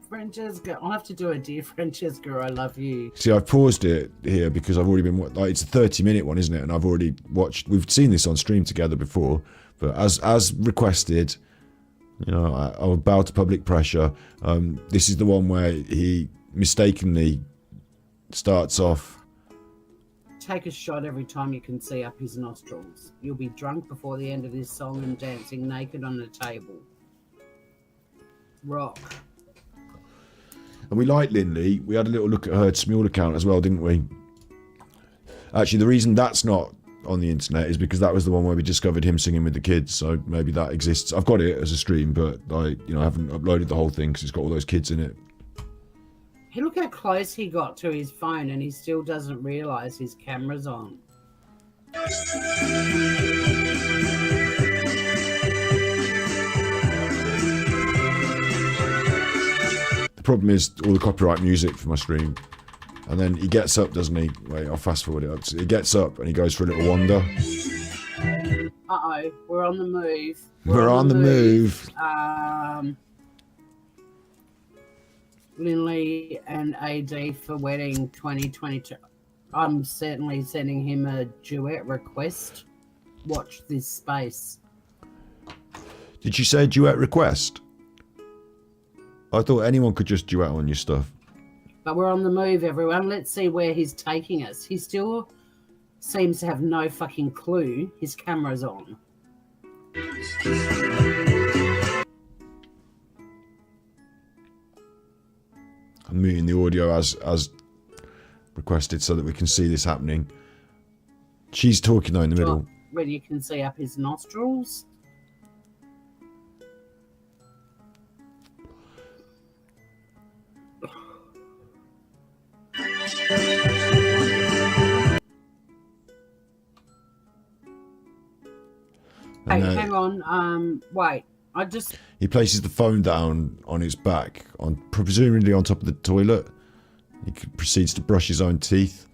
Francesca, I'll have to do a dear Francesca, I love you. see, I've paused it here because I've already been like, it's a 30-minute one, isn't it? And I've already watched. We've seen this on stream together before, but as requested. You know, I'll bow to public pressure. This is the one where he mistakenly starts off. Take a shot every time you can see up his nostrils. You'll be drunk before the end of this song and dancing naked on a table. Rock. And we like Lindley. We had a little look at her Smule account as well, didn't we? Actually, the reason that's not on the internet is because that was the one where we discovered him singing with the kids, so maybe that exists. I've got it as a stream, but I haven't uploaded the whole thing because it's got all those kids in it. Hey, look how close he got to his phone and he still doesn't realise his camera's on. The problem is all the copyright music for my stream. And then he gets up, doesn't he? Wait, I'll fast forward it up. So he gets up and he goes for a little wander. Uh-oh, we're on the move. We're on the move. Lindley and AD for wedding 2022. I'm certainly sending him a duet request. Watch this space. Did you say duet request? I thought anyone could just duet on your stuff. But we're on the move, everyone. Let's see where he's taking us. He still seems to have no fucking clue his camera's on. I'm muting the audio as requested so that we can see this happening. She's talking though in the middle. Where you can see up his nostrils. Hey, hang on. Wait. He places the phone down on his back, presumably on top of the toilet. He proceeds to brush his own teeth.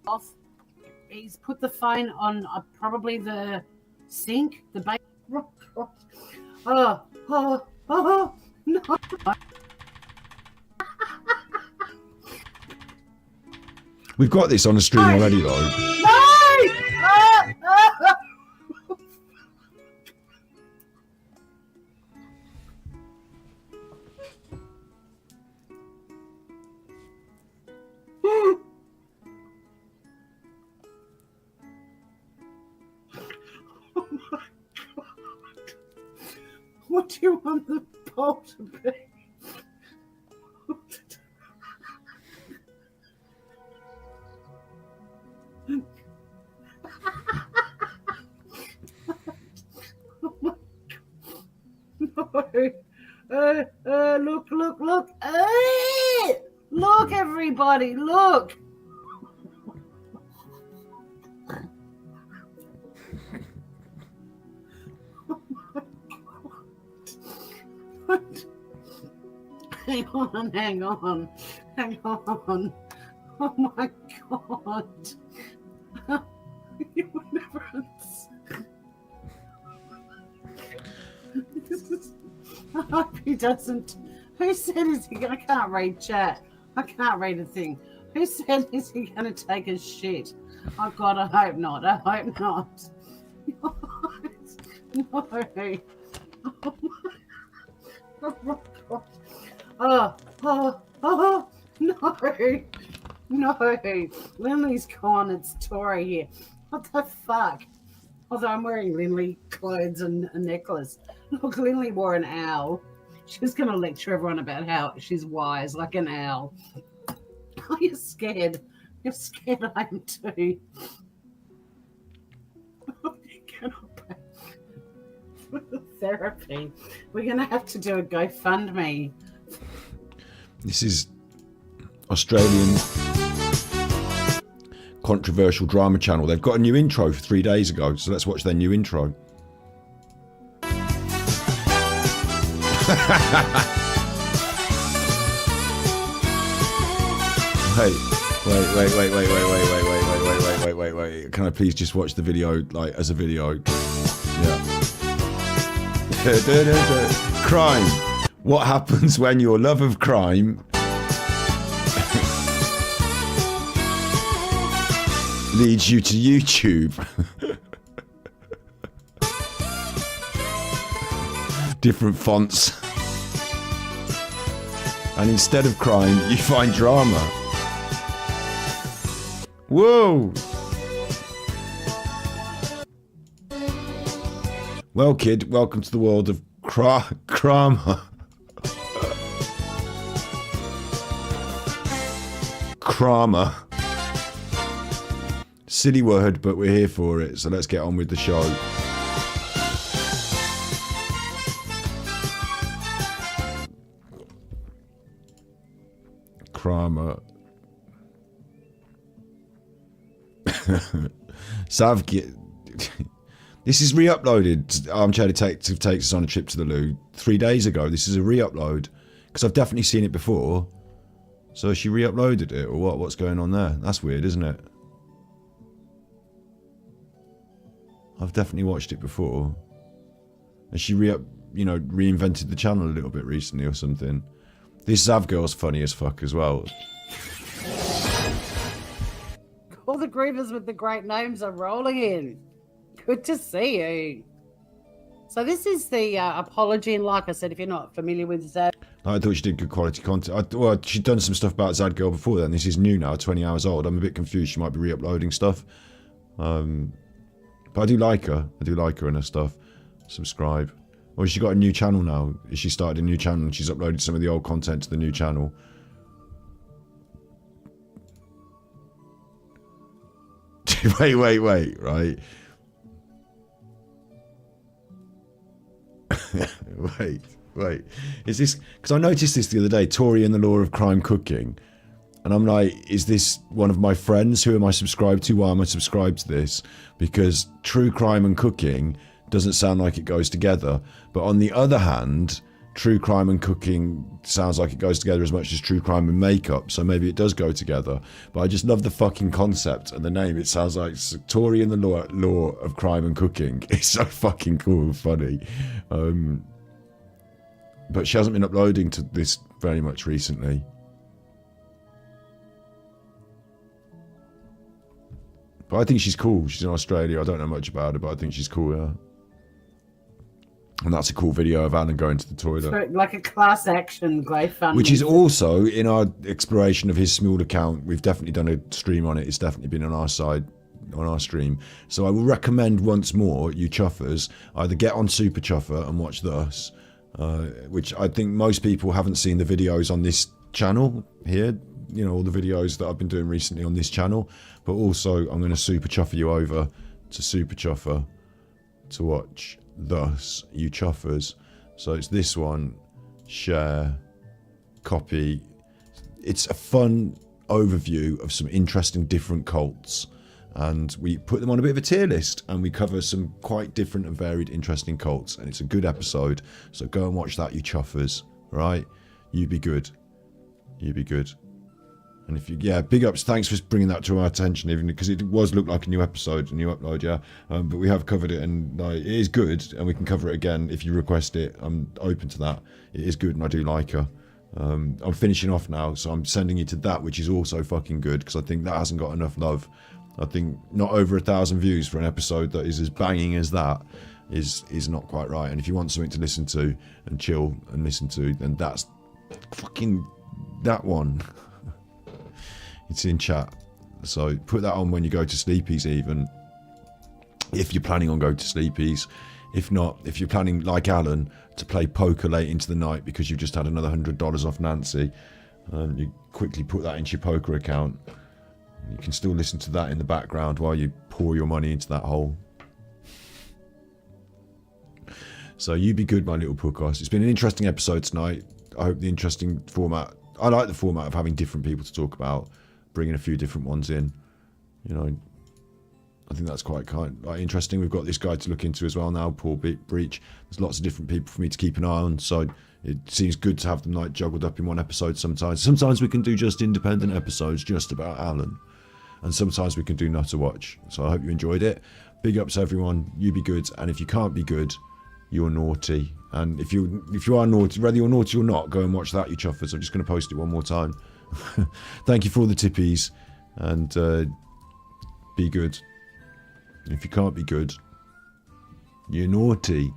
Off. He's put the phone on probably the sink, the bake. Oh, no. We've got this on the stream already, though. No! Oh my God. What do you want the bowl to be? No. Look. Look, everybody, look. Hang on. Oh my God. You would never understand. I hope he doesn't. Who said is he gonna? I can't read chat. I can't read a thing. Who said is he gonna take a shit? Oh God, I hope not. No. Oh, no. Lindley's gone. It's Tori here. What the fuck? Although I'm wearing Lindley clothes and a necklace. Look, Lindley wore an owl. She's going to lecture everyone about how she's wise like an owl. Oh, you're scared. You're scared I am too. Therapy. We're going to have to do a GoFundMe. This is Australian controversial drama channel. They've got a new intro for 3 days ago, so let's watch their new intro. Wait. Can I please just watch the video, like, as a video? Yeah. Crime. What happens when your love of crime leads you to YouTube? Different fonts. And instead of crime, you find drama. Whoa! Well, kid, welcome to the world of crama. Crama. Silly word, but we're here for it, so let's get on with the show. Crama. Savgit. This is re-uploaded. Armchair Detective takes us on a trip to the loo 3 days ago. This is a re-upload because I've definitely seen it before. So she re-uploaded it, or what? What's going on there? That's weird, isn't it? I've definitely watched it before. And she reinvented the channel a little bit recently or something. This Zav girl's funny as fuck as well. All the grievers with the great names are rolling in. Good to see you. So this is the apology, and like I said, if you're not familiar with Zad, I thought she did good quality content. Well, she'd done some stuff about Zad Girl before then. This is new now, 20 hours old. I'm a bit confused. She might be re-uploading stuff. But I do like her. I do like her and her stuff. Subscribe. Or has she got a new channel now? Has she started a new channel and she's uploaded some of the old content to the new channel? wait, right? wait. Is this... Because I noticed this the other day, Tori and the Law of Crime Cooking. And I'm like, is this one of my friends? Who am I subscribed to? Why am I subscribed to this? Because true crime and cooking doesn't sound like it goes together. But on the other hand, true crime and cooking sounds like it goes together as much as true crime and makeup. So maybe it does go together. But I just love the fucking concept and the name. It sounds like Tori and the Law of Crime and Cooking. It's so fucking cool and funny. But she hasn't been uploading to this very much recently. But I think she's cool. She's in Australia. I don't know much about her, but I think she's cool, yeah. And that's a cool video of Alan going to the toilet. like a class action GoFundMe. Which is also, in our exploration of his small account, we've definitely done a stream on it. It's definitely been on our side, on our stream. So I will recommend once more, you chuffers, either get on Super Chuffer and watch Thus, which I think most people haven't seen the videos on this channel here. You know, all the videos that I've been doing recently on this channel. But also, I'm going to Super Chuffer you over to Super Chuffer to watch Thus, you chuffers. So it's this one, share, copy. It's a fun overview of some interesting different cults. And we put them on a bit of a tier list. And we cover some quite different and varied interesting cults. And it's a good episode. So go and watch that, you chuffers. Right? You be good. You be good. And if you, yeah, big ups, thanks for bringing that to our attention, even because it was look like a new episode, a new upload, yeah. But we have covered it, and it is good, and we can cover it again if you request it. I'm open to that. It is good, and I do like her. I'm finishing off now, so I'm sending you to that, which is also fucking good, because I think that hasn't got enough love. I think not over 1,000 views for an episode that is as banging as that is not quite right. And if you want something to listen to and chill and listen to, then that's fucking that one. It's in chat, so put that on when you go to sleepies, even if you're planning on going to sleepies. If not, if you're planning, like Alan, to play poker late into the night because you've just had another $100 off Nancy, you quickly put that into your poker account. You can still listen to that in the background while you pour your money into that hole. So you be good, my little podcast. It's been an interesting episode tonight. I hope the interesting format. I like the format of having different people to talk about, bringing a few different ones in. You know, I think that's quite interesting. We've got this guy to look into as well now, Paul Breach. There's lots of different people for me to keep an eye on. So it seems good to have them like juggled up in one episode sometimes. Sometimes we can do just independent episodes just about Alan. And sometimes we can do Not to Watch. So I hope you enjoyed it. Big ups everyone. You be good. And if you can't be good, you're naughty. And if you are naughty, whether you're naughty or not, go and watch that, you chuffers. I'm just going to post it one more time. Thank you for all the tippies. And be good. If you can't be good, you're naughty.